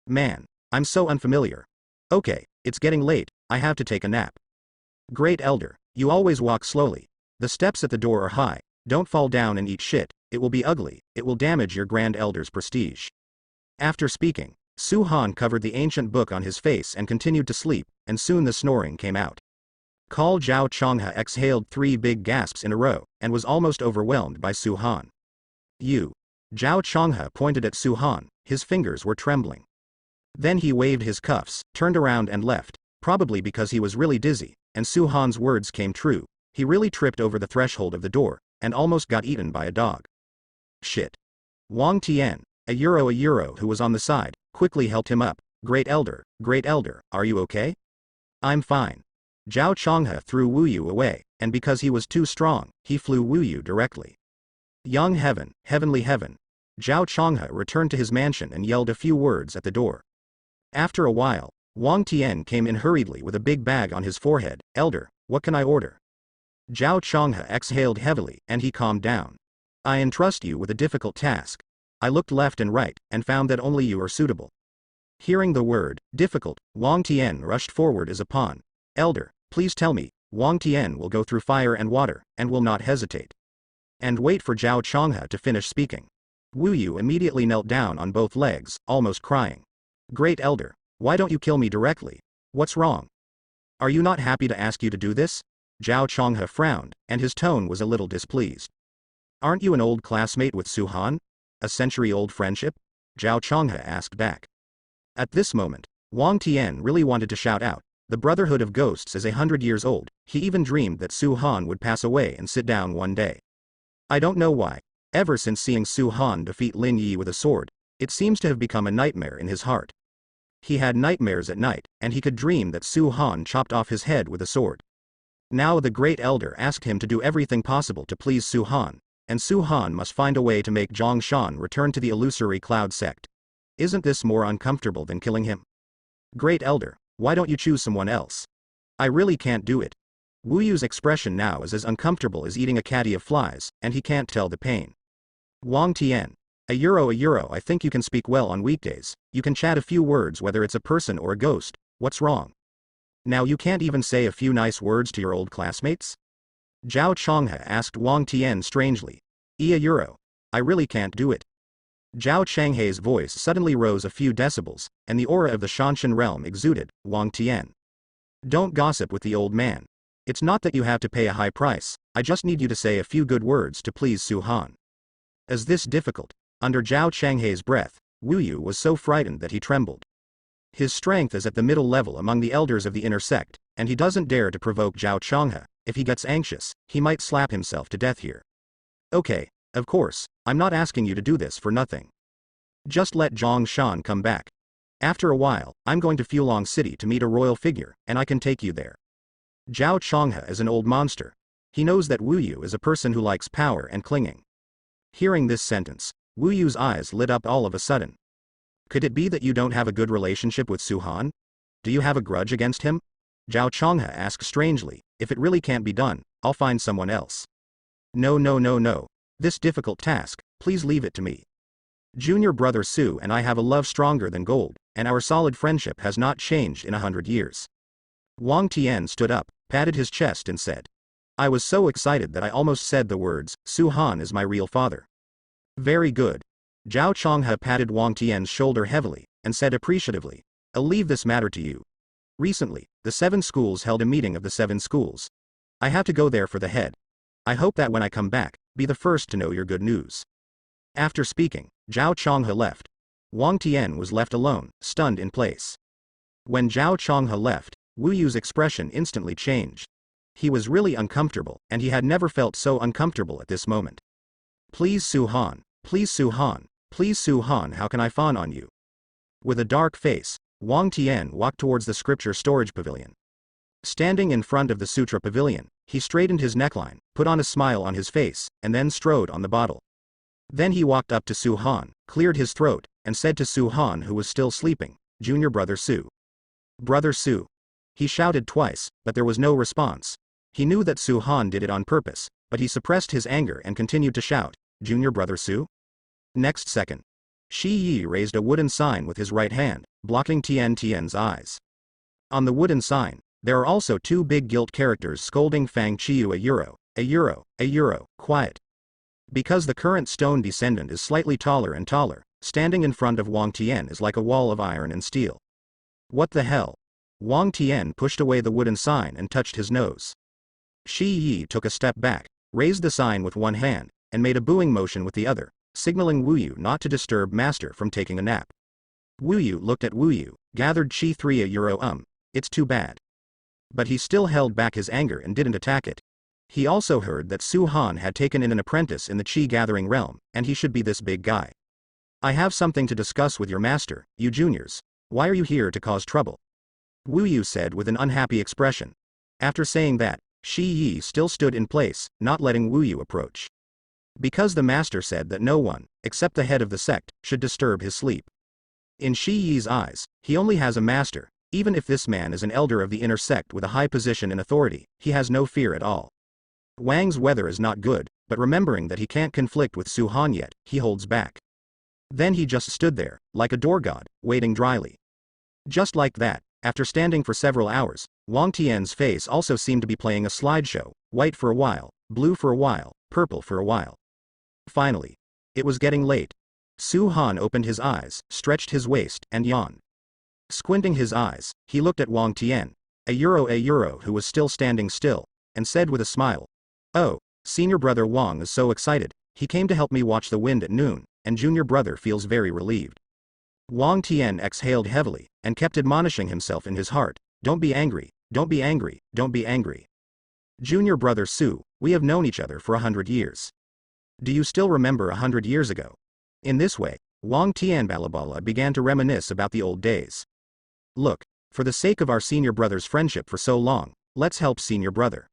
Man, I'm so unfamiliar. Okay, it's getting late, I have to take a nap. Great elder, you always walk slowly. The steps at the door are high, don't fall down and eat shit, it will be ugly, it will damage your grand elder's prestige. After speaking, Su Han covered the ancient book on his face and continued to sleep, and soon the snoring came out. Zhao Changhe exhaled 3 big gasps in a row, and was almost overwhelmed by Su Han. You. Zhao Changhe pointed at Su Han, his fingers were trembling. Then he waved his cuffs, turned around and left, probably because he was really dizzy, and Su Han's words came true, he really tripped over the threshold of the door, and almost got eaten by a dog. Shit. Wang Tian, a euro who was on the side, quickly helped him up. Great elder, are you okay? I'm fine. Zhao Changhe threw Wu Yu away, and because he was too strong, he flew Wu Yu directly. Young heaven, heavenly heaven. Zhao Changhe returned to his mansion and yelled a few words at the door. After a while, Wang Tian came in hurriedly with a big bag on his forehead. Elder, what can I order? Zhao Changhe exhaled heavily, and he calmed down. I entrust you with a difficult task. I looked left and right, and found that only you are suitable. Hearing the word, difficult, Wang Tian rushed forward as a pawn. Elder, please tell me, Wang Tian will go through fire and water, and will not hesitate. And wait for Zhao Changhe to finish speaking. Wu Yu immediately knelt down on both legs, almost crying. Great elder, why don't you kill me directly? What's wrong? Are you not happy to ask you to do this? Zhao Changhe frowned, and his tone was a little displeased. Aren't you an old classmate with Su Han? A century-old friendship? Zhao Changhe asked back. At this moment, Wang Tian really wanted to shout out, the Brotherhood of Ghosts is 100 years old, he even dreamed that Su Han would pass away and sit down one day. I don't know why, ever since seeing Su Han defeat Lin Yi with a sword, it seems to have become a nightmare in his heart. He had nightmares at night, and he could dream that Su Han chopped off his head with a sword. Now the great elder asked him to do everything possible to please Su Han, and Su Han must find a way to make Zhang Shan return to the illusory cloud sect. Isn't this more uncomfortable than killing him? Great elder, why don't you choose someone else? I really can't do it. Wu Yu's expression now is as uncomfortable as eating a caddy of flies, and he can't tell the pain. Wang Tian. A euro, I think you can speak well on weekdays, you can chat a few words whether it's a person or a ghost, what's wrong? Now you can't even say a few nice words to your old classmates? Zhao Changhe asked Wang Tian strangely. A euro. I really can't do it. Zhao Changhe's voice suddenly rose a few decibels, and the aura of the Shanshan realm exuded. Wang Tian. Don't gossip with the old man. It's not that you have to pay a high price, I just need you to say a few good words to please Su Han. Is this difficult? Under Zhao Changhe's breath, Wu Yu was so frightened that he trembled. His strength is at the middle level among the elders of the inner sect, and he doesn't dare to provoke Zhao Changhe. If he gets anxious, he might slap himself to death here. Okay, of course, I'm not asking you to do this for nothing. Just let Zhang Shan come back. After a while, I'm going to Fulong City to meet a royal figure, and I can take you there. Zhao Changhe is an old monster. He knows that Wu Yu is a person who likes power and clinging. Hearing this sentence, Wu Yu's eyes lit up all of a sudden. Could it be that you don't have a good relationship with Su Han? Do you have a grudge against him? Zhao Changhe asked strangely. If it really can't be done, I'll find someone else. No. This difficult task, please leave it to me. Junior brother Su and I have a love stronger than gold, and our solid friendship has not changed in 100 years. Wang Tian stood up, patted his chest and said. I was so excited that I almost said the words, Su Han is my real father. Very good. Zhao Changhe patted Wang Tian's shoulder heavily, and said appreciatively, I'll leave this matter to you. Recently, the 7 schools held a meeting of the 7 schools. I have to go there for the head. I hope that when I come back, be the first to know your good news. After speaking, Zhao Changhe left. Wang Tian was left alone, stunned in place. When Zhao Changhe left, Wu Yu's expression instantly changed. He was really uncomfortable, and he had never felt so uncomfortable at this moment. Please Su Han, please Su Han, please Su Han, how can I fawn on you? With a dark face, Wang Tian walked towards the scripture storage pavilion. Standing in front of the sutra pavilion, he straightened his neckline, put on a smile on his face, and then strode on the bottle. Then he walked up to Su Han, cleared his throat, and said to Su Han, who was still sleeping, Junior brother Su. Brother Su. He shouted twice, but there was no response. He knew that Su Han did it on purpose, but he suppressed his anger and continued to shout, Junior brother Su? Next second, Shi Yi raised a wooden sign with his right hand, blocking Tian's eyes. On the wooden sign, there are also 2 big gilt characters scolding Fang Chiu a euro, quiet. Because the current stone descendant is slightly taller and taller, standing in front of Wang Tian is like a wall of iron and steel. What the hell? Wang Tian pushed away the wooden sign and touched his nose. Shi Yi took a step back, raised the sign with one hand, and made a booing motion with the other, signaling Wu Yu not to disturb master from taking a nap. Wu Yu looked at Wu Yu, gathered Qi 3 a euro it's too bad. But he still held back his anger and didn't attack it. He also heard that Su Han had taken in an apprentice in the Qi gathering realm, and he should be this big guy. I have something to discuss with your master, you juniors. Why are you here to cause trouble? Wu Yu said with an unhappy expression. After saying that, Shi Yi still stood in place, not letting Wu Yu approach. Because the master said that no one, except the head of the sect, should disturb his sleep. In Shi Yi's eyes, he only has a master. Even if this man is an elder of the inner sect with a high position and authority, he has no fear at all. Wang's weather is not good, but remembering that he can't conflict with Su Han yet, he holds back. Then he just stood there, like a door god, waiting dryly. Just like that, after standing for several hours, Wang Tian's face also seemed to be playing a slideshow, white for a while, blue for a while, purple for a while. Finally, it was getting late. Su Han opened his eyes, stretched his waist, and yawned. Squinting his eyes, he looked at Wang Tian, a euro who was still standing still, and said with a smile, Oh, senior brother Wang is so excited, he came to help me watch the wind at noon, and junior brother feels very relieved. Wang Tian exhaled heavily, and kept admonishing himself in his heart, Don't be angry, don't be angry, don't be angry. Junior brother Su, we have known each other for 100 years. Do you still remember 100 years ago? In this way, Wang Tian Balabala began to reminisce about the old days. Look, for the sake of our senior brother's friendship for so long, let's help senior brother.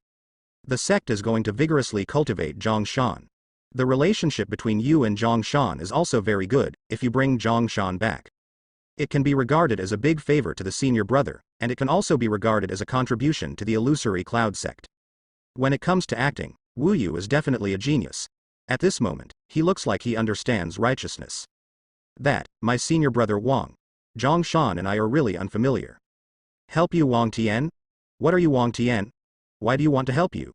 The sect is going to vigorously cultivate Zhang Shan. The relationship between you and Zhang Shan is also very good, if you bring Zhang Shan back. It can be regarded as a big favor to the senior brother, and it can also be regarded as a contribution to the illusory cloud sect. When it comes to acting, Wu Yu is definitely a genius. At this moment, he looks like he understands righteousness. That, my senior brother Wang, Zhang Shan and I are really unfamiliar. Help you Wang Tian? What are you Wang Tian? Why do you want to help you?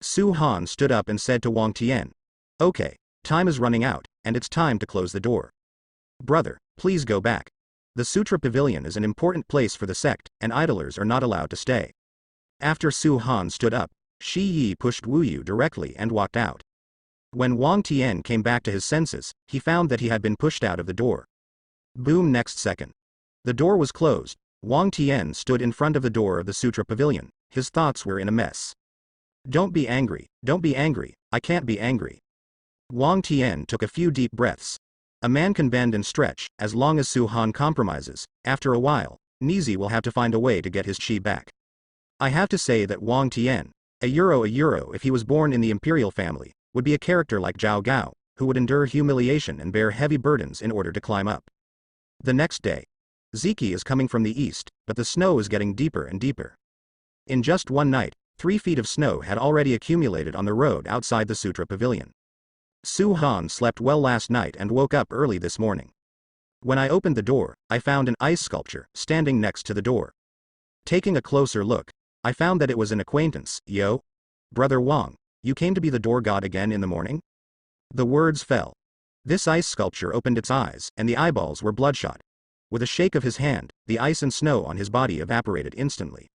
Su Han stood up and said to Wang Tian. Okay, time is running out, and it's time to close the door. Brother, please go back. The Sutra Pavilion is an important place for the sect, and idlers are not allowed to stay. After Su Han stood up, Shi Yi pushed Wu Yu directly and walked out. When Wang Tian came back to his senses, he found that he had been pushed out of the door. Boom! Next second. The door was closed. Wang Tian stood in front of the door of the Sutra Pavilion. His thoughts were in a mess. Don't be angry, I can't be angry. Wang Tian took a few deep breaths. A man can bend and stretch, as long as Su Han compromises. After a while, Nizi will have to find a way to get his chi back. I have to say that Wang Tian, a euro if he was born in the imperial family, would be a character like Zhao Gao, who would endure humiliation and bear heavy burdens in order to climb up. The next day, Ziki is coming from the east, but the snow is getting deeper and deeper. In just one night, 3 feet of snow had already accumulated on the road outside the Sutra Pavilion. Su Han slept well last night and woke up early this morning. When I opened the door, I found an ice sculpture standing next to the door. Taking a closer look, I found that it was an acquaintance. Yo, Brother Wang, you came to be the door god again in the morning? The words fell. This ice sculpture opened its eyes, and the eyeballs were bloodshot. With a shake of his hand, the ice and snow on his body evaporated instantly.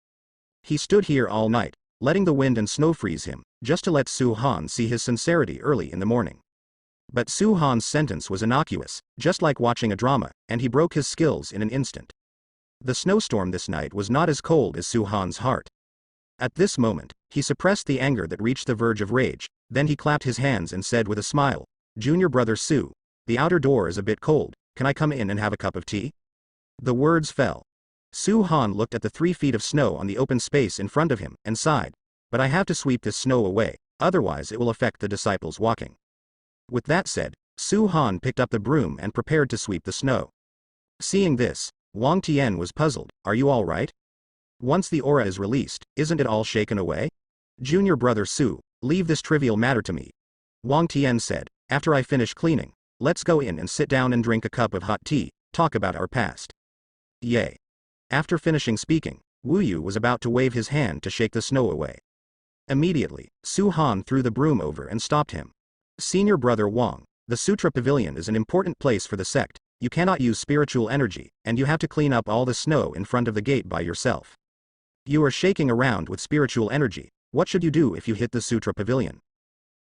He stood here all night, letting the wind and snow freeze him, just to let Su Han see his sincerity early in the morning. But Su Han's sentence was innocuous, just like watching a drama, and he broke his skills in an instant. The snowstorm this night was not as cold as Su Han's heart. At this moment, he suppressed the anger that reached the verge of rage, then he clapped his hands and said with a smile, Junior brother Su, the outer door is a bit cold, can I come in and have a cup of tea? The words fell. Su Han looked at the 3 feet of snow on the open space in front of him, and sighed, but I have to sweep this snow away, otherwise it will affect the disciples walking. With that said, Su Han picked up the broom and prepared to sweep the snow. Seeing this, Wang Tian was puzzled, are you all right? Once the aura is released, isn't it all shaken away? Junior brother Su, leave this trivial matter to me. Wang Tian said, after I finish cleaning, let's go in and sit down and drink a cup of hot tea, talk about our past. Yay. After finishing speaking, Wu Yu was about to wave his hand to shake the snow away. Immediately, Su Han threw the broom over and stopped him. Senior brother Wang, the Sutra Pavilion is an important place for the sect, you cannot use spiritual energy, and you have to clean up all the snow in front of the gate by yourself. You are shaking around with spiritual energy, what should you do if you hit the Sutra Pavilion?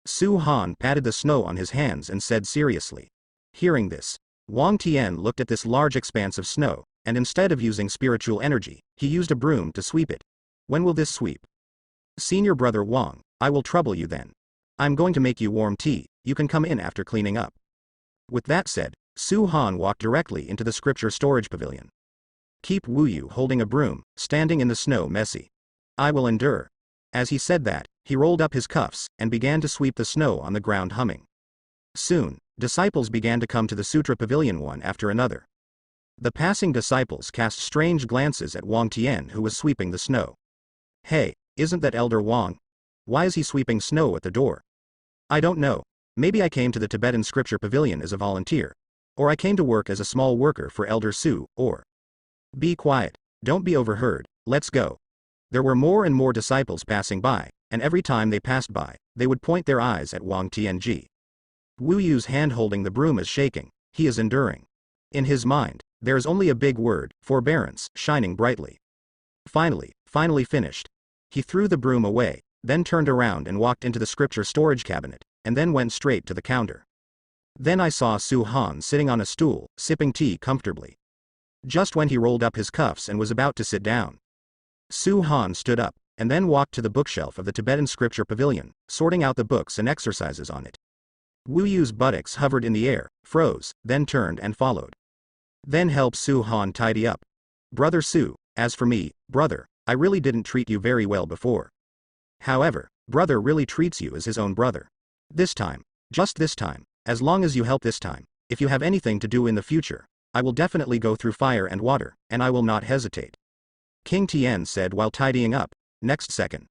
Su Han patted the snow on his hands and said seriously. Hearing this, Wang Tian looked at this large expanse of snow, and instead of using spiritual energy, he used a broom to sweep it. When will this sweep? Senior brother Wang, I will trouble you then. I'm going to make you warm tea, you can come in after cleaning up. With that said, Su Han walked directly into the scripture storage pavilion. Keep Wu Yu holding a broom, standing in the snow messy. I will endure. As he said that, he rolled up his cuffs, and began to sweep the snow on the ground humming. Soon, disciples began to come to the Sutra Pavilion one after another. The passing disciples cast strange glances at Wang Tian who was sweeping the snow. Hey, isn't that Elder Wang? Why is he sweeping snow at the door? I don't know, maybe I came to the Tibetan Scripture Pavilion as a volunteer. Or I came to work as a small worker for Elder Su, or... Be quiet, don't be overheard, let's go. There were more and more disciples passing by, and every time they passed by, they would point their eyes at Wang Tianji. Wu Yu's hand holding the broom is shaking, he is enduring. In his mind, there is only a big word, forbearance, shining brightly. Finally finished. He threw the broom away, then turned around and walked into the scripture storage cabinet, and then went straight to the counter. Then I saw Su Han sitting on a stool, sipping tea comfortably. Just when he rolled up his cuffs and was about to sit down, Su Han stood up, and then walked to the bookshelf of the Tibetan Scripture Pavilion, sorting out the books and exercises on it. Wu Yu's buttocks hovered in the air, froze, then turned and followed. Then helped Su Han tidy up. Brother Su, as for me, brother, I really didn't treat you very well before. However, brother really treats you as his own brother. This time, just this time, as long as you help this time, if you have anything to do in the future, I will definitely go through fire and water, and I will not hesitate. King Tian said while tidying up. Next second,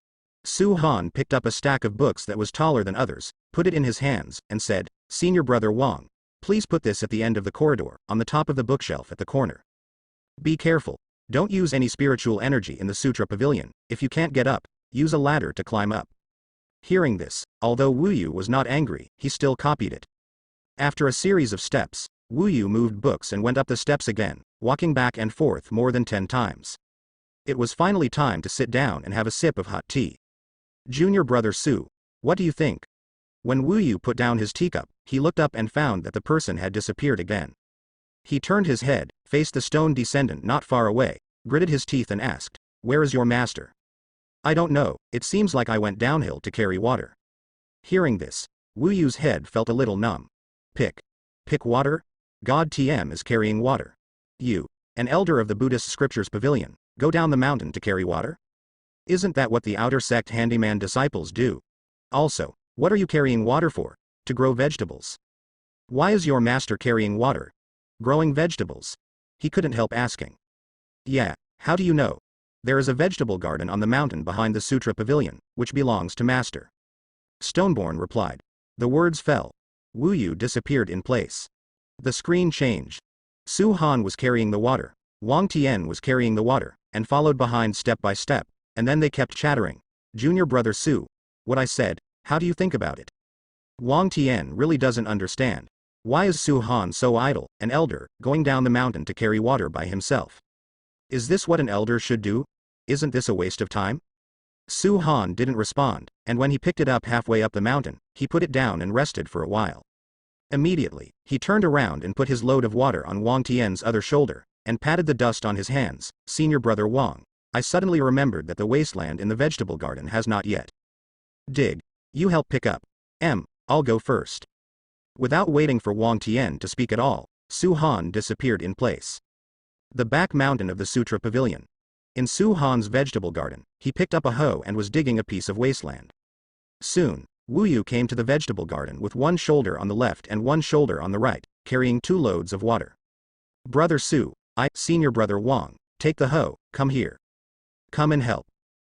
Su Han picked up a stack of books that was taller than others, put it in his hands, and said, "Senior Brother Wang, please put this at the end of the corridor, on the top of the bookshelf at the corner. Be careful. Don't use any spiritual energy in the Sutra Pavilion. If you can't get up, use a ladder to climb up." Hearing this, although Wu Yu was not angry, he still copied it. After a series of steps, Wu Yu moved books and went up the steps again, walking back and forth more than 10 times. It was finally time to sit down and have a sip of hot tea. "Junior Brother Su, what do you think?" When Wu Yu put down his teacup, he looked up and found that the person had disappeared again. He turned his head, faced the stone descendant not far away, gritted his teeth and asked, "Where is your master?" "I don't know, it seems like I went downhill to carry water." Hearing this, Wu Yu's head felt a little numb. Pick water? God TM is carrying water. You, an elder of the Buddhist scriptures pavilion, go down the mountain to carry water? Isn't that what the outer sect handyman disciples do? Also, what are you carrying water for? To grow vegetables. Why is your master carrying water? Growing vegetables? He couldn't help asking. Yeah, how do you know? There is a vegetable garden on the mountain behind the Sutra Pavilion, which belongs to Master. Stoneborn replied. The words fell. Wu Yu disappeared in place. The screen changed. Su Han was carrying the water, Wang Tian was carrying the water, and followed behind step by step, and then they kept chattering. "Junior Brother Su, what I said, how do you think about it?" Wang Tian really doesn't understand. Why is Su Han so idle, an elder, going down the mountain to carry water by himself? Is this what an elder should do? Isn't this a waste of time? Su Han didn't respond, and when he picked it up halfway up the mountain, he put it down and rested for a while. Immediately, he turned around and put his load of water on Wang Tian's other shoulder, and patted the dust on his hands. "Senior Brother Wang, I suddenly remembered that the wasteland in the vegetable garden has not yet dig. You help pick up. I'll go first." Without waiting for Wang Tian to speak at all, Su Han disappeared in place. The back mountain of the Sutra Pavilion. In Su Han's vegetable garden, he picked up a hoe and was digging a piece of wasteland. Soon, Wu Yu came to the vegetable garden with one shoulder on the left and one shoulder on the right, carrying 2 loads of water. "Brother Su, Senior Brother Wang, take the hoe, come here. Come and help."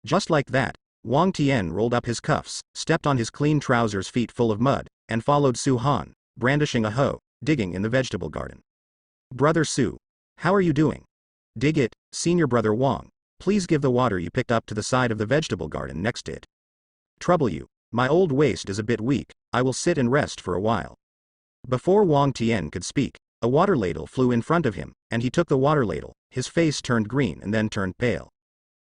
Just like that, Wang Tian rolled up his cuffs, stepped on his clean trousers feet full of mud, and followed Su Han, brandishing a hoe, digging in the vegetable garden. "Brother Su, how are you doing?" "Dig it, Senior Brother Wang, please give the water you picked up to the side of the vegetable garden next it. Trouble you, my old waist is a bit weak, I will sit and rest for a while." Before Wang Tian could speak, a water ladle flew in front of him, and he took the water ladle, his face turned green and then turned pale.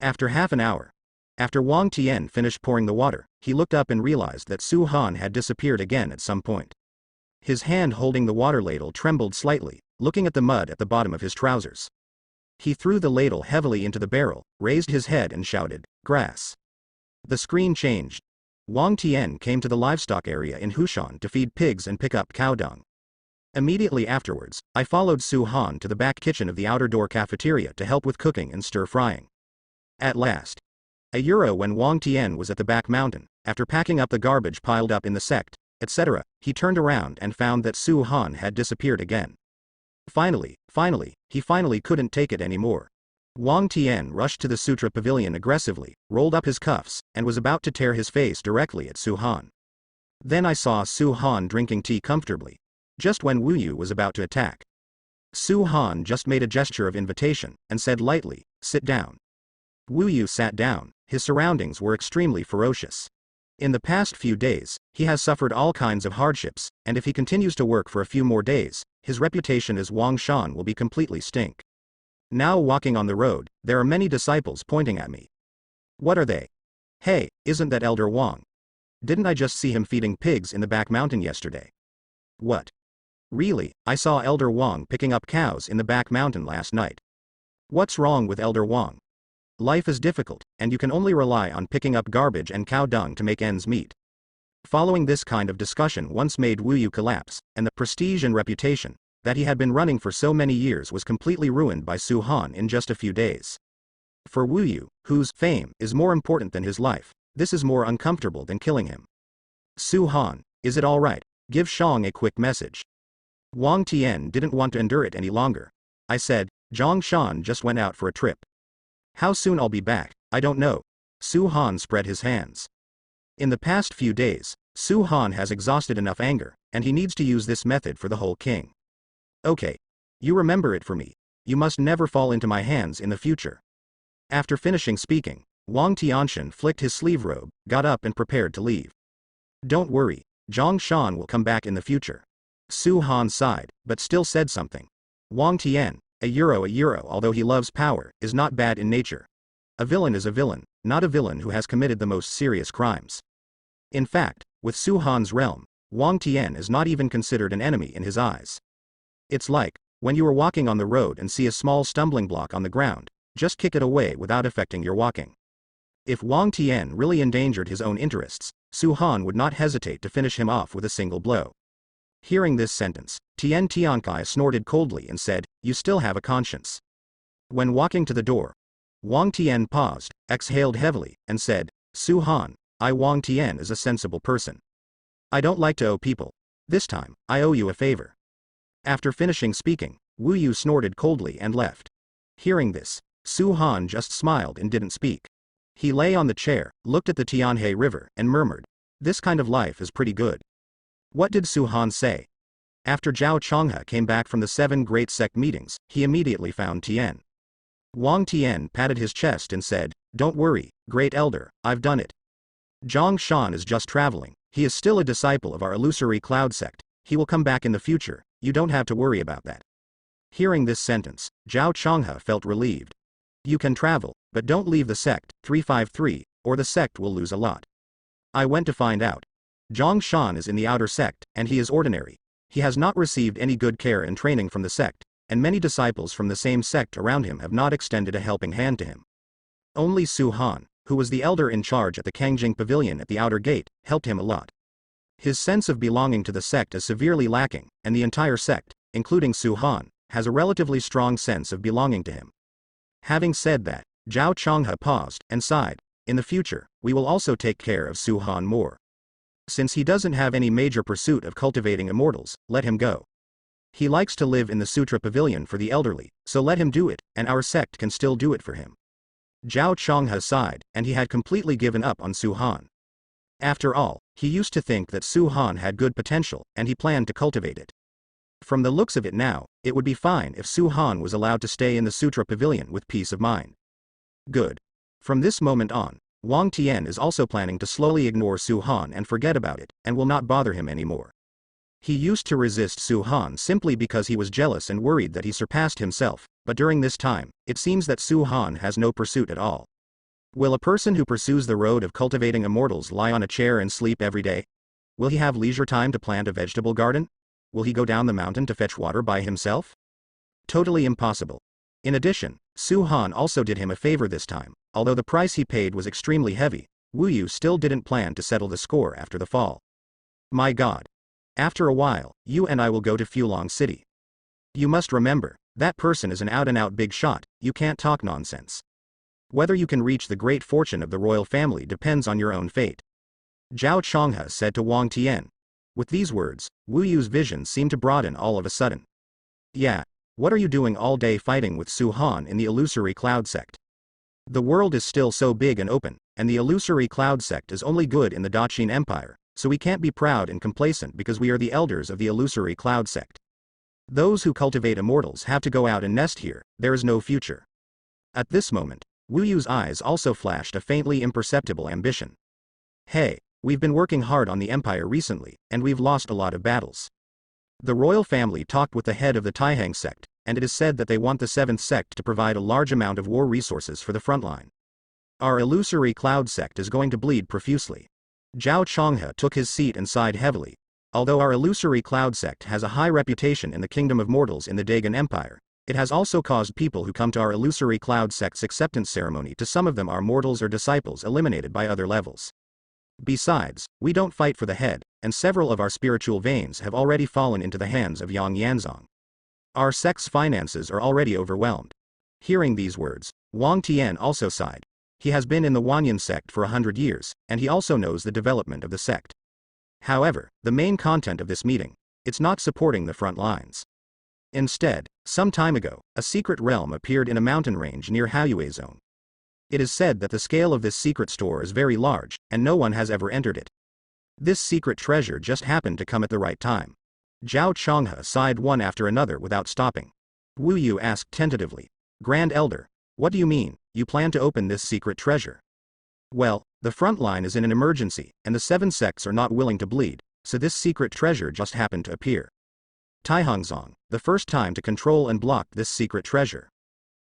After half an hour, after Wang Tian finished pouring the water, he looked up and realized that Su Han had disappeared again at some point. His hand holding the water ladle trembled slightly, looking at the mud at the bottom of his trousers. He threw the ladle heavily into the barrel, raised his head and shouted, "Grass." The screen changed. Wang Tian came to the livestock area in Hushan to feed pigs and pick up cow dung. Immediately afterwards, I followed Su Han to the back kitchen of the outer door cafeteria to help with cooking and stir-frying. At last, a euro when Wang Tian was at the back mountain, after packing up the garbage piled up in the sect, etc., he turned around and found that Su Han had disappeared again. Finally, he couldn't take it anymore. Wang Tian rushed to the Sutra Pavilion aggressively, rolled up his cuffs, and was about to tear his face directly at Su Han. Then I saw Su Han drinking tea comfortably, just when Wu Yu was about to attack. Su Han just made a gesture of invitation, and said lightly, "Sit down." Wu Yu sat down. His surroundings were extremely ferocious. In the past few days, he has suffered all kinds of hardships, and if he continues to work for a few more days, his reputation as Wang Shan will be completely stink. Now walking on the road, there are many disciples pointing at me. What are they? Hey, isn't that Elder Wang? Didn't I just see him feeding pigs in the back mountain yesterday? What? Really, I saw Elder Wang picking up cows in the back mountain last night. What's wrong with Elder Wang? Life is difficult, and you can only rely on picking up garbage and cow dung to make ends meet. Following this kind of discussion once made Wu Yu collapse, and the prestige and reputation that he had been running for so many years was completely ruined by Su Han in just a few days. For Wu Yu, whose fame is more important than his life, this is more uncomfortable than killing him. "Su Han, is it all right? Give Shang a quick message." Wang Tian didn't want to endure it any longer. I said, "Zhang Shan just went out for a trip. How soon I'll be back, I don't know. Su Han spread his hands. In the past few days, Su Han has exhausted enough anger, and he needs to use this method for the whole king. Okay. You remember it for me. You must never fall into my hands in the future. After finishing speaking, Wang Tianxian flicked his sleeve robe, got up and prepared to leave. Don't worry, Zhang Shan will come back in the future. Su Han sighed, but still said something. Wang Tian, a euro, although he loves power, is not bad in nature. A villain is a villain, not a villain who has committed the most serious crimes. In fact, with Su Han's realm, Wang Tian is not even considered an enemy in his eyes. It's like, when you are walking on the road and see a small stumbling block on the ground, just kick it away without affecting your walking. If Wang Tian really endangered his own interests, Su Han would not hesitate to finish him off with a single blow. Hearing this sentence, Tian Tiankai snorted coldly and said, "You still have a conscience." When walking to the door, Wang Tian paused, exhaled heavily, and said, "Su Han, Wang Tian is a sensible person. I don't like to owe people. This time, I owe you a favor." After finishing speaking, Wu Yu snorted coldly and left. Hearing this, Su Han just smiled and didn't speak. He lay on the chair, looked at the Tianhe River, and murmured, "This kind of life is pretty good." What did Su Han say? After Zhao Chonghe came back from the 7 great sect meetings, he immediately found Tian. Wang Tian patted his chest and said, "Don't worry, great elder, I've done it. Zhang Shan is just traveling, he is still a disciple of our illusory cloud sect, he will come back in the future, you don't have to worry about that." Hearing this sentence, Zhao Chonghe felt relieved. You can travel, but don't leave the sect, 353, or the sect will lose a lot. I went to find out. Zhang Shan is in the outer sect, and he is ordinary. He has not received any good care and training from the sect, and many disciples from the same sect around him have not extended a helping hand to him. Only Su Han, who was the elder in charge at the Kangjing Pavilion at the outer gate, helped him a lot. His sense of belonging to the sect is severely lacking, and the entire sect, including Su Han, has a relatively strong sense of belonging to him. Having said that, Zhao Chonghe paused and sighed. In the future, we will also take care of Su Han more. Since he doesn't have any major pursuit of cultivating immortals, let him go. He likes to live in the Sutra Pavilion for the elderly, so let him do it, and our sect can still do it for him. Zhao Chonghe sighed, and he had completely given up on Su Han. After all, he used to think that Su Han had good potential, and he planned to cultivate it. From the looks of it now, it would be fine if Su Han was allowed to stay in the Sutra Pavilion with peace of mind. Good. From this moment on, Wang Tian is also planning to slowly ignore Su Han and forget about it, and will not bother him anymore. He used to resist Su Han simply because he was jealous and worried that he surpassed himself, but during this time, it seems that Su Han has no pursuit at all. Will a person who pursues the road of cultivating immortals lie on a chair and sleep every day? Will he have leisure time to plant a vegetable garden? Will he go down the mountain to fetch water by himself? Totally impossible. In addition, Su Han also did him a favor this time. Although the price he paid was extremely heavy, Wu Yu still didn't plan to settle the score after the fall. My God. After a while, you and I will go to Fulong City. You must remember, that person is an out-and-out big shot, you can't talk nonsense. Whether you can reach the great fortune of the royal family depends on your own fate. Zhao Chonghe said to Wang Tian. With these words, Wu Yu's vision seemed to broaden all of a sudden. Yeah. What are you doing all day fighting with Su Han in the illusory cloud sect? The world is still so big and open, and the illusory cloud sect is only good in the Daqin Empire, so we can't be proud and complacent because we are the elders of the illusory cloud sect. Those who cultivate immortals have to go out and nest here, there is no future. At this moment, Wu Yu's eyes also flashed a faintly imperceptible ambition. Hey, we've been working hard on the empire recently, and we've lost a lot of battles. The royal family talked with the head of the Taihang sect, and it is said that they want the 7th sect to provide a large amount of war resources for the front line. Our illusory cloud sect is going to bleed profusely. Zhao Chonghe took his seat and sighed heavily. Although our illusory cloud sect has a high reputation in the kingdom of mortals in the Dagon Empire, it has also caused people who come to our illusory cloud sect's acceptance ceremony to some of them are mortals or disciples eliminated by other levels. Besides, we don't fight for the head, and several of our spiritual veins have already fallen into the hands of Yang Yanzong. Our sect's finances are already overwhelmed. Hearing these words, Wang Tian also sighed. He has been in the Wanyan sect for 100 years, and he also knows the development of the sect. However, the main content of this meeting, it's not supporting the front lines. Instead, some time ago, a secret realm appeared in a mountain range near Haoyue Zone. It is said that the scale of this secret store is very large, and no one has ever entered it. This secret treasure just happened to come at the right time. Zhao Changhe sighed one after another without stopping. Wu Yu asked tentatively, Grand Elder, what do you mean, you plan to open this secret treasure? Well, the front line is in an emergency, and the 7 sects are not willing to bleed, so this secret treasure just happened to appear. Taihongzong, the first time to control and block this secret treasure.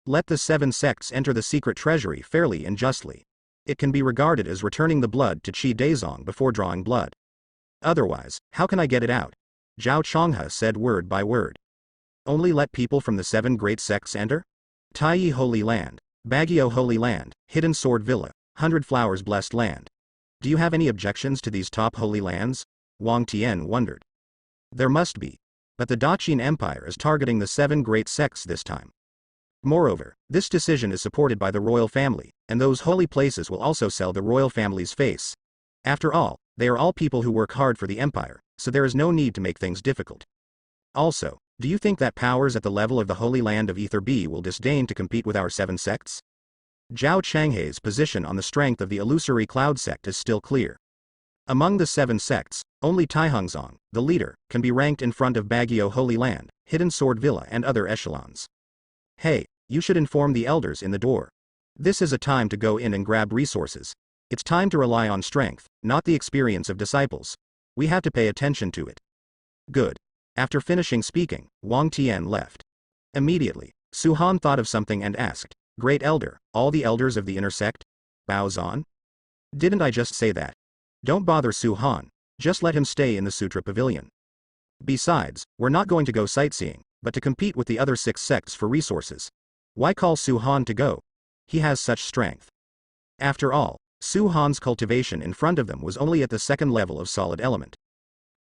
Let the 7 sects enter the secret treasury fairly and justly. It can be regarded as returning the blood to Qi Daizong before drawing blood. Otherwise, how can I get it out? Zhao Changhe said word by word. Only let people from the 7 great sects enter? Taiyi Holy Land, Baguio Holy Land, Hidden Sword Villa, 100 Flowers Blessed Land. Do you have any objections to these top holy lands? Wang Tian wondered. There must be. But the Daqin Empire is targeting the 7 great sects this time. Moreover, this decision is supported by the royal family, and those holy places will also sell the royal family's face. After all, they are all people who work hard for the empire, so there is no need to make things difficult. Also, do you think that powers at the level of the Holy Land of Ether B will disdain to compete with our 7 sects? Zhao Changhe's position on the strength of the illusory cloud sect is still clear. Among the 7 sects, only Taihongzong, the leader, can be ranked in front of Baguio Holy Land, Hidden Sword Villa and other echelons. Hey, you should inform the elders in the door. This is a time to go in and grab resources. It's time to rely on strength, not the experience of disciples. We have to pay attention to it. Good. After finishing speaking, Wang Tian left. Immediately, Su Han thought of something and asked, Great Elder, all the elders of the inner sect? Bao Zan? Didn't I just say that? Don't bother Su Han, just let him stay in the Sutra Pavilion. Besides, we're not going to go sightseeing, but to compete with the other 6 sects for resources. Why call Su Han to go? He has such strength. After all, Su Han's cultivation in front of them was only at the 2nd level of solid element.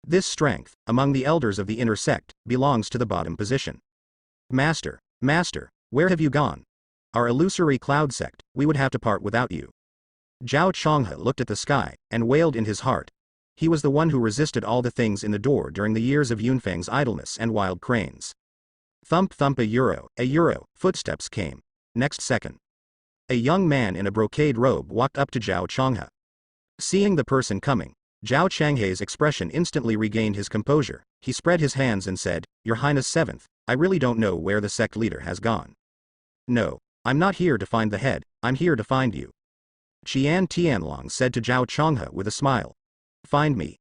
This strength, among the elders of the inner sect, belongs to the bottom position. Master, where have you gone? Our illusory cloud sect, we would have to part without you. Zhao Changhe looked at the sky, and wailed in his heart. He was the one who resisted all the things in the door during the years of Yunfeng's idleness and wild cranes. Thump thump a euro, footsteps came. Next second. A young man in a brocade robe walked up to Zhao Changhe. Seeing the person coming, Zhao Changhe's expression instantly regained his composure. He spread his hands and said, Your Highness 7th, I really don't know where the sect leader has gone. No, I'm not here to find the head, I'm here to find you. Qian Tianlong said to Zhao Changhe with a smile. Find me.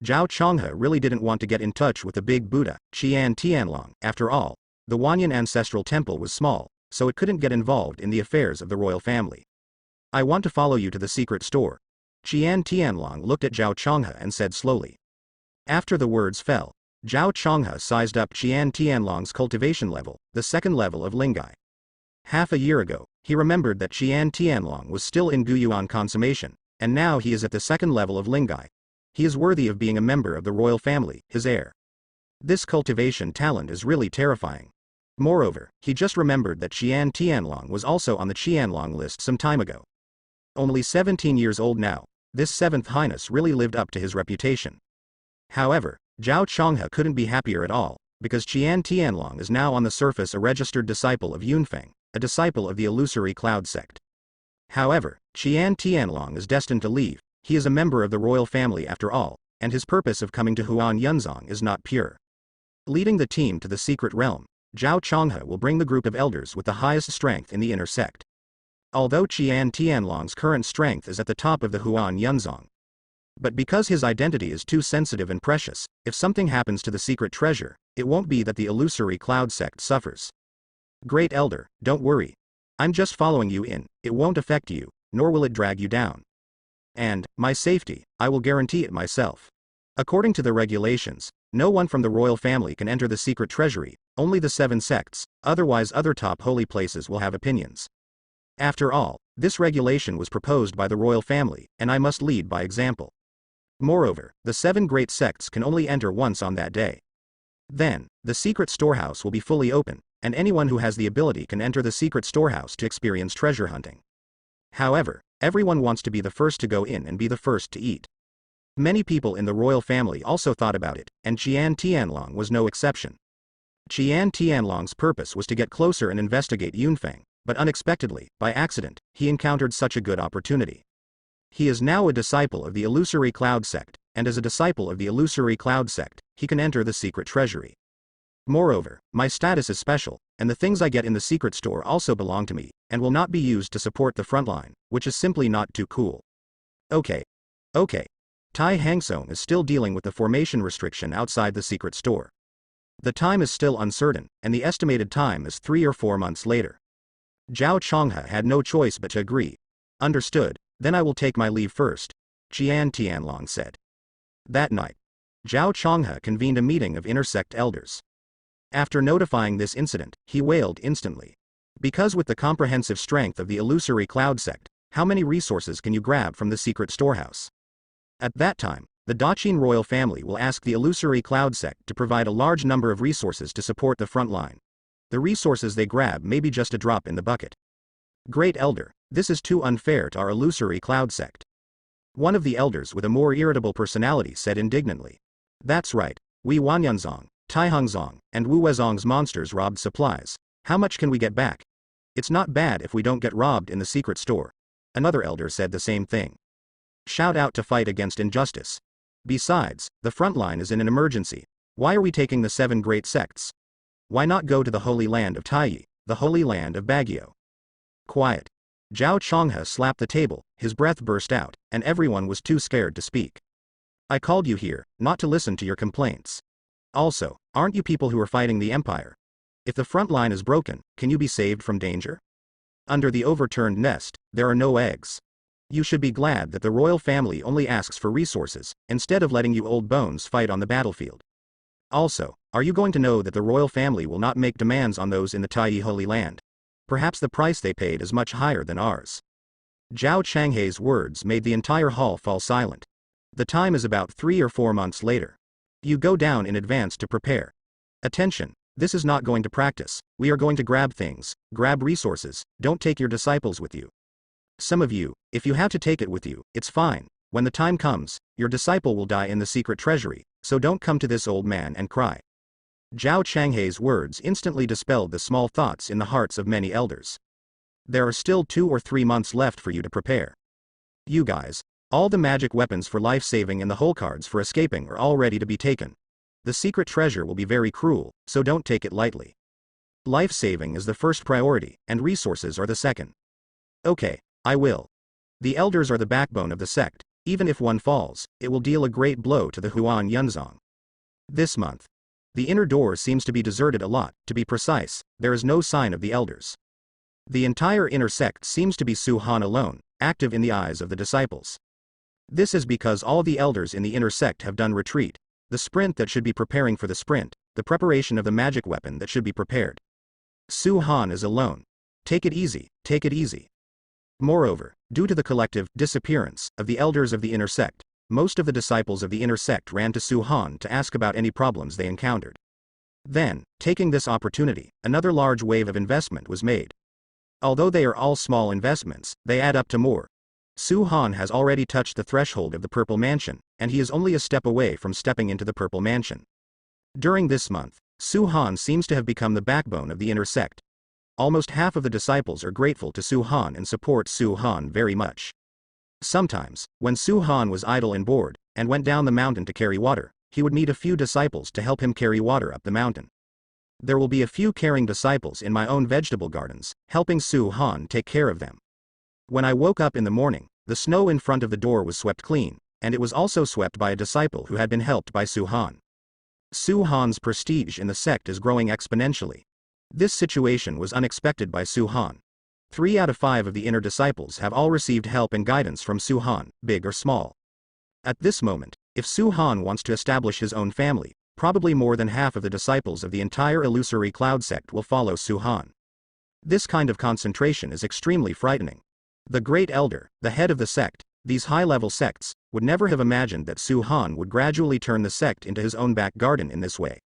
Zhao Changhe really didn't want to get in touch with the big Buddha, Qian Tianlong. After all, the Wanyan ancestral temple was small, so it couldn't get involved in the affairs of the royal family. I want to follow you to the secret store. Qian Tianlong looked at Zhao Changhe and said slowly. After the words fell, Zhao Changhe sized up Qian Tianlong's cultivation level, the 2nd level of Lingai. Half a year ago, he remembered that Qian Tianlong was still in Guyuan consummation, and now he is at the 2nd level of Lingai. He is worthy of being a member of the royal family, his heir. This cultivation talent is really terrifying. Moreover, he just remembered that Qian Tianlong was also on the Qianlong list some time ago. Only 17 years old now, this 7th Highness really lived up to his reputation. However, Zhao Changhe couldn't be happier at all, because Qian Tianlong is now on the surface a registered disciple of Yunfeng, a disciple of the illusory cloud sect. However, Qian Tianlong is destined to leave. He is a member of the royal family after all, and his purpose of coming to Huan Yunzong is not pure. Leading the team to the secret realm, Zhao Changhe will bring the group of elders with the highest strength in the inner sect. Although Qian Tianlong's current strength is at the top of the Huan Yunzong. But because his identity is too sensitive and precious, if something happens to the secret treasure, it won't be that the illusory cloud sect suffers. Great Elder, don't worry. I'm just following you in, it won't affect you, nor will it drag you down. And, my safety, I will guarantee it myself. According to the regulations, no one from the royal family can enter the secret treasury, only the 7 sects, otherwise other top holy places will have opinions. After all, this regulation was proposed by the royal family, and I must lead by example. Moreover, the 7 great sects can only enter once on that day. Then, the secret storehouse will be fully open, and anyone who has the ability can enter the secret storehouse to experience treasure hunting. However, everyone wants to be the first to go in and be the first to eat. Many people in the royal family also thought about it, and Qian Tianlong was no exception. Qian Tianlong's purpose was to get closer and investigate Yunfeng, but unexpectedly, by accident, he encountered such a good opportunity. He is now a disciple of the illusory cloud sect, and as a disciple of the illusory cloud sect, he can enter the secret treasury. Moreover, my status is special, and the things I get in the secret store also belong to me, and will not be used to support the front line, which is simply not too cool. Okay. Tai Hangsong is still dealing with the formation restriction outside the secret store. The time is still uncertain, and the estimated time is 3 or 4 months later. Zhao Chonghe had no choice but to agree. Understood, then I will take my leave first, Qian Tianlong said. That night, Zhao Chonghe convened a meeting of intersect elders. After notifying this incident, he wailed instantly. Because with the comprehensive strength of the illusory cloud sect, how many resources can you grab from the secret storehouse? At that time, the Daqin royal family will ask the illusory cloud sect to provide a large number of resources to support the front line. The resources they grab may be just a drop in the bucket. Great Elder, this is too unfair to our illusory cloud sect. One of the elders with a more irritable personality said indignantly. That's right, we Wanyanzong, Taihangzong, and Wu Wezong's monsters robbed supplies. How much can we get back? It's not bad if we don't get robbed in the secret store. Another elder said the same thing. Shout out to fight against injustice. Besides, the front line is in an emergency. Why are we taking the 7 great sects? Why not go to the holy land of Taiyi, the holy land of Baguio? Quiet. Zhao Chonghe slapped the table, his breath burst out, and everyone was too scared to speak. I called you here, not to listen to your complaints. Also, aren't you people who are fighting the empire? If the front line is broken, can you be saved from danger? Under the overturned nest, there are no eggs. You should be glad that the royal family only asks for resources, instead of letting you old bones fight on the battlefield. Also, are you going to know that the royal family will not make demands on those in the Taiyi Holy Land? Perhaps the price they paid is much higher than ours. Zhao Changhei's words made the entire hall fall silent. The time is about 3 or 4 months later. You go down in advance to prepare. Attention, this is not going to practice, we are going to grab things, grab resources, don't take your disciples with you. Some of you, if you have to take it with you, it's fine. When the time comes, your disciple will die in the secret treasury, so don't come to this old man and cry. Zhao Changhei's words instantly dispelled the small thoughts in the hearts of many elders. There are still 2 or 3 months left for you to prepare. You guys, all the magic weapons for life-saving and the whole cards for escaping are all ready to be taken. The secret treasure will be very cruel, so don't take it lightly. Life-saving is the first priority, and resources are the second. Okay, I will. The elders are the backbone of the sect. Even if one falls, it will deal a great blow to the Huan Yunzong. This month, the inner door seems to be deserted a lot. To be precise, there is no sign of the elders. The entire inner sect seems to be Su Han alone, active in the eyes of the disciples. This is because all the elders in the inner sect have done retreat. The sprint that should be preparing for the sprint, the preparation of the magic weapon that should be prepared. Su Han is alone. Take it easy, take it easy. Moreover, due to the collective disappearance of the elders of the inner sect, most of the disciples of the inner sect ran to Su Han to ask about any problems they encountered. Then, taking this opportunity, another large wave of investment was made. Although they are all small investments, they add up to more. Su Han has already touched the threshold of the Purple Mansion, and he is only a step away from stepping into the Purple Mansion. During this month, Su Han seems to have become the backbone of the inner sect. Almost half of the disciples are grateful to Su Han and support Su Han very much. Sometimes, when Su Han was idle and bored, and went down the mountain to carry water, he would meet a few disciples to help him carry water up the mountain. There will be a few caring disciples in my own vegetable gardens, helping Su Han take care of them. When I woke up in the morning, the snow in front of the door was swept clean, and it was also swept by a disciple who had been helped by Su Han. Su Han's prestige in the sect is growing exponentially. This situation was unexpected by Su Han. 3 out of 5 of the inner disciples have all received help and guidance from Su Han, big or small. At this moment, if Su Han wants to establish his own family, probably more than half of the disciples of the entire illusory cloud sect will follow Su Han. This kind of concentration is extremely frightening. The Great Elder, the head of the sect, these high-level sects, would never have imagined that Su Han would gradually turn the sect into his own back garden in this way.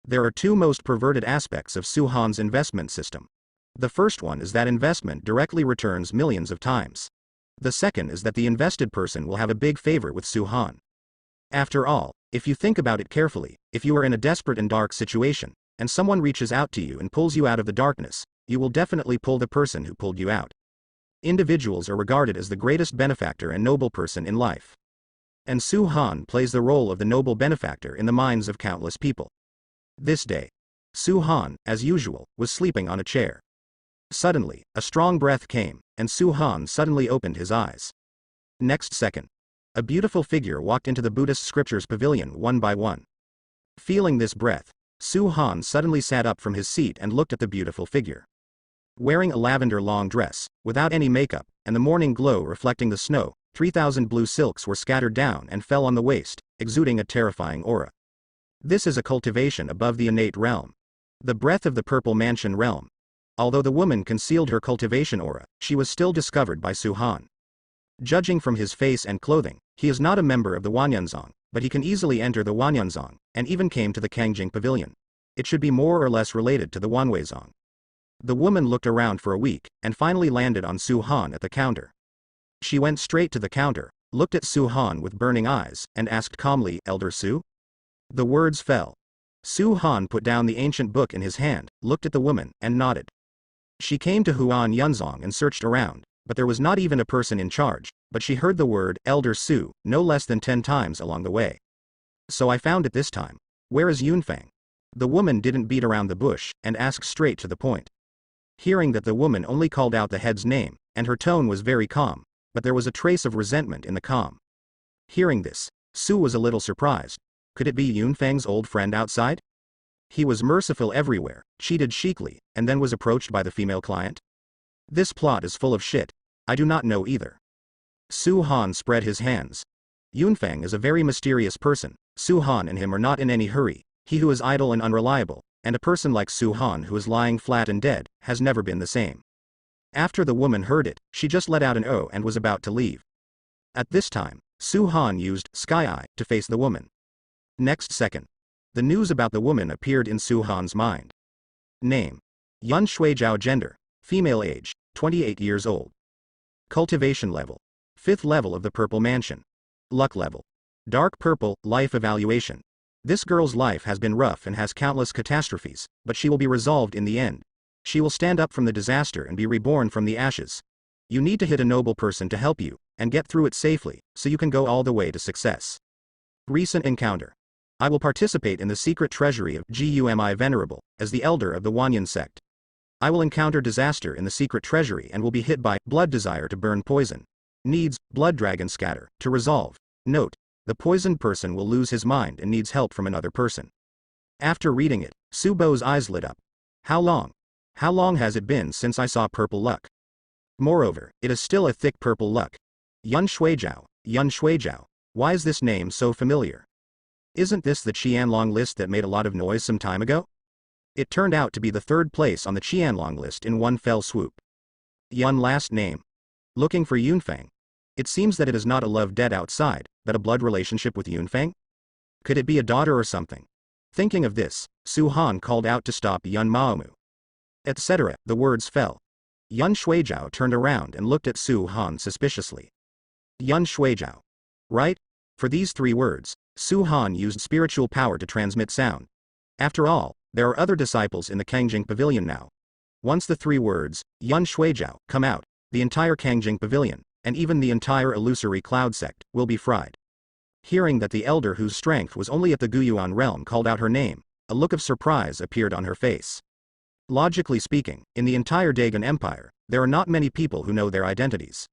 There are 2 most perverted aspects of Su Han's investment system. The first one is that investment directly returns millions of times. The second is that the invested person will have a big favor with Su Han. After all, if you think about it carefully, if you are in a desperate and dark situation, and someone reaches out to you and pulls you out of the darkness, you will definitely pull the person who pulled you out. Individuals are regarded as the greatest benefactor and noble person in life. And Su Han plays the role of the noble benefactor in the minds of countless people. This day, Su Han, as usual, was sleeping on a chair. Suddenly, a strong breath came, and Su Han suddenly opened his eyes. Next second, a beautiful figure walked into the Buddhist scriptures pavilion one by one. Feeling this breath, Su Han suddenly sat up from his seat and looked at the beautiful figure. Wearing a lavender long dress, without any makeup, and the morning glow reflecting the snow, 3,000 blue silks were scattered down and fell on the waist, exuding a terrifying aura. This is a cultivation above the innate realm. The breath of the purple mansion realm. Although the woman concealed her cultivation aura, she was still discovered by Su Han. Judging from his face and clothing, he is not a member of the Wanyanzong, but he can easily enter the Wanyanzong, and even came to the Kangjing Pavilion. It should be more or less related to the Wanweizong. The woman looked around for a week, and finally landed on Su Han at the counter. She went straight to the counter, looked at Su Han with burning eyes, and asked calmly, "Elder Su?" The words fell. Su Han put down the ancient book in his hand, looked at the woman, and nodded. She came to Huan Yunzong and searched around, but there was not even a person in charge, but she heard the word, "Elder Su," no less than 10 times along the way. "So I found it this time. Where is Yunfang?" The woman didn't beat around the bush, and asked straight to the point. Hearing that the woman only called out the head's name, and her tone was very calm, but there was a trace of resentment in the calm. Hearing this, Su was a little surprised. Could it be Yunfang's old friend outside? He was merciful everywhere, cheated chicly, and then was approached by the female client? This plot is full of shit. I do not know either. Su Han spread his hands. Yunfang is a very mysterious person. Su Han and him are not in any hurry. He who is idle and unreliable, and a person like Su Han who is lying flat and dead, has never been the same. After the woman heard it, she just let out an "oh" and was about to leave. At this time, Su Han used Sky Eye to face the woman. Next second, the news about the woman appeared in Su Han's mind. Name: Yun Shuijiao. Gender: female. Age: 28 years old. Cultivation level: 5th level of the Purple Mansion. Luck level: dark purple. Life evaluation: this girl's life has been rough and has countless catastrophes, but she will be resolved in the end. She will stand up from the disaster and be reborn from the ashes. You need to hit a noble person to help you, and get through it safely, so you can go all the way to success. Recent encounter: I will participate in the secret treasury of Gumi Venerable, as the elder of the Wanyan sect. I will encounter disaster in the secret treasury and will be hit by blood desire to burn poison. Needs blood dragon scatter to resolve. Note: the poisoned person will lose his mind and needs help from another person. After reading it, Su Bo's eyes lit up. How long? How long has it been since I saw purple luck? Moreover, it is still a thick purple luck. Yun Shuijiao, Yun Shuijiao. Why is this name so familiar? Isn't this the Qianlong list that made a lot of noise some time ago? It turned out to be the 3rd place on the Qianlong list in one fell swoop. Yun last name. Looking for Yunfang. It seems that it is not a love debt outside, but a blood relationship with Yunfang? Could it be a daughter or something? Thinking of this, Su Han called out to stop Yun Maomu. Etc. The words fell. Yun Shuijiao turned around and looked at Su Han suspiciously. Yun Shuijiao. Right? For these 3 words, Su Han used spiritual power to transmit sound. After all, there are other disciples in the Kangjing Pavilion now. Once the 3 words, Yun Shuijiao, come out, the entire Kangjing Pavilion, and even the entire illusory cloud sect, will be fried. Hearing that the elder whose strength was only at the Guyuan realm called out her name, a look of surprise appeared on her face. Logically speaking, in the entire Dagon Empire, there are not many people who know their identities.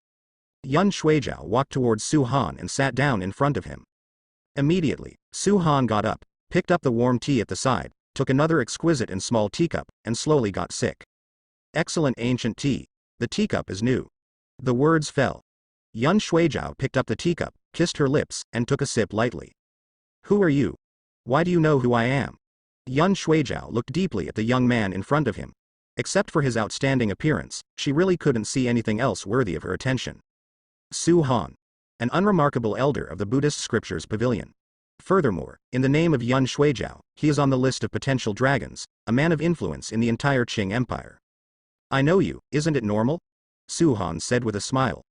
Yun Shuijiao walked towards Su Han and sat down in front of him. Immediately, Su Han got up, picked up the warm tea at the side, took another exquisite and small teacup, and slowly got sick. Excellent ancient tea. The teacup is new. The words fell. Yun Shuijiao picked up the teacup, kissed her lips, and took a sip lightly. Who are you? Why do you know who I am? Yun Shuijiao looked deeply at the young man in front of him. Except for his outstanding appearance, she really couldn't see anything else worthy of her attention. Su Han. An unremarkable elder of the Buddhist scriptures pavilion. Furthermore, in the name of Yun Shuijiao, he is on the list of potential dragons, a man of influence in the entire Qing Empire. I know you, isn't it normal? Su Han said with a smile.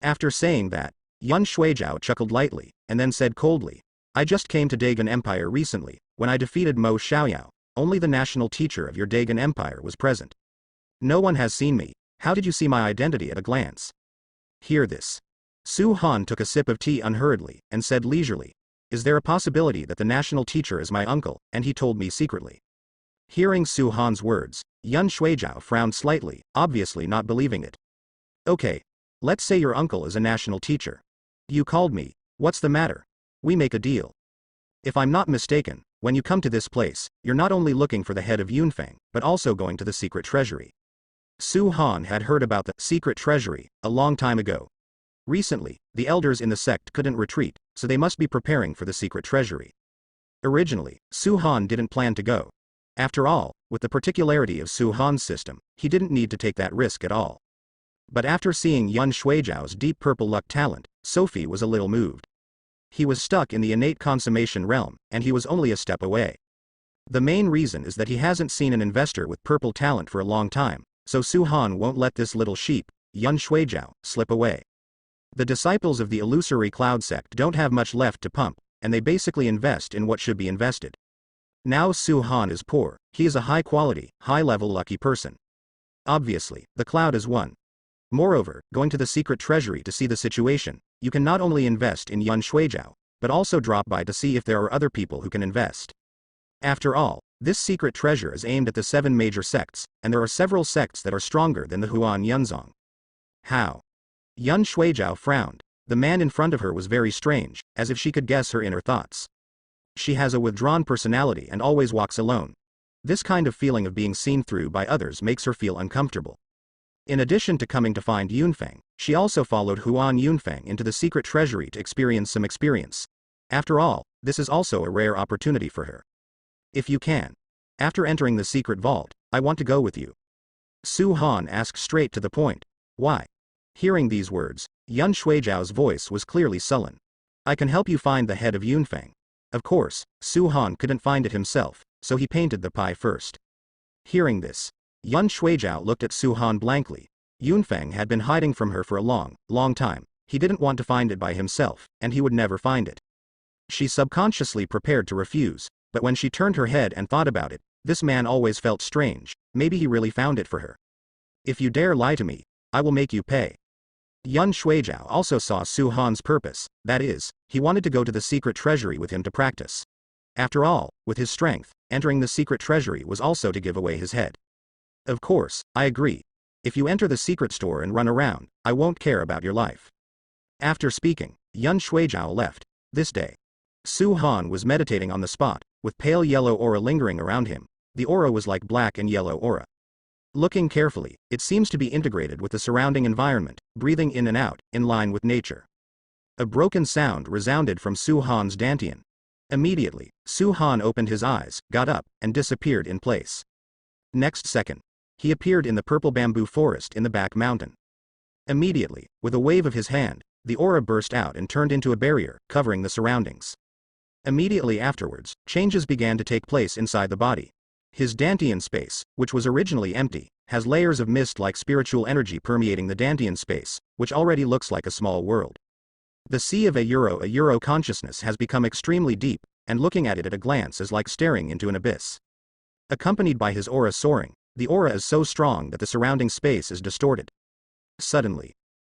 After saying that, Yun Shuijiao chuckled lightly, and then said coldly, I just came to Dagon Empire recently, when I defeated Mo Xiaoyao, Only the national teacher of your Dagon Empire was present. No one has seen me. How did you see my identity at a glance? Hear this. Su Han took a sip of tea unhurriedly, and said leisurely, "Is there a possibility that the national teacher is my uncle, and he told me secretly?" Hearing Su Han's words, Yun Shuijiao frowned slightly, obviously not believing it. "Okay. Let's say your uncle is a national teacher. You called me. What's the matter? We make a deal. If I'm not mistaken, when you come to this place, you're not only looking for the head of Yunfeng, but also going to the secret treasury." Su Han had heard about the secret treasury a long time ago. Recently, the elders in the sect couldn't retreat, so they must be preparing for the secret treasury. Originally, Su Han didn't plan to go. After all, with the particularity of Su Han's system, he didn't need to take that risk at all. But after seeing Yun Shuijiao's deep purple luck talent, Sophie was a little moved. He was stuck in the innate consummation realm, and he was only a step away. The main reason is that he hasn't seen an investor with purple talent for a long time, so Su Han won't let this little sheep, Yun Shuijiao, slip away. The disciples of the illusory cloud sect don't have much left to pump, and they basically invest in what should be invested. Now Su Han is poor, he is a high-quality, high-level lucky person. Obviously, the cloud is one. Moreover, going to the secret treasury to see the situation, you can not only invest in Yun Shuijiao, but also drop by to see if there are other people who can invest. After all, this secret treasure is aimed at the 7 major sects, and there are several sects that are stronger than the Huan Yunzong. How? Yun Shuijiao frowned. The man in front of her was very strange, as if she could guess her inner thoughts. She has a withdrawn personality and always walks alone. This kind of feeling of being seen through by others makes her feel uncomfortable. In addition to coming to find Yunfeng, she also followed Huan Yunfeng into the secret treasury to experience some experience. After all, this is also a rare opportunity for her. If you can. After entering the secret vault, I want to go with you. Su Han asked straight to the point. Why? Hearing these words, Yun Shuijiao's voice was clearly sullen. I can help you find the head of Yunfeng. Of course, Su Han couldn't find it himself, so he painted the pie first. Hearing this, Yun Shuijiao looked at Su Han blankly. Yunfeng had been hiding from her for a long time. He didn't want to find it by himself, and he would never find it. She subconsciously prepared to refuse, but when she turned her head and thought about it, this man always felt strange. Maybe he really found it for her. If you dare lie to me, I will make you pay. Yun Shuijiao also saw Su Han's purpose, that is, he wanted to go to the secret treasury with him to practice. After all, with his strength, entering the secret treasury was also to give away his head. Of course, I agree. If you enter the secret store and run around, I won't care about your life. After speaking, Yun Shuijiao left. This day, Su Han was meditating on the spot, with pale yellow aura lingering around him. The aura was like black and yellow aura. Looking carefully, it seems to be integrated with the surrounding environment, breathing in and out, in line with nature. A broken sound resounded from Su Han's dantian. Immediately, Su Han opened his eyes, got up, and disappeared in place. Next second, he appeared in the purple bamboo forest in the back mountain. Immediately, with a wave of his hand, the aura burst out and turned into a barrier, covering the surroundings. Immediately afterwards, changes began to take place inside the body. His dantian space, which was originally empty, has layers of mist-like spiritual energy permeating the dantian space, which already looks like a small world. The sea of a euro consciousness has become extremely deep, and looking at it at a glance is like staring into an abyss. Accompanied by his aura soaring, the aura is so strong that the surrounding space is distorted. Suddenly,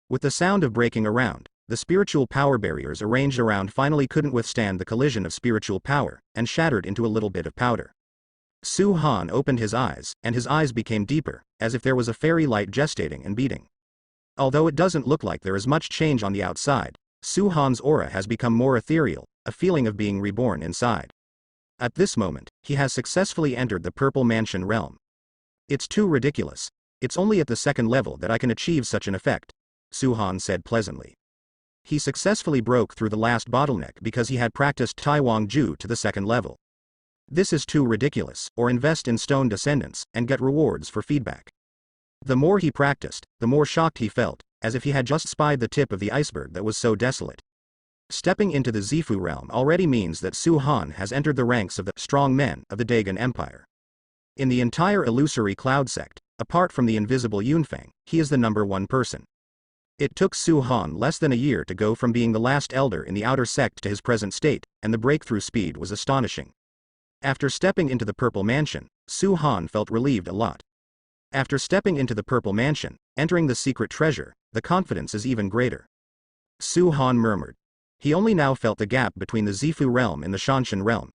with the sound of breaking around, the spiritual power barriers arranged around finally couldn't withstand the collision of spiritual power, and shattered into a little bit of powder. Su Han opened his eyes, and his eyes became deeper, as if there was a fairy light gestating and beating. Although it doesn't look like there is much change on the outside, Su Han's aura has become more ethereal, a feeling of being reborn inside. At this moment, he has successfully entered the Purple Mansion realm. It's too ridiculous. It's only at the 2nd level that I can achieve such an effect, Su Han said pleasantly. He successfully broke through the last bottleneck because he had practiced Taiwang Ju to the 2nd level. This is too ridiculous, or invest in stone descendants, and get rewards for feedback. The more he practiced, the more shocked he felt, as if he had just spied the tip of the iceberg that was so desolate. Stepping into the Zifu realm already means that Su Han has entered the ranks of the strong men of the Dagon Empire. In the entire illusory cloud sect, apart from the invisible Yunfeng, he is the #1 person. It took Su Han less than a year to go from being the last elder in the outer sect to his present state, and the breakthrough speed was astonishing. After stepping into the Purple Mansion, Su Han felt relieved a lot. After stepping into the Purple Mansion, entering the secret treasure, the confidence is even greater. Su Han murmured. He only now felt the gap between the Zifu realm and the Shanshan realm.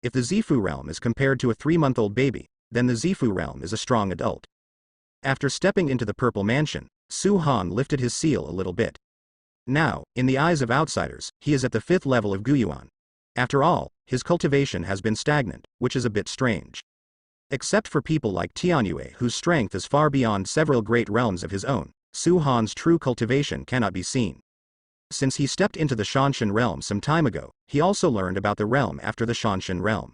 If the Zifu realm is compared to a 3-month-old baby, then the Zifu realm is a strong adult. After stepping into the Purple Mansion, Su Han lifted his seal a little bit. Now, in the eyes of outsiders, he is at the 5th level of Guyuan. After all, his cultivation has been stagnant, which is a bit strange. Except for people like Tianyue whose strength is far beyond several great realms of his own, Su Han's true cultivation cannot be seen. Since he stepped into the Shanshan realm some time ago, he also learned about the realm after the Shanshan realm.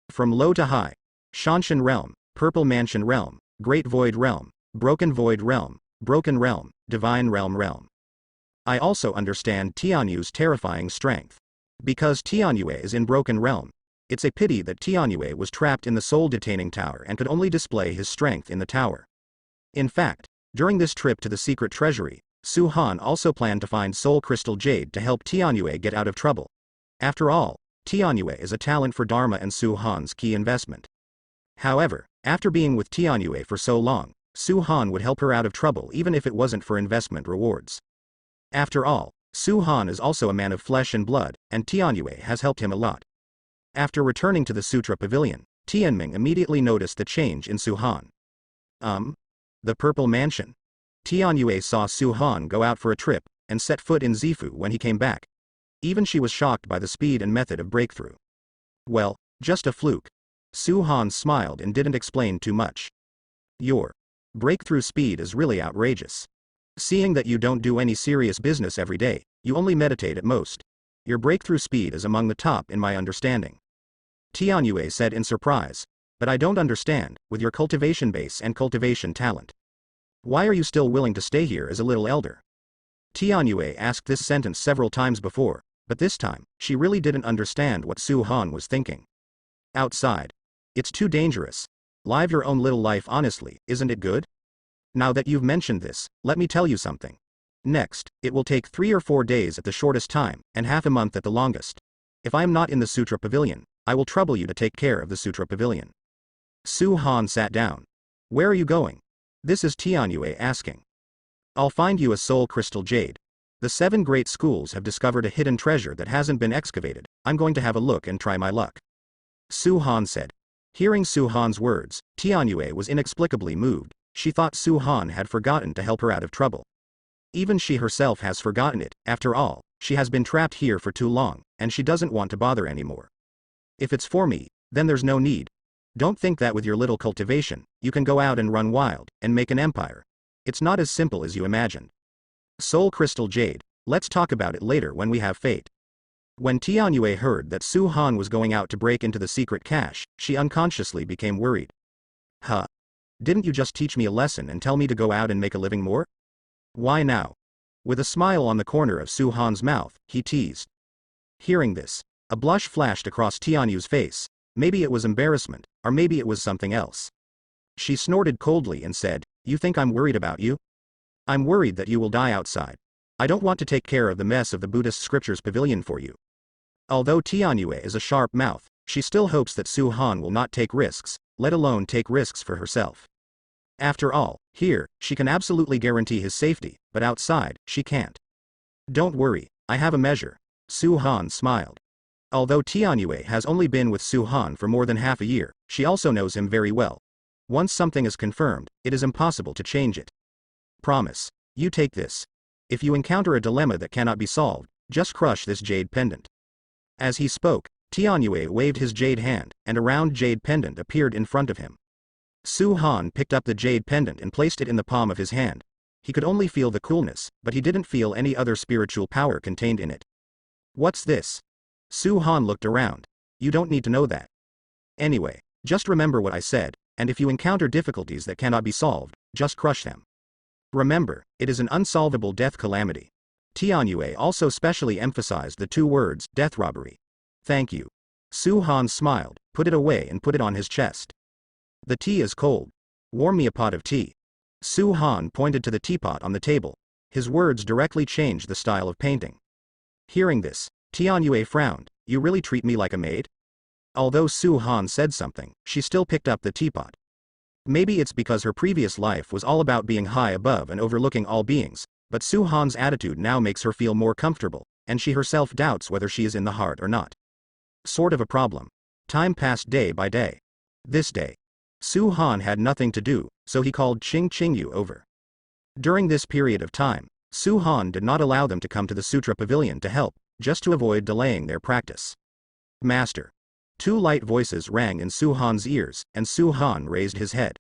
From low to high: Shanshan realm, Purple Mansion realm, Great Void realm, Broken Void realm, Broken realm, Divine realm. I also understand Tianyu's terrifying strength. Because Tianyue is in Broken realm, it's a pity that Tianyue was trapped in the soul detaining tower and could only display his strength in the tower. In fact, during this trip to the secret treasury, Su Han also planned to find Soul Crystal Jade to help Tianyue get out of trouble. After all, Tianyue is a talent for Dharma and Su Han's key investment. However, after being with Tianyue for so long, Su Han would help her out of trouble even if it wasn't for investment rewards. After all, Su Han is also a man of flesh and blood, and Tianyue has helped him a lot. After returning to the Sutra Pavilion, Tianming immediately noticed the change in Su Han. The Purple Mansion. Tianyue saw Su Han go out for a trip, and set foot in Zifu when he came back. Even she was shocked by the speed and method of breakthrough. Well, just a fluke. Su Han smiled and didn't explain too much. Your breakthrough speed is really outrageous. Seeing that you don't do any serious business every day, you only meditate at most. Your breakthrough speed is among the top in my understanding. Tianyue said in surprise. But I don't understand, with your cultivation base and cultivation talent. Why are you still willing to stay here as a little elder? Tianyue asked this sentence several times before, but this time, she really didn't understand what Su Han was thinking. Outside. It's too dangerous. Live your own little life honestly, isn't it good? Now that you've mentioned this, let me tell you something. Next, it will take 3 or 4 days at the shortest time, and half a month at the longest. If I am not in the Sutra Pavilion, I will trouble you to take care of the Sutra Pavilion. Su Han sat down. Where are you going? This is Tianyue asking. I'll find you a Soul Crystal Jade. The 7 great schools have discovered a hidden treasure that hasn't been excavated. I'm going to have a look and try my luck. Su Han said. Hearing Su Han's words, Tianyue was inexplicably moved. She thought Su Han had forgotten to help her out of trouble. Even she herself has forgotten it. After all, she has been trapped here for too long, and she doesn't want to bother anymore. If it's for me, then there's no need. Don't think that with your little cultivation, you can go out and run wild, and make an empire. It's not as simple as you imagined. Soul Crystal Jade, let's talk about it later when we have fate. When Tianyue heard that Su Han was going out to break into the secret cache, she unconsciously became worried. Huh? Didn't you just teach me a lesson and tell me to go out and make a living more? Why now? With a smile on the corner of Su Han's mouth, he teased. Hearing this, a blush flashed across Tianyu's face. Maybe it was embarrassment, or maybe it was something else. She snorted coldly and said, You think I'm worried about you? I'm worried that you will die outside. I don't want to take care of the mess of the Buddhist scriptures pavilion for you. Although Tianyue is a sharp mouth, she still hopes that Su Han will not take risks, let alone take risks for herself. After all, here, she can absolutely guarantee his safety, but outside, she can't. Don't worry, I have a measure. Su Han smiled. Although Tianyue has only been with Su Han for more than half a year, she also knows him very well. Once something is confirmed, it is impossible to change it. Promise. You take this. If you encounter a dilemma that cannot be solved, just crush this jade pendant. As he spoke, Tianyue waved his jade hand, and a round jade pendant appeared in front of him. Su Han picked up the jade pendant and placed it in the palm of his hand. He could only feel the coolness, but he didn't feel any other spiritual power contained in it. What's this? Su Han looked around. You don't need to know that. Anyway, just remember what I said, and if you encounter difficulties that cannot be solved, just crush them. Remember, it is an unsolvable death calamity. Tianyue also specially emphasized the 2 words, death robbery. Thank you. Su Han smiled, put it away and put it on his chest. The tea is cold. Warm me a pot of tea. Su Han pointed to the teapot on the table. His words directly changed the style of painting. Hearing this, Tianyue frowned. You really treat me like a maid? Although Su Han said something, she still picked up the teapot. Maybe it's because her previous life was all about being high above and overlooking all beings, but Su Han's attitude now makes her feel more comfortable, and she herself doubts whether she is in the heart or not. Sort of a problem. Time passed day by day. This day, Su Han had nothing to do, so he called Qing Qingyu over. During this period of time, Su Han did not allow them to come to the Sutra Pavilion to help, just to avoid delaying their practice. Master. Two light voices rang in Su Han's ears, and Su Han raised his head.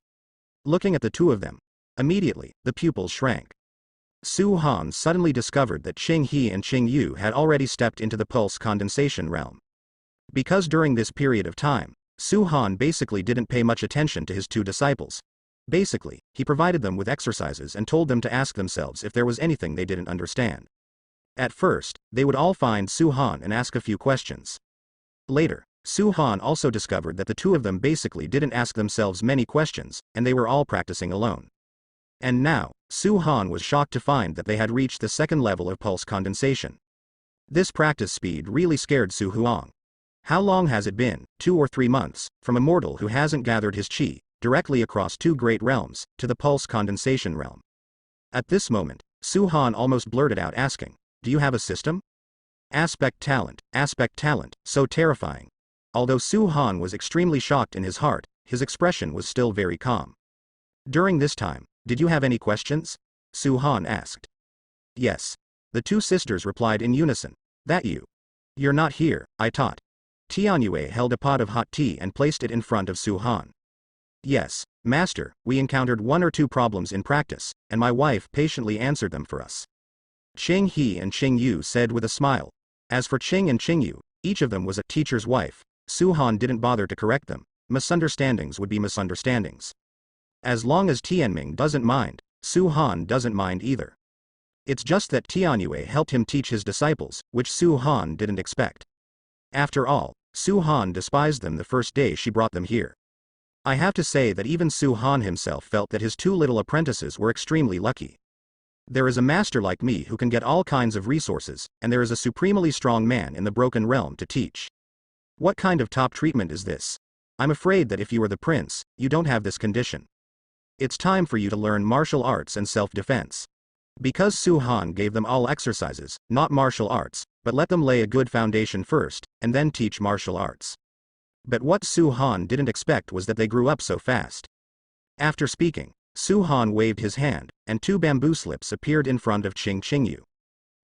Looking at the two of them, immediately, the pupils shrank. Su Han suddenly discovered that Qing He and Qing Yu had already stepped into the pulse condensation realm. Because during this period of time, Su Han basically didn't pay much attention to his two disciples. Basically, he provided them with exercises and told them to ask themselves if there was anything they didn't understand. At first, they would all find Su Han and ask a few questions. Later, Su Han also discovered that the two of them basically didn't ask themselves many questions, and they were all practicing alone. And now, Su Han was shocked to find that they had reached the second level of pulse condensation. This practice speed really scared Su Huang. How long has it been, 2 or 3 months, from a mortal who hasn't gathered his qi, directly across two great realms, to the pulse condensation realm? At this moment, Su Han almost blurted out asking, "Do you have a system?" Aspect talent, so terrifying. Although Su Han was extremely shocked in his heart, his expression was still very calm. During this time, "Did you have any questions?" Su Han asked. "Yes." The two sisters replied in unison. "That you. You're not here, I taught." Tianyue held a pot of hot tea and placed it in front of Su Han. "Yes, Master, we encountered 1 or 2 problems in practice, and my wife patiently answered them for us." Qing He and Qing Yu said with a smile. As for Qing and Qing Yu, each of them was a teacher's wife. Su Han didn't bother to correct them. Misunderstandings would be misunderstandings. As long as Tianming doesn't mind, Su Han doesn't mind either. It's just that Tianyue helped him teach his disciples, which Su Han didn't expect. After all, Su Han despised them the first day she brought them here. I have to say that even Su Han himself felt that his 2 little apprentices were extremely lucky. There is a master like me who can get all kinds of resources, and there is a supremely strong man in the broken realm to teach. What kind of top treatment is this? I'm afraid that if you are the prince, you don't have this condition. It's time for you to learn martial arts and self-defense. Because Su Han gave them all exercises, not martial arts, but let them lay a good foundation first, and then teach martial arts. But what Su Han didn't expect was that they grew up so fast. After speaking, Su Han waved his hand, and 2 bamboo slips appeared in front of Qing Qingyu.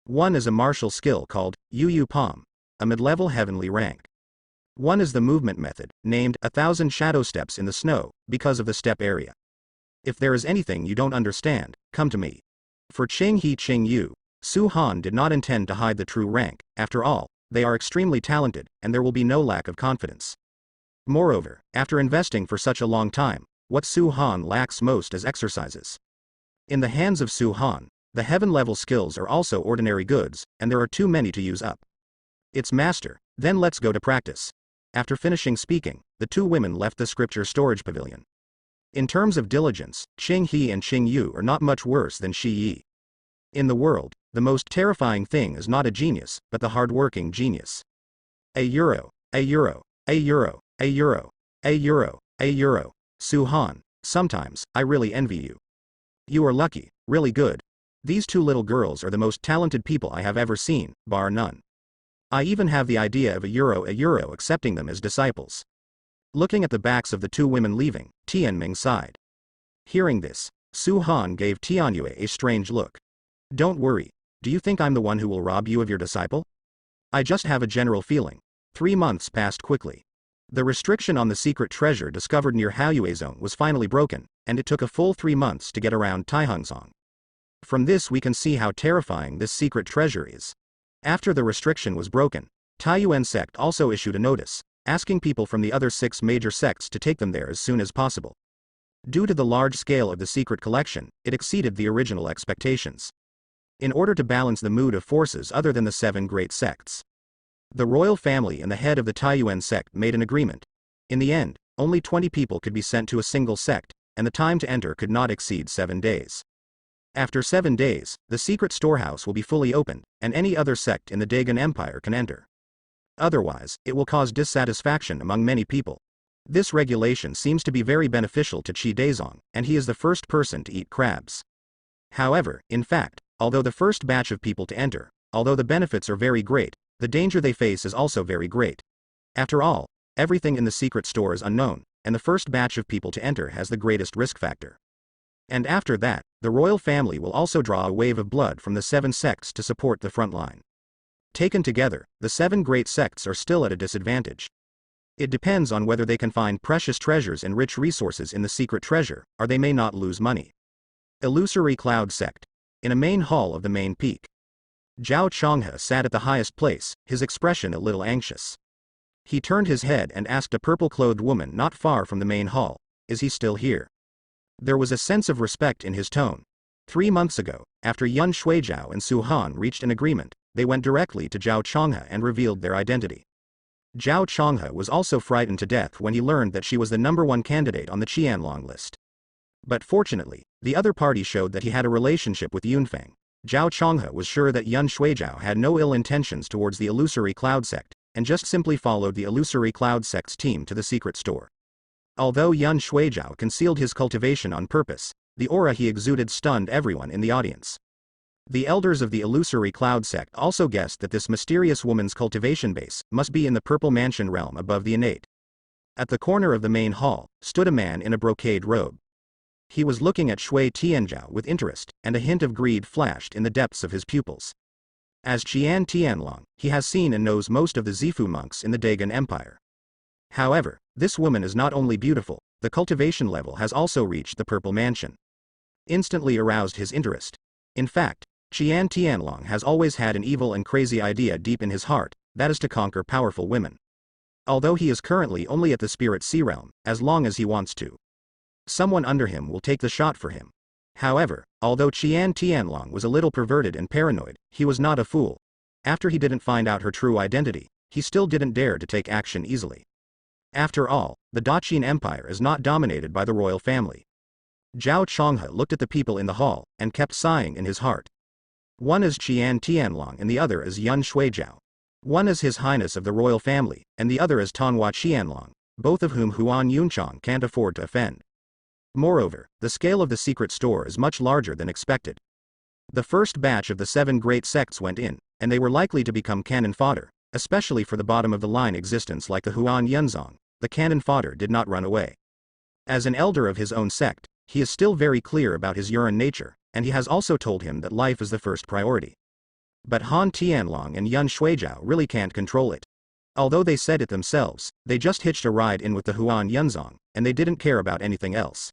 One is a martial skill called Yu Yu Palm, a mid-level heavenly rank. One is the movement method, named 1,000 Shadow Steps in the Snow, because of the step area. If there is anything you don't understand, come to me. For Qing He Qing Yu, Su Han did not intend to hide the true rank. After all, they are extremely talented, and there will be no lack of confidence. Moreover, after investing for such a long time, what Su Han lacks most is exercises. In the hands of Su Han, the heaven-level skills are also ordinary goods, and there are too many to use up. It's master, then let's go to practice. After finishing speaking, the 2 women left the scripture storage pavilion. In terms of diligence, Qing He and Qing Yu are not much worse than Shi Yi. In the world, the most terrifying thing is not a genius, but the hard-working genius. A euro, a euro, a euro, a euro, a euro, a euro. Su Han, sometimes, I really envy you. You are lucky, really good. These 2 little girls are the most talented people I have ever seen, bar none. I even have the idea of a euro accepting them as disciples. Looking at the backs of the 2 women leaving, Tianming sighed. Hearing this, Su Han gave Tianyue a strange look. Don't worry, do you think I'm the one who will rob you of your disciple? I just have a general feeling. 3 months passed quickly. The restriction on the secret treasure discovered near Haoyue Zone was finally broken, and it took a full 3 months to get around Taihangzong. From this we can see how terrifying this secret treasure is. After the restriction was broken, Taiyuan sect also issued a notice, asking people from the other 6 major sects to take them there as soon as possible. Due to the large scale of the secret collection, it exceeded the original expectations. In order to balance the mood of forces other than the 7 great sects, the royal family and the head of the Taiyuan sect made an agreement. In the end, only 20 people could be sent to a single sect, and the time to enter could not exceed 7 days. After 7 days, the secret storehouse will be fully opened, and any other sect in the Dagon Empire can enter. Otherwise, it will cause dissatisfaction among many people. This regulation seems to be very beneficial to Qi Daizong, and he is the first person to eat crabs. However, in fact, although the first batch of people to enter, although the benefits are very great, the danger they face is also very great. After all, everything in the secret store is unknown, and the first batch of people to enter has the greatest risk factor. And after that, the royal family will also draw a wave of blood from the 7 sects to support the front line. Taken together, the 7 great sects are still at a disadvantage. It depends on whether they can find precious treasures and rich resources in the secret treasure, or they may not lose money. Illusory Cloud Sect. In a main hall of the main peak. Zhao Changhe sat at the highest place, his expression a little anxious. He turned his head and asked a purple-clothed woman not far from the main hall, "Is he still here?" There was a sense of respect in his tone. 3 months ago, after Yun Shuijiao and Su Han reached an agreement, they went directly to Zhao Changhe and revealed their identity. Zhao Changhe was also frightened to death when he learned that she was the #1 candidate on the Qianlong list. But fortunately, the other party showed that he had a relationship with Yunfeng. Zhao Changhe was sure that Yun Shuijiao had no ill intentions towards the Illusory Cloud Sect, and just simply followed the Illusory Cloud Sect's team to the secret store. Although Yun Shuijiao concealed his cultivation on purpose, the aura he exuded stunned everyone in the audience. The elders of the Illusory Cloud Sect also guessed that this mysterious woman's cultivation base must be in the Purple Mansion realm above the innate. At the corner of the main hall, stood a man in a brocade robe. He was looking at Shui Tianzhao with interest, and a hint of greed flashed in the depths of his pupils. As Qian Tianlong, he has seen and knows most of the Zifu monks in the Dagon Empire. However, this woman is not only beautiful, the cultivation level has also reached the Purple Mansion. Instantly aroused his interest. In fact, Qian Tianlong has always had an evil and crazy idea deep in his heart, that is to conquer powerful women. Although he is currently only at the Spirit Sea realm, as long as he wants to. Someone under him will take the shot for him. However, although Qian Tianlong was a little perverted and paranoid, he was not a fool. After he didn't find out her true identity, he still didn't dare to take action easily. After all, the Daqin Empire is not dominated by the royal family. Zhao Changhe looked at the people in the hall, and kept sighing in his heart. One is Qian Tianlong and the other is Yun Shuijiao. One is His Highness of the royal family, and the other is Tanhua Qianlong, both of whom Huan Yunchang can't afford to offend. Moreover, the scale of the secret store is much larger than expected. The first batch of the 7 great sects went in, and they were likely to become cannon fodder, especially for the bottom-of-the-line existence like the Huan Yunzong. The cannon fodder did not run away. As an elder of his own sect, he is still very clear about his urine nature, and he has also told him that life is the first priority. But Han Tianlong and Yun Shuijiao really can't control it. Although they said it themselves, they just hitched a ride in with the Huan Yunzong, and they didn't care about anything else.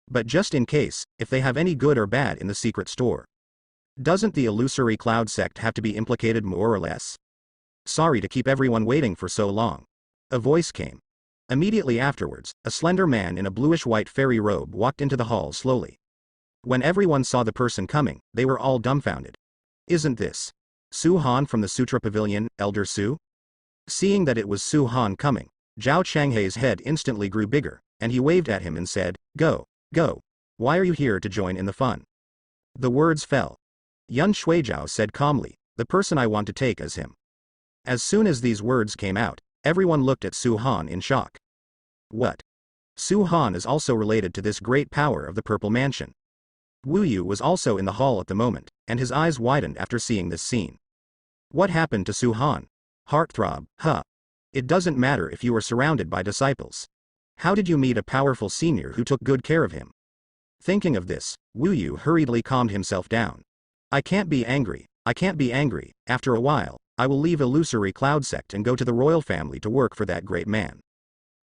But just in case, if they have any good or bad in the secret store. Doesn't the Illusory Cloud Sect have to be implicated more or less? Sorry to keep everyone waiting for so long. A voice came. Immediately afterwards, a slender man in a bluish-white fairy robe walked into the hall slowly. When everyone saw the person coming, they were all dumbfounded. Isn't this Su Han from the Sutra Pavilion, Elder Su? Seeing that it was Su Han coming, Zhao Changhe's head instantly grew bigger, and he waved at him and said, "Go. Go. Why are you here to join in the fun?" The words fell. Yun Shuijiao said calmly, "The person I want to take is him." As soon as these words came out, everyone looked at Su Han in shock. What? Su Han is also related to this great power of the Purple Mansion. Wu Yu was also in the hall at the moment, and his eyes widened after seeing this scene. What happened to Su Han? Heartthrob, huh? It doesn't matter if you are surrounded by disciples. How did you meet a powerful senior who took good care of him? Thinking of this, Wu Yu hurriedly calmed himself down. I can't be angry. After a while, I will leave Illusory Cloud Sect and go to the royal family to work for that great man.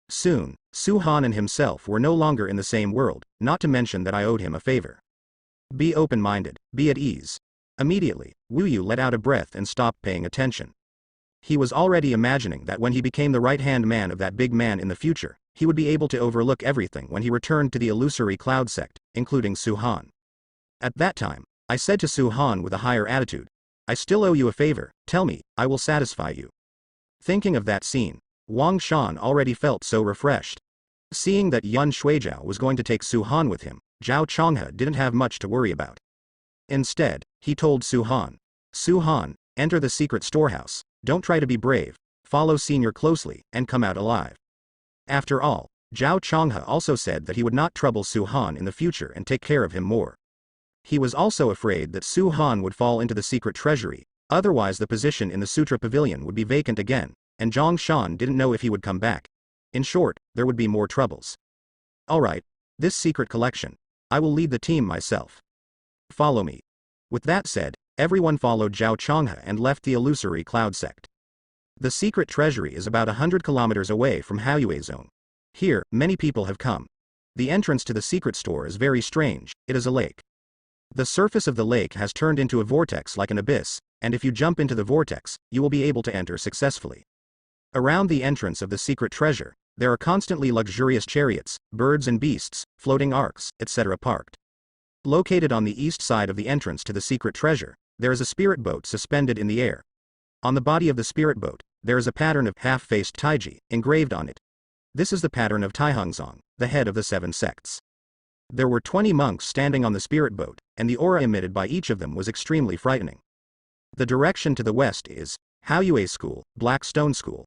Soon, Su Han and himself were no longer in the same world, not to mention that I owed him a favor. Be open-minded, be at ease. Immediately, Wu Yu let out a breath and stopped paying attention. He was already imagining that when he became the right-hand man of that big man in the future, he would be able to overlook everything when he returned to the Illusory Cloud Sect, including Su Han. At that time, I said to Su Han with a higher attitude, I still owe you a favor, tell me, I will satisfy you. Thinking of that scene, Wang Shan already felt so refreshed. Seeing that Yun Shuijiao was going to take Su Han with him, Zhao Changhe didn't have much to worry about. Instead, he told Su Han, "Su Han, enter the secret storehouse, don't try to be brave, follow senior closely, and come out alive. After all, Zhao Chonghe also said that he would not trouble Su Han in the future and take care of him more. He was also afraid that Su Han would fall into the secret treasury, otherwise the position in the Sutra Pavilion would be vacant again, and Zhang Shan didn't know if he would come back. In short, there would be more troubles. Alright, this secret collection. I will lead the team myself. Follow me. With that said, everyone followed Zhao Chonghe and left the illusory cloud sect. The secret treasury is about 100 kilometers away from Haoyue Zone. Here, many people have come. The entrance to the secret store is very strange. It is a lake. The surface of the lake has turned into a vortex like an abyss, and if you jump into the vortex, you will be able to enter successfully. Around the entrance of the secret treasure, there are constantly luxurious chariots, birds and beasts, floating arcs, etc. parked. Located on the east side of the entrance to the secret treasure, there is a spirit boat suspended in the air. On the body of the spirit boat, there is a pattern of half-faced taiji engraved on it. This is the pattern of Taihangzong, the head of the 7 sects. There were 20 monks standing on the spirit boat, and the aura emitted by each of them was extremely frightening. The direction to the west is Haoyue School, Black Stone School.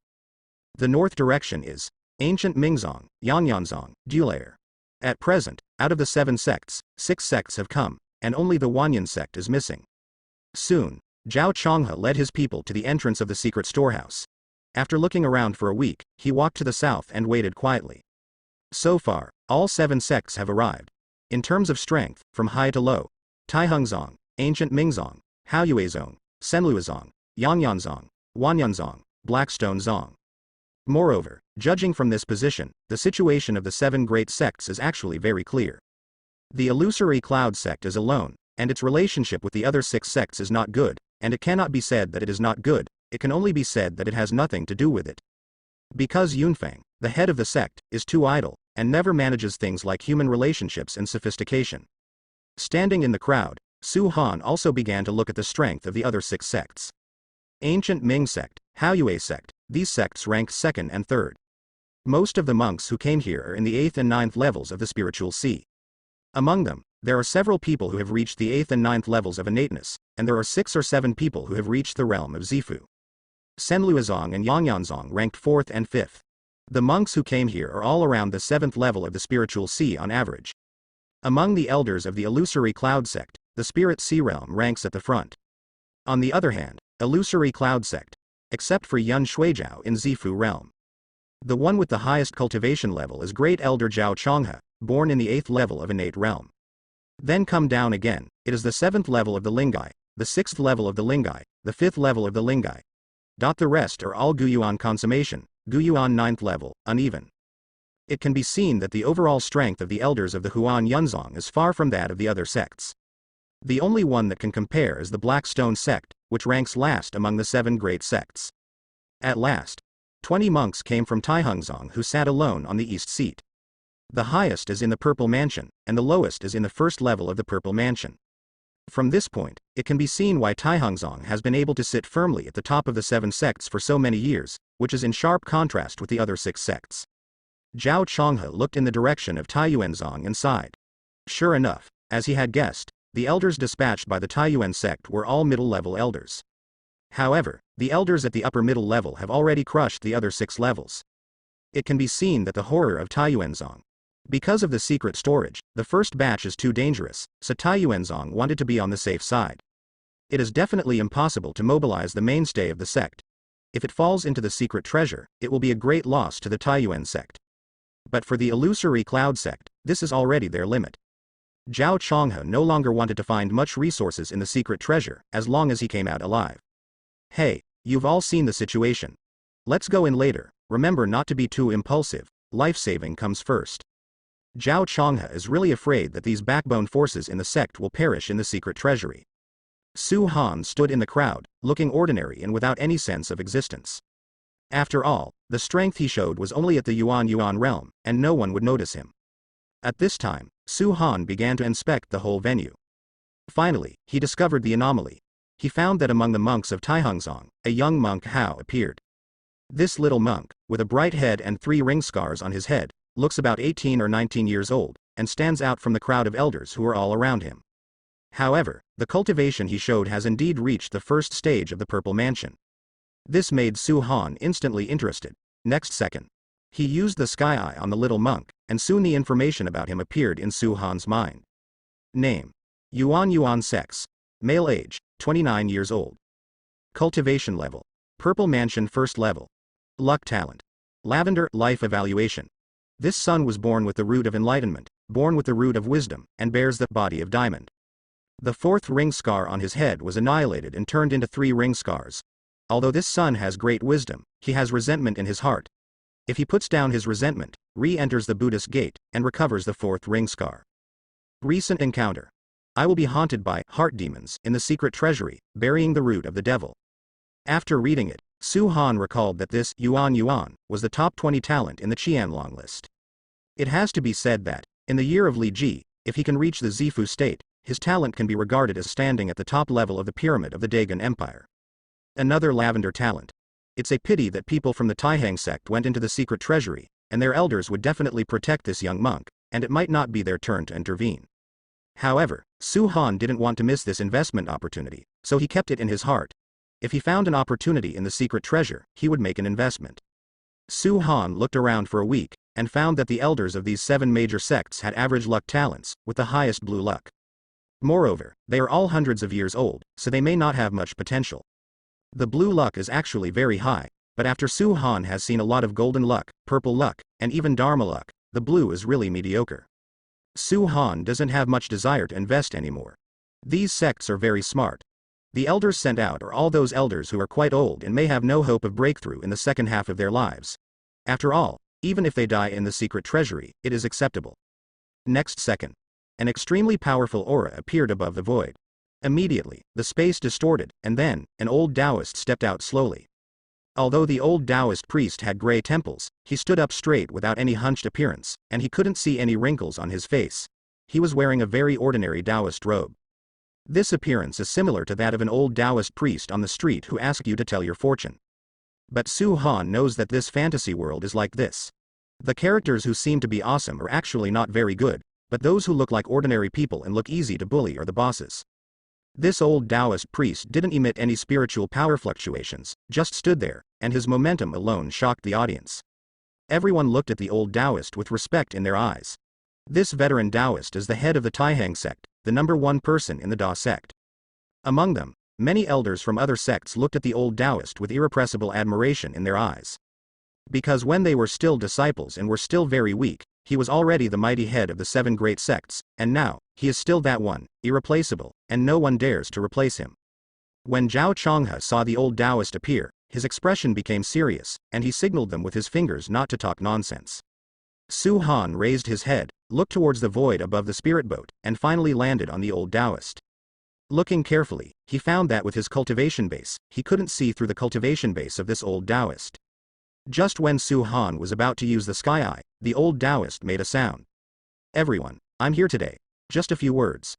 The north direction is Ancient Mingzong, Yangyanzong, Dulair. At present, out of the 7 sects, 6 sects have come, and only the Wanyan sect is missing. Soon, Zhao Chonghe led his people to the entrance of the secret storehouse. After looking around for a week, he walked to the south and waited quietly. So far, all 7 sects have arrived. In terms of strength, from high to low, Taihangzong, Ancient Mingzong, Haoyuezong, Senluezong, Yangyanzong, Wanyanzong, Blackstone Zong. Moreover, judging from this position, the situation of the 7 great sects is actually very clear. The illusory cloud sect is alone, and its relationship with the other 6 sects is not good, and it cannot be said that it is not good, it can only be said that it has nothing to do with it. Because Yunfang, the head of the sect, is too idle, and never manages things like human relationships and sophistication. Standing in the crowd, Su Han also began to look at the strength of the other 6 sects. Ancient Ming sect, Haoyue sect, these sects rank 2nd and 3rd. Most of the monks who came here are in the 8th and 9th levels of the spiritual sea. Among them, there are several people who have reached the 8th and 9th levels of innateness, and there are 6 or 7 people who have reached the realm of Zifu. Senluezong and Yangyanzong ranked 4th and 5th. The monks who came here are all around the 7th level of the spiritual sea on average. Among the elders of the illusory cloud sect, the spirit sea realm ranks at the front. On the other hand, illusory cloud sect, except for Yun Shuijiao in Zifu realm. The one with the highest cultivation level is Great Elder Zhao Chonghe, born in the 8th level of innate realm. Then come down again, it is the 7th level of the Lingai, the 6th level of the Lingai, the 5th level of the Lingai. The rest are all Guyuan consummation, Guyuan 9th level, uneven. It can be seen that the overall strength of the elders of the Huan Yunzong is far from that of the other sects. The only one that can compare is the Black Stone sect, which ranks last among the 7 great sects. At last, 20 monks came from Taihangzong who sat alone on the east seat. The highest is in the Purple Mansion, and the lowest is in the 1st level of the Purple Mansion. From this point, it can be seen why Taihangzong has been able to sit firmly at the top of the 7 sects for so many years, which is in sharp contrast with the other 6 sects. Zhao Chonghe looked in the direction of Taiyuanzong and sighed. Sure enough, as he had guessed, the elders dispatched by the Taiyuan sect were all middle-level elders. However, the elders at the upper middle level have already crushed the other 6 levels. It can be seen that the horror of Taiyuanzong. Because of the secret storage, the first batch is too dangerous, so Taiyuanzong wanted to be on the safe side. It is definitely impossible to mobilize the mainstay of the sect. If it falls into the secret treasure, it will be a great loss to the Taiyuan sect. But for the illusory cloud sect, this is already their limit. Zhao Chonghe no longer wanted to find much resources in the secret treasure, as long as he came out alive. Hey, you've all seen the situation. Let's go in later, remember not to be too impulsive, life-saving comes first. Zhao Chonghe is really afraid that these backbone forces in the sect will perish in the secret treasury. Su Han stood in the crowd, looking ordinary and without any sense of existence. After all, the strength he showed was only at the Yuan realm, and no one would notice him. At this time, Su Han began to inspect the whole venue. Finally, he discovered the anomaly. He found that among the monks of Taihangzong, a young monk Hao appeared. This little monk, with a bright head and 3 ring scars on his head, looks about 18 or 19 years old, and stands out from the crowd of elders who are all around him. However, the cultivation he showed has indeed reached the 1st stage of the Purple Mansion. This made Su Han instantly interested. Next second, he used the sky eye on the little monk, and soon the information about him appeared in Su Han's mind. Name: Yuan. Sex: male. Age: 29 years old. Cultivation level: Purple Mansion first level. Luck talent: Lavender. Life evaluation: this son was born with the root of enlightenment, born with the root of wisdom, and bears the body of diamond. The fourth ring scar on his head was annihilated and turned into 3 ring scars. Although this son has great wisdom, he has resentment in his heart. If he puts down his resentment, re-enters the Buddhist gate, and recovers the 4th ring scar. Recent encounter: I will be haunted by heart demons in the secret treasury, burying the root of the devil. After reading it, Su Han recalled that this Yuan was the top 20 talent in the Qianlong list. It has to be said that, in the year of Li Ji, if he can reach the Zifu state, his talent can be regarded as standing at the top level of the pyramid of the Dagon Empire. Another lavender talent. It's a pity that people from the Taihang sect went into the secret treasury, and their elders would definitely protect this young monk, and it might not be their turn to intervene. However, Su Han didn't want to miss this investment opportunity, so he kept it in his heart. If he found an opportunity in the secret treasure, he would make an investment. Su Han looked around for a week, and found that the elders of these 7 major sects had average luck talents, with the highest blue luck. Moreover, they are all hundreds of years old, so they may not have much potential. The blue luck is actually very high, but after Su Han has seen a lot of golden luck, purple luck, and even dharma luck, the blue is really mediocre. Su Han doesn't have much desire to invest anymore. These sects are very smart. The elders sent out are all those elders who are quite old and may have no hope of breakthrough in the second half of their lives. After all, even if they die in the secret treasury, it is acceptable. Next second, an extremely powerful aura appeared above the void. Immediately, the space distorted, and then, an old Taoist stepped out slowly. Although the old Taoist priest had gray temples, he stood up straight without any hunched appearance, and he couldn't see any wrinkles on his face. He was wearing a very ordinary Taoist robe. This appearance is similar to that of an old Taoist priest on the street who asked you to tell your fortune. But Su Han knows that this fantasy world is like this. The characters who seem to be awesome are actually not very good, but those who look like ordinary people and look easy to bully are the bosses. This old Taoist priest didn't emit any spiritual power fluctuations, just stood there, and his momentum alone shocked the audience. Everyone looked at the old Taoist with respect in their eyes. This veteran Taoist is the head of the Taihang sect, the #1 person in the Da sect. Among them, many elders from other sects looked at the old Taoist with irrepressible admiration in their eyes. Because when they were still disciples and were still very weak, he was already the mighty head of the 7 great sects, and now, he is still that one, irreplaceable, and no one dares to replace him. When Zhao Chonghe saw the old Taoist appear, his expression became serious, and he signaled them with his fingers not to talk nonsense. Su Han raised his head, looked towards the void above the spirit boat, and finally landed on the old Taoist. Looking carefully, he found that with his cultivation base, he couldn't see through the cultivation base of this old Taoist. Just when Su Han was about to use the sky eye, the old Taoist made a sound. Everyone, I'm here today. Just a few words.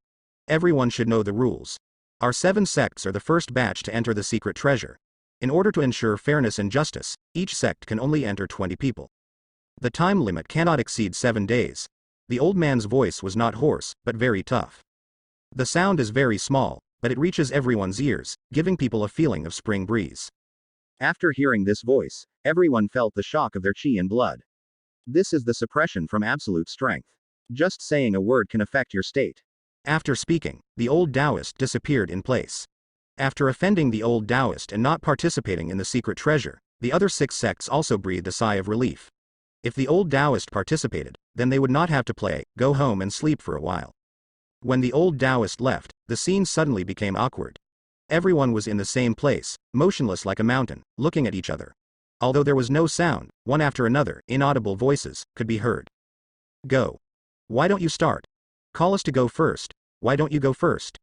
Everyone should know the rules. Our 7 sects are the first batch to enter the secret treasure. In order to ensure fairness and justice, each sect can only enter 20 people. The time limit cannot exceed 7 days. The old man's voice was not hoarse, but very tough. The sound is very small, but it reaches everyone's ears, giving people a feeling of spring breeze. After hearing this voice, everyone felt the shock of their qi and blood. This is the suppression from absolute strength. Just saying a word can affect your state. After speaking, the old Taoist disappeared in place. After offending the old Taoist and not participating in the secret treasure, the other 6 sects also breathed a sigh of relief. If the old Taoist participated, then they would not have to play, go home and sleep for a while. When the old Taoist left, the scene suddenly became awkward. Everyone was in the same place, motionless like a mountain, looking at each other. Although there was no sound, one after another, inaudible voices, could be heard. Go. Why don't you start? Call us to go first. Why don't you go first?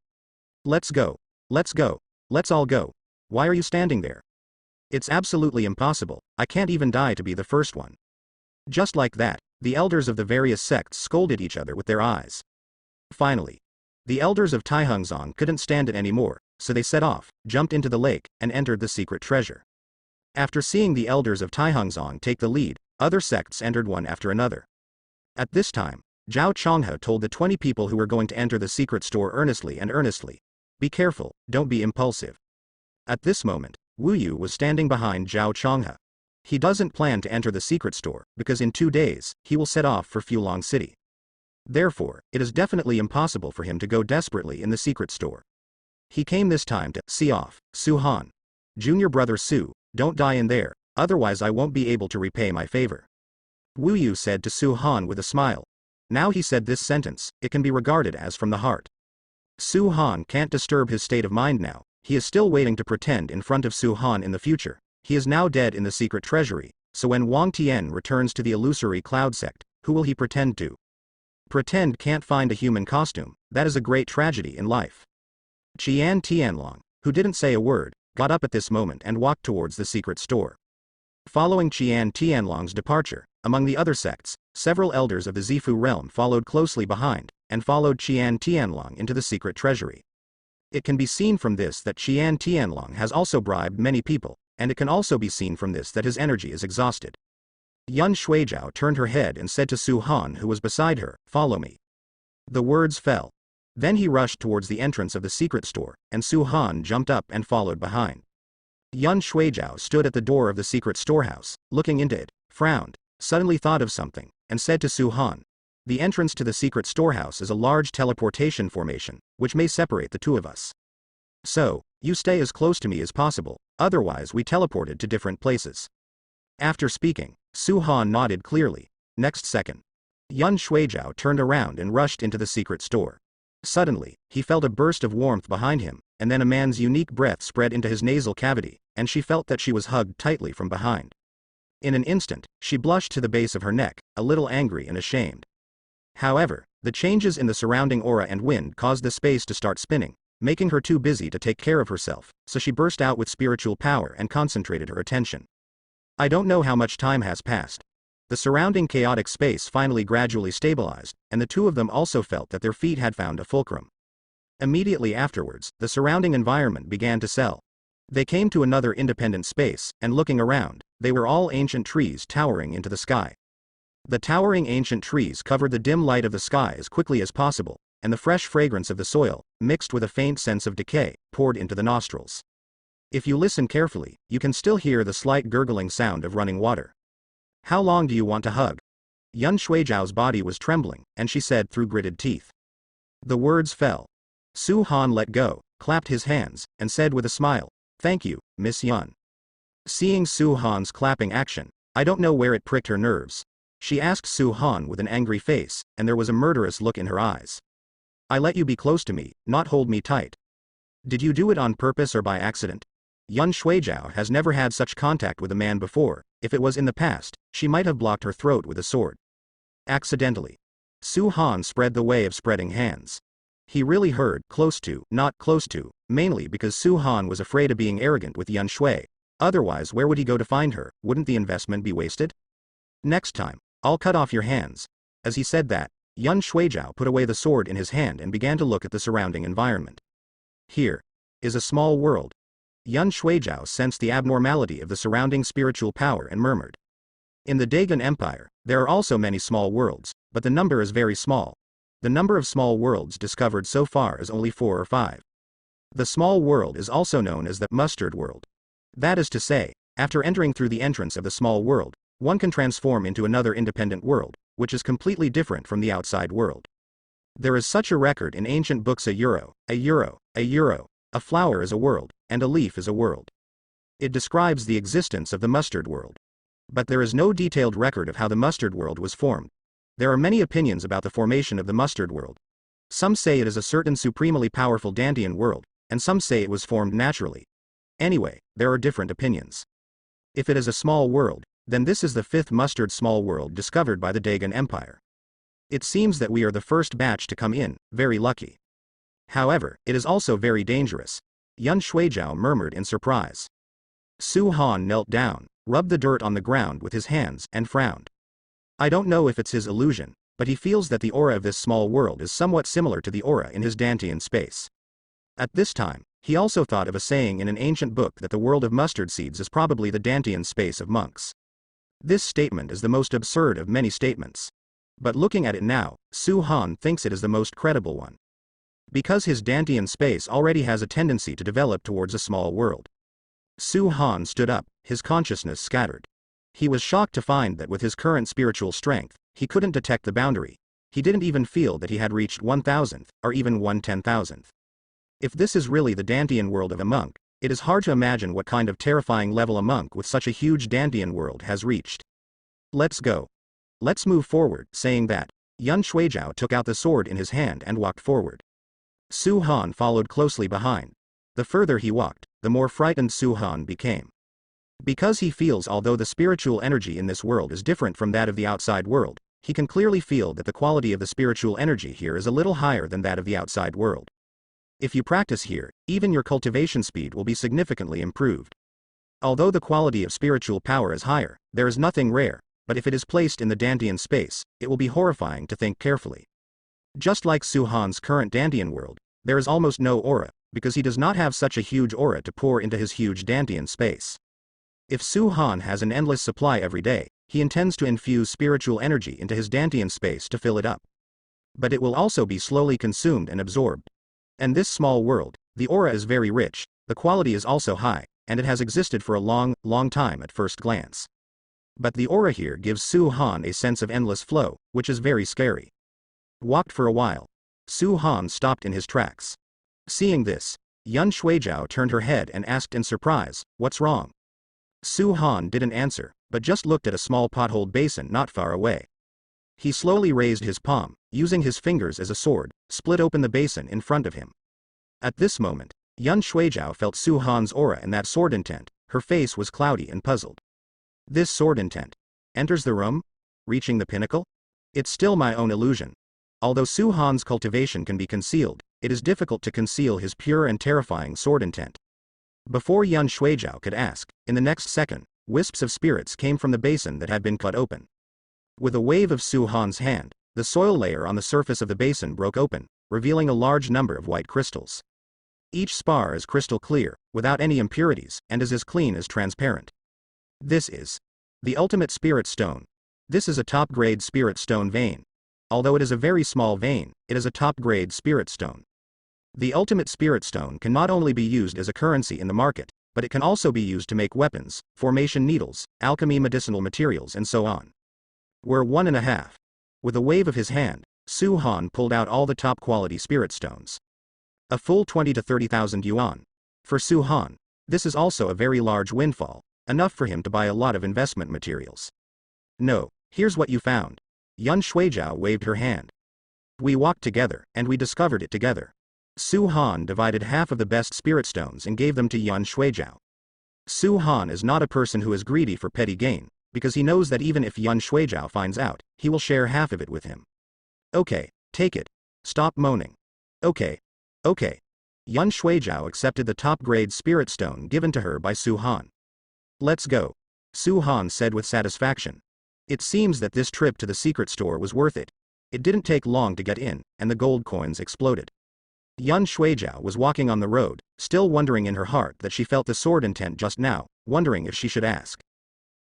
Let's go. Let's go. Let's all go. Why are you standing there? It's absolutely impossible, I can't even die to be the first one. Just like that, the elders of the various sects scolded each other with their eyes. Finally, the elders of Taihangzong couldn't stand it anymore, so they set off, jumped into the lake, and entered the secret treasure. After seeing the elders of Taihangzong take the lead, other sects entered one after another. At this time, Zhao Chonghe told the 20 people who were going to enter the secret store earnestly, be careful, don't be impulsive. At this moment, Wu Yu was standing behind Zhao Chonghe. He doesn't plan to enter the secret store, because in 2 days, he will set off for Fulong City. Therefore, it is definitely impossible for him to go desperately in the secret store. He came this time to see off Su Han. Junior brother Su, don't die in there, otherwise I won't be able to repay my favor. Wu Yu said to Su Han with a smile. Now he said this sentence, it can be regarded as from the heart. Su Han can't disturb his state of mind now, he is still waiting to pretend in front of Su Han in the future. He is now dead in the secret treasury, so when Wang Tian returns to the illusory cloud sect, who will he pretend to? Pretend can't find a human costume, that is a great tragedy in life. Qian Tianlong, who didn't say a word, got up at this moment and walked towards the secret store. Following Qian Tianlong's departure, among the other sects, several elders of the Zifu realm followed closely behind, and followed Qian Tianlong into the secret treasury. It can be seen from this that Qian Tianlong has also bribed many people, and it can also be seen from this that his energy is exhausted. Yun Shuijiao turned her head and said to Su Han who was beside her, "Follow me." The words fell. Then he rushed towards the entrance of the secret store, and Su Han jumped up and followed behind. Yun Shuijiao stood at the door of the secret storehouse, looking into it, frowned, suddenly thought of something, and said to Su Han, "The entrance to the secret storehouse is a large teleportation formation, which may separate the two of us. So, you stay as close to me as possible, otherwise we teleported to different places." After speaking, Su Han nodded clearly. Next second, Yun Shuijiao turned around and rushed into the secret store. Suddenly, he felt a burst of warmth behind him, and then a man's unique breath spread into his nasal cavity, and she felt that she was hugged tightly from behind. In an instant, she blushed to the base of her neck, a little angry and ashamed. However, the changes in the surrounding aura and wind caused the space to start spinning, making her too busy to take care of herself, so she burst out with spiritual power and concentrated her attention. I don't know how much time has passed. The surrounding chaotic space finally gradually stabilized, and the two of them also felt that their feet had found a fulcrum. Immediately afterwards, the surrounding environment began to swell. They came to another independent space, and looking around, they were all ancient trees towering into the sky. The towering ancient trees covered the dim light of the sky as quickly as possible, and the fresh fragrance of the soil, mixed with a faint sense of decay, poured into the nostrils. If you listen carefully, you can still hear the slight gurgling sound of running water. "How long do you want to hug?" Yun Shuijiao's body was trembling, and she said through gritted teeth. The words fell. Su Han let go, clapped his hands, and said with a smile, "Thank you, Miss Yun." Seeing Su Han's clapping action, I don't know where it pricked her nerves. She asked Su Han with an angry face, and there was a murderous look in her eyes. "I let you be close to me, not hold me tight. Did you do it on purpose or by accident?" Yun Shuijiao has never had such contact with a man before. If it was in the past, she might have blocked her throat with a sword. Accidentally. Su Han spread the way of spreading hands. He really heard close to, not close to, mainly because Su Han was afraid of being arrogant with Yun Shui. Otherwise, where would he go to find her? Wouldn't the investment be wasted? "Next time, I'll cut off your hands." As he said that, Yun Shuijiao put away the sword in his hand and began to look at the surrounding environment. Here is a small world. Yun Shuijiao sensed the abnormality of the surrounding spiritual power and murmured. In the Dagon Empire, there are also many small worlds, but the number is very small. The number of small worlds discovered so far is only 4 or 5. The small world is also known as the mustard world. That is to say, after entering through the entrance of the small world, one can transform into another independent world, which is completely different from the outside world. There is such a record in ancient books: a euro, a euro, a euro, a flower is a world, and a leaf is a world. It describes the existence of the mustard world. But there is no detailed record of how the mustard world was formed. There are many opinions about the formation of the mustard world. Some say it is a certain supremely powerful Dantian world, and some say it was formed naturally. Anyway, there are different opinions. If it is a small world, then this is the 5th mustard small world discovered by the Dagon Empire. It seems that we are the first batch to come in, very lucky. However, it is also very dangerous. Yun Shuijiao murmured in surprise. Su Han knelt down, rubbed the dirt on the ground with his hands, and frowned. I don't know if it's his illusion, but he feels that the aura of this small world is somewhat similar to the aura in his Dantian space. At this time, he also thought of a saying in an ancient book that the world of mustard seeds is probably the Dantian space of monks. This statement is the most absurd of many statements. But looking at it now, Su Han thinks it is the most credible one. Because his Dantian space already has a tendency to develop towards a small world. Su Han stood up, his consciousness scattered. He was shocked to find that with his current spiritual strength, he couldn't detect the boundary. He didn't even feel that he had reached 1,000th, or even 1/10,000th. If this is really the Dantian world of a monk, it is hard to imagine what kind of terrifying level a monk with such a huge Dantian world has reached. Let's go. Let's move forward. Saying that, Yun Shuijiao took out the sword in his hand and walked forward. Su Han followed closely behind. The further he walked, the more frightened Su Han became. Because he feels although the spiritual energy in this world is different from that of the outside world, he can clearly feel that the quality of the spiritual energy here is a little higher than that of the outside world. If you practice here, even your cultivation speed will be significantly improved. Although the quality of spiritual power is higher, there is nothing rare, but if it is placed in the Dantian space, it will be horrifying to think carefully. Just like Su Han's current Dantian world, there is almost no aura, because he does not have such a huge aura to pour into his huge Dantian space. If Su Han has an endless supply every day, he intends to infuse spiritual energy into his Dantian space to fill it up. But it will also be slowly consumed and absorbed. And this small world, the aura is very rich, the quality is also high, and it has existed for a long, long time at first glance. But the aura here gives Su Han a sense of endless flow, which is very scary. Walked for a while. Su Han stopped in his tracks. Seeing this, Yun Shuijiao turned her head and asked in surprise, "What's wrong?" Su Han didn't answer, but just looked at a small potholed basin not far away. He slowly raised his palm, using his fingers as a sword, split open the basin in front of him. At this moment, Yun Shuijiao felt Su Han's aura and that sword intent. Her face was cloudy and puzzled. This sword intent enters the room? Reaching the pinnacle? It's still my own illusion. Although Su Han's cultivation can be concealed, it is difficult to conceal his pure and terrifying sword intent. Before Yun Shuijiao could ask, in the next second, wisps of spirits came from the basin that had been cut open. With a wave of Su Han's hand, the soil layer on the surface of the basin broke open, revealing a large number of white crystals. Each spar is crystal clear, without any impurities, and is as clean as transparent. This is the ultimate spirit stone. This is a top-grade spirit stone vein. Although it is a very small vein, it is a top-grade spirit stone. The ultimate spirit stone can not only be used as a currency in the market, but it can also be used to make weapons, formation needles, alchemy medicinal materials and so on. We're 1.5. With a wave of his hand, Su Han pulled out all the top-quality spirit stones. A full 20 to 30,000 yuan. For Su Han, this is also a very large windfall, enough for him to buy a lot of investment materials. No, here's what you found. Yun Shuijiao waved her hand. We walked together, and we discovered it together. Su Han divided half of the best spirit stones and gave them to Yun Shuijiao. Su Han is not a person who is greedy for petty gain, because he knows that even if Yun Shuijiao finds out, he will share half of it with him. Okay, take it. Stop moaning. Okay. Okay. Yun Shuijiao accepted the top-grade spirit stone given to her by Su Han. Let's go. Su Han said with satisfaction. It seems that this trip to the secret store was worth it. It didn't take long to get in, and the gold coins exploded. Yun Shuijiao was walking on the road, still wondering in her heart that she felt the sword intent just now, wondering if she should ask.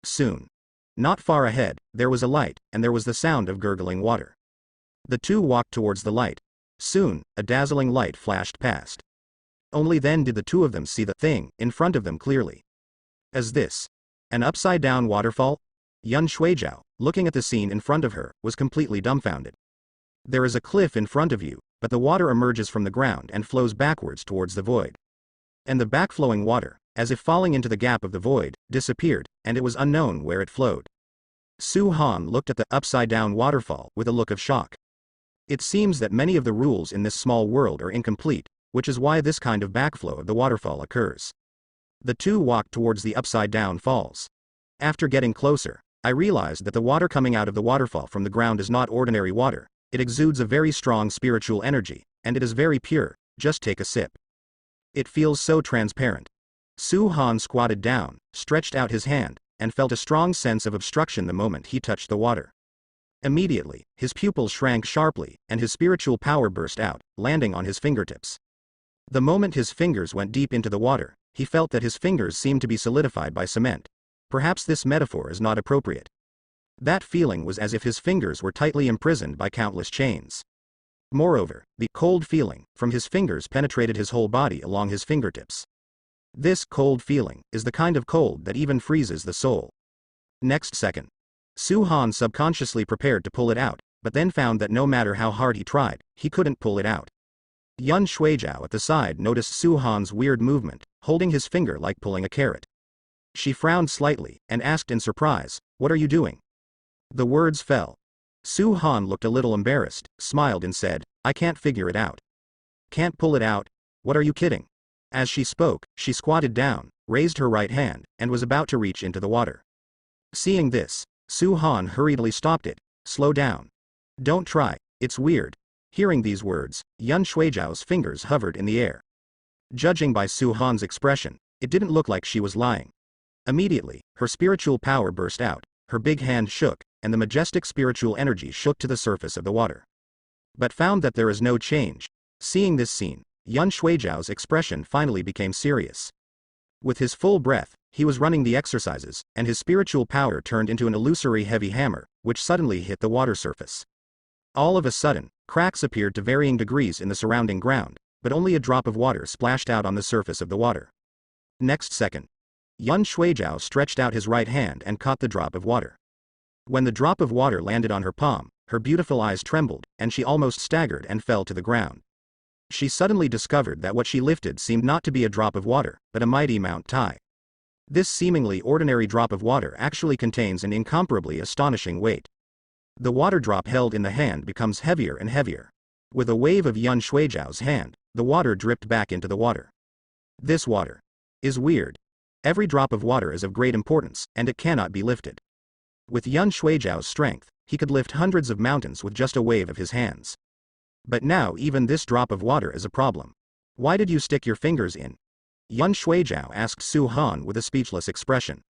Soon. Not far ahead, there was a light, and there was the sound of gurgling water. The two walked towards the light. Soon, a dazzling light flashed past. Only then did the two of them see the thing in front of them clearly. Is this an upside-down waterfall? Yun Shuijiao, looking at the scene in front of her, was completely dumbfounded. There is a cliff in front of you, but the water emerges from the ground and flows backwards towards the void. And the backflowing water, as if falling into the gap of the void, disappeared, and it was unknown where it flowed. Su Han looked at the upside-down waterfall with a look of shock. It seems that many of the rules in this small world are incomplete, which is why this kind of backflow of the waterfall occurs. The two walked towards the upside-down falls. After getting closer, I realized that the water coming out of the waterfall from the ground is not ordinary water. It exudes a very strong spiritual energy, and it is very pure. Just take a sip. It feels so transparent. Su Han squatted down, stretched out his hand, and felt a strong sense of obstruction the moment he touched the water. Immediately, his pupils shrank sharply, and his spiritual power burst out, landing on his fingertips. The moment his fingers went deep into the water, he felt that his fingers seemed to be solidified by cement. Perhaps this metaphor is not appropriate. That feeling was as if his fingers were tightly imprisoned by countless chains. Moreover, the cold feeling from his fingers penetrated his whole body along his fingertips. This cold feeling is the kind of cold that even freezes the soul. Next second, Su Han subconsciously prepared to pull it out, but then found that no matter how hard he tried, he couldn't pull it out. Yun Shuijiao at the side noticed Su Han's weird movement, holding his finger like pulling a carrot. She frowned slightly, and asked in surprise, "What are you doing?" The words fell. Su Han looked a little embarrassed, smiled and said, "I can't figure it out." "Can't pull it out? What are you kidding?" As she spoke, she squatted down, raised her right hand, and was about to reach into the water. Seeing this, Su Han hurriedly stopped it. "Slow down. Don't try, it's weird." Hearing these words, Yun Shuijiao's fingers hovered in the air. Judging by Su Han's expression, it didn't look like she was lying. Immediately, her spiritual power burst out, her big hand shook, and the majestic spiritual energy shook to the surface of the water. But found that there is no change. Seeing this scene, Yun Shuijiao's expression finally became serious. With his full breath, he was running the exercises, and his spiritual power turned into an illusory heavy hammer, which suddenly hit the water surface. All of a sudden, cracks appeared to varying degrees in the surrounding ground, but only a drop of water splashed out on the surface of the water. Next second, Yun Shuijiao stretched out his right hand and caught the drop of water. When the drop of water landed on her palm, her beautiful eyes trembled, and she almost staggered and fell to the ground. She suddenly discovered that what she lifted seemed not to be a drop of water, but a mighty Mount Tai. This seemingly ordinary drop of water actually contains an incomparably astonishing weight. The water drop held in the hand becomes heavier and heavier. With a wave of Yun Shuijiao's hand, the water dripped back into the water. This water is weird. Every drop of water is of great importance, and it cannot be lifted. With Yun Shuijiao's strength, he could lift hundreds of mountains with just a wave of his hands. But now even this drop of water is a problem. "Why did you stick your fingers in?" Yun Shuijiao asked Su Han with a speechless expression.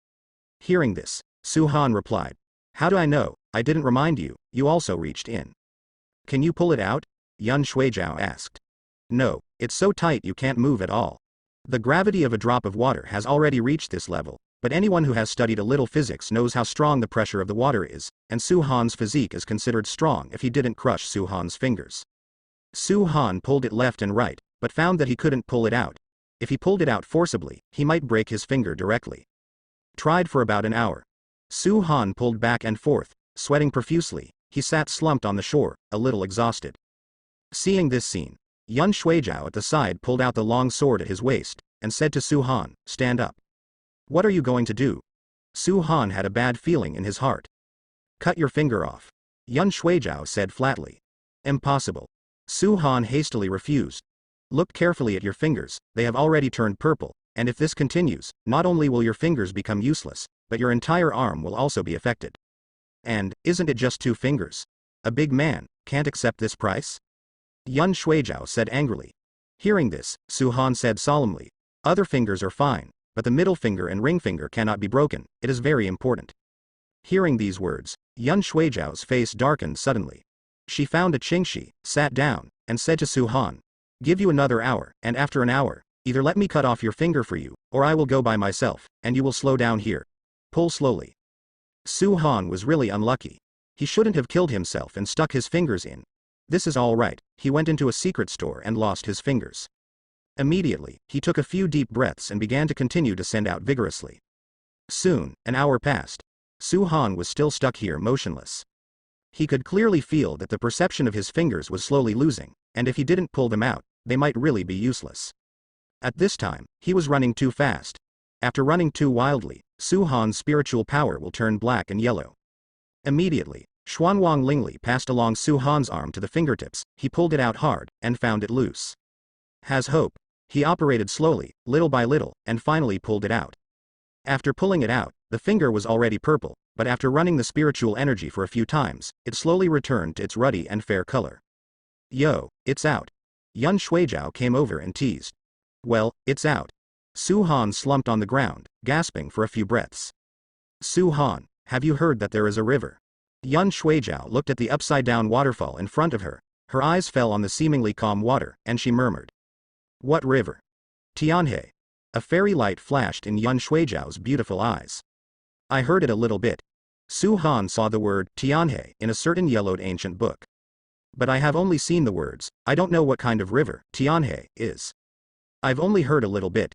Hearing this, Su Han replied, "How do I know? I didn't remind you, you also reached in." "Can you pull it out?" Yun Shuijiao asked. "No, it's so tight you can't move at all. The gravity of a drop of water has already reached this level, but anyone who has studied a little physics knows how strong the pressure of the water is, and Su Han's physique is considered strong if he didn't crush Su Han's fingers." Su Han pulled it left and right, but found that he couldn't pull it out. If he pulled it out forcibly, he might break his finger directly. Tried for about an hour. Su Han pulled back and forth, sweating profusely. He sat slumped on the shore, a little exhausted. Seeing this scene, Yun Shuijiao at the side pulled out the long sword at his waist, and said to Su Han, "Stand up." "What are you going to do?" Su Han had a bad feeling in his heart. "Cut your finger off." Yun Shuijiao said flatly. "Impossible." Su Han hastily refused. "Look carefully at your fingers, they have already turned purple, and if this continues, not only will your fingers become useless, but your entire arm will also be affected. And, isn't it just 2 fingers? A big man can't accept this price?" Yun Shuijiao said angrily. Hearing this, Su Han said solemnly, "Other fingers are fine, but the middle finger and ring finger cannot be broken, it is very important." Hearing these words, Yun Shuijiao's face darkened suddenly. She found a qingxi, sat down, and said to Su Han, "Give you another hour, and after an hour, either let me cut off your finger for you, or I will go by myself, and you will slow down here. Pull slowly." Su Han was really unlucky. He shouldn't have killed himself and stuck his fingers in. This is all right. He went into a secret store and lost his fingers. Immediately, he took a few deep breaths and began to continue to send out vigorously. Soon, an hour passed. Su Han was still stuck here motionless. He could clearly feel that the perception of his fingers was slowly losing, and if he didn't pull them out, they might really be useless. At this time, he was running too fast. After running too wildly, Su Han's spiritual power will turn black and yellow. Immediately, Xuanwang Lingli passed along Su Han's arm to the fingertips. He pulled it out hard, and found it loose. Has hope. He operated slowly, little by little, and finally pulled it out. After pulling it out, the finger was already purple, but after running the spiritual energy for a few times, it slowly returned to its ruddy and fair color. "Yo, it's out." Yun Shuijiao came over and teased. "Well, it's out." Su Han slumped on the ground, gasping for a few breaths. "Su Han, have you heard that there is a river?" Yun Shuijiao looked at the upside-down waterfall in front of her. Her eyes fell on the seemingly calm water, and she murmured, "What river?" "Tianhe." A fairy light flashed in Yun Shuijiao's beautiful eyes. "I heard it a little bit." Su Han saw the word Tianhe in a certain yellowed ancient book. "But I have only seen the words, I don't know what kind of river Tianhe is. I've only heard a little bit."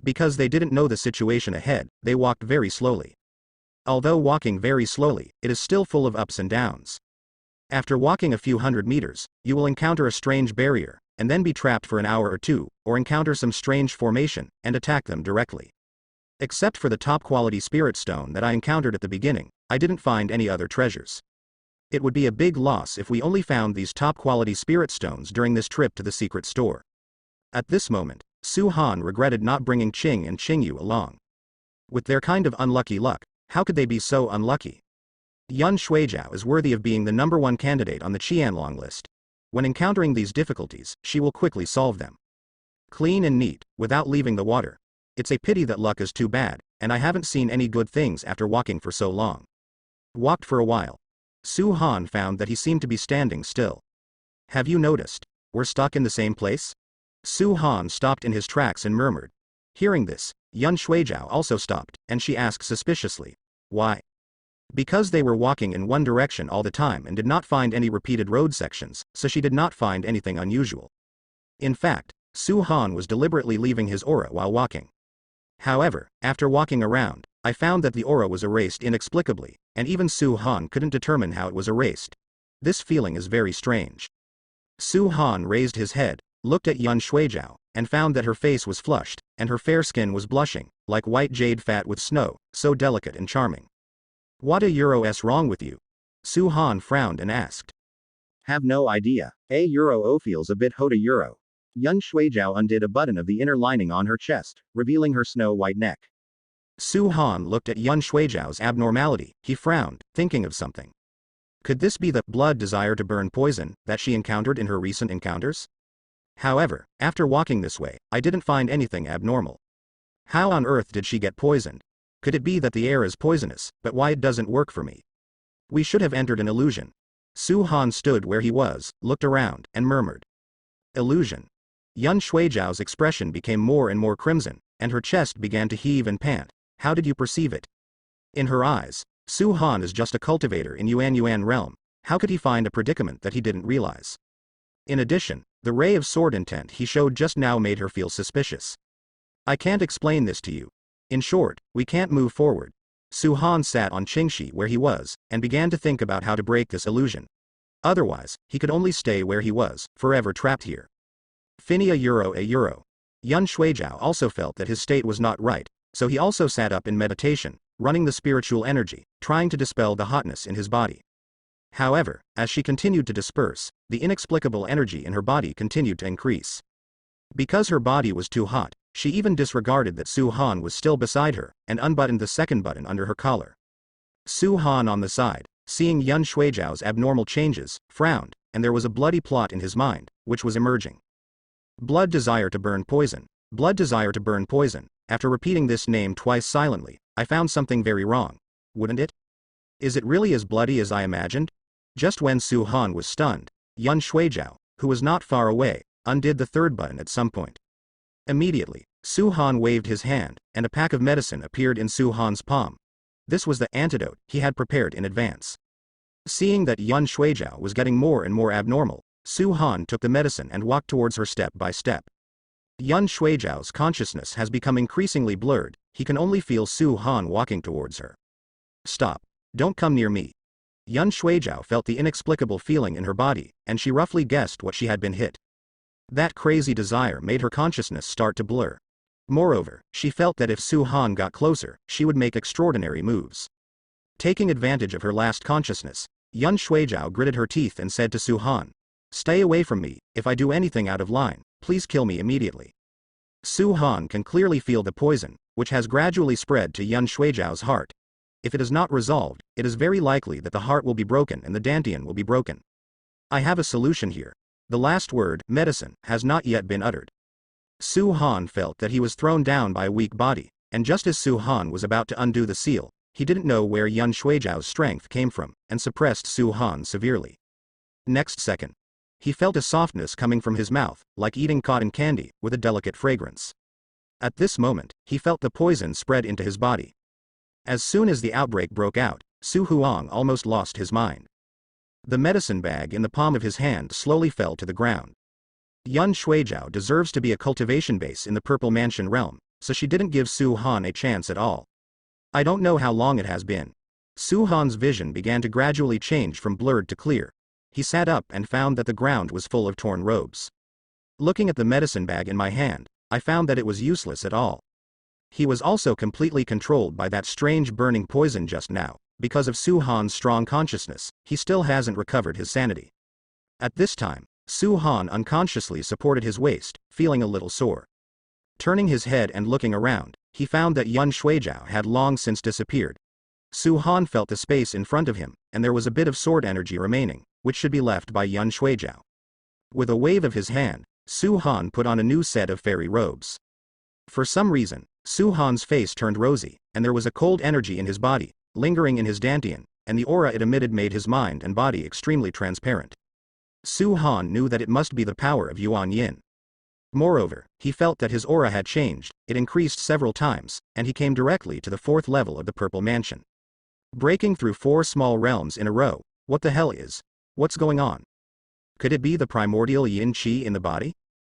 Because they didn't know the situation ahead, they walked very slowly. Although walking very slowly, it is still full of ups and downs. After walking a few hundred meters, you will encounter a strange barrier, and then be trapped for an hour or two, or encounter some strange formation, and attack them directly. Except for the top quality spirit stone that I encountered at the beginning, I didn't find any other treasures. It would be a big loss if we only found these top quality spirit stones during this trip to the secret store. At this moment, Su Han regretted not bringing Qing and Qingyu along. With their kind of unlucky luck, how could they be so unlucky? Yun Shuijiao is worthy of being the #1 candidate on the Qianlong list. When encountering these difficulties, she will quickly solve them. Clean and neat, without leaving the water. It's a pity that luck is too bad, and I haven't seen any good things after walking for so long. Walked for a while. Su Han found that he seemed to be standing still. Have you noticed? We're stuck in the same place? Su Han stopped in his tracks and murmured. Hearing this, Yun Shuijiao also stopped, and she asked suspiciously. Why? Because they were walking in one direction all the time and did not find any repeated road sections, so she did not find anything unusual. In fact, Su Han was deliberately leaving his aura while walking. However, after walking around, I found that the aura was erased inexplicably, and even Su Han couldn't determine how it was erased. This feeling is very strange. Su Han raised his head, looked at Yun Shuijiao, and found that her face was flushed, and her fair skin was blushing, like white jade fat with snow, so delicate and charming. What a wrong with you? Su Han frowned and asked. Have no idea. A feels a bit hot a. Yun Shuijiao undid a button of the inner lining on her chest, revealing her snow-white neck. Su Han looked at Yun Shuijiao's abnormality. He frowned, thinking of something. Could this be the blood desire to burn poison that she encountered in her recent encounters? However, after walking this way, I didn't find anything abnormal. How on earth did she get poisoned? Could it be that the air is poisonous, but why it doesn't work for me? We should have entered an illusion. Su Han stood where he was, looked around, and murmured. Illusion. Yun Shuijiao's expression became more and more crimson, and her chest began to heave and pant. How did you perceive it? In her eyes, Su Han is just a cultivator in Yuan realm. How could he find a predicament that he didn't realize? In addition, the ray of sword intent he showed just now made her feel suspicious. I can't explain this to you. In short, we can't move forward. Su Han sat on Qingxi where he was, and began to think about how to break this illusion. Otherwise, he could only stay where he was, forever trapped here. Finia a euro. Yun Shuijiao also felt that his state was not right, so he also sat up in meditation, running the spiritual energy, trying to dispel the hotness in his body. However, as she continued to disperse, the inexplicable energy in her body continued to increase. Because her body was too hot, she even disregarded that Su Han was still beside her, and unbuttoned the second button under her collar. Su Han on the side, seeing Yun Shuijiao's abnormal changes, frowned, and there was a bloody plot in his mind, which was emerging. Blood desire to burn poison. Blood desire to burn poison. After repeating this name twice silently, I found something very wrong. Wouldn't it? Is it really as bloody as I imagined? Just when Su Han was stunned, Yun Shuijiao, who was not far away, undid the third button at some point. Immediately, Su Han waved his hand, and a pack of medicine appeared in Su Han's palm. This was the antidote he had prepared in advance. Seeing that Yun Shuijiao was getting more and more abnormal, Su Han took the medicine and walked towards her step by step. Yun Shuijiao's consciousness has become increasingly blurred, he can only feel Su Han walking towards her. Stop. Don't come near me. Yun Shuijiao felt the inexplicable feeling in her body, and she roughly guessed what she had been hit. That crazy desire made her consciousness start to blur. Moreover, she felt that if Su Han got closer, she would make extraordinary moves. Taking advantage of her last consciousness, Yun Shuijiao gritted her teeth and said to Su Han, "Stay away from me. If I do anything out of line, please kill me immediately." Su Han can clearly feel the poison, which has gradually spread to Yun Shuijiao's heart. If it is not resolved, it is very likely that the heart will be broken and the dantian will be broken. I have a solution here. The last word, medicine, has not yet been uttered. Su Han felt that he was thrown down by a weak body, and just as Su Han was about to undo the seal, he didn't know where Yun Shuijiao's strength came from, and suppressed Su Han severely. Next second, he felt a softness coming from his mouth, like eating cotton candy, with a delicate fragrance. At this moment, he felt the poison spread into his body. As soon as the outbreak broke out, Su Huang almost lost his mind. The medicine bag in the palm of his hand slowly fell to the ground. Yun Shuijiao deserves to be a cultivation base in the Purple Mansion realm, so she didn't give Su Han a chance at all. I don't know how long it has been. Su Han's vision began to gradually change from blurred to clear. He sat up and found that the ground was full of torn robes. Looking at the medicine bag in my hand, I found that it was useless at all. He was also completely controlled by that strange burning poison just now. Because of Su Han's strong consciousness, he still hasn't recovered his sanity. At this time, Su Han unconsciously supported his waist, feeling a little sore. Turning his head and looking around, he found that Yun Shuijiao had long since disappeared. Su Han felt the space in front of him, and there was a bit of sword energy remaining, which should be left by Yun Shuijiao. With a wave of his hand, Su Han put on a new set of fairy robes. For some reason, Su Han's face turned rosy, and there was a cold energy in his body, lingering in his dantian, and the aura it emitted made his mind and body extremely transparent. Su Han knew that it must be the power of Yuan Yin. Moreover, he felt that his aura had changed, it increased several times, and he came directly to the 4th level of the Purple Mansion. Breaking through 4 small realms in a row, what the hell is? What's going on? Could it be the primordial yin qi in the body?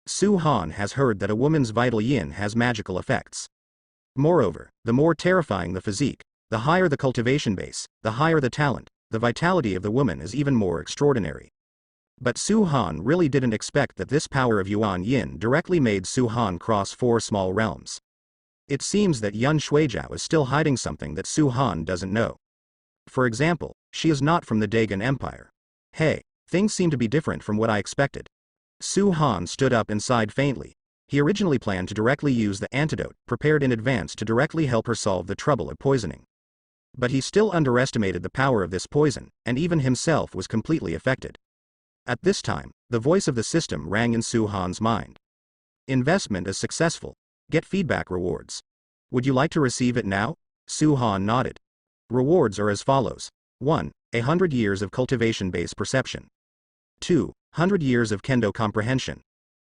Su Han has heard that a woman's vital yin has magical effects. Moreover, the more terrifying the physique, the higher the cultivation base, the higher the talent, the vitality of the woman is even more extraordinary. But Su Han really didn't expect that this power of Yuan Yin directly made Su Han cross 4 small realms. It seems that Yun Shuijiao is still hiding something that Su Han doesn't know. For example, she is not from the Dagon Empire. Hey, things seem to be different from what I expected. Su Han stood up and sighed faintly. He originally planned to directly use the antidote prepared in advance to directly help her solve the trouble of poisoning. But he still underestimated the power of this poison, and even himself was completely affected. At this time, the voice of the system rang in Su Han's mind. Investment is successful. Get feedback rewards. Would you like to receive it now? Su Han nodded. Rewards are as follows. 1. 100 years of cultivation-based perception. 2. 100 years of Kendo comprehension.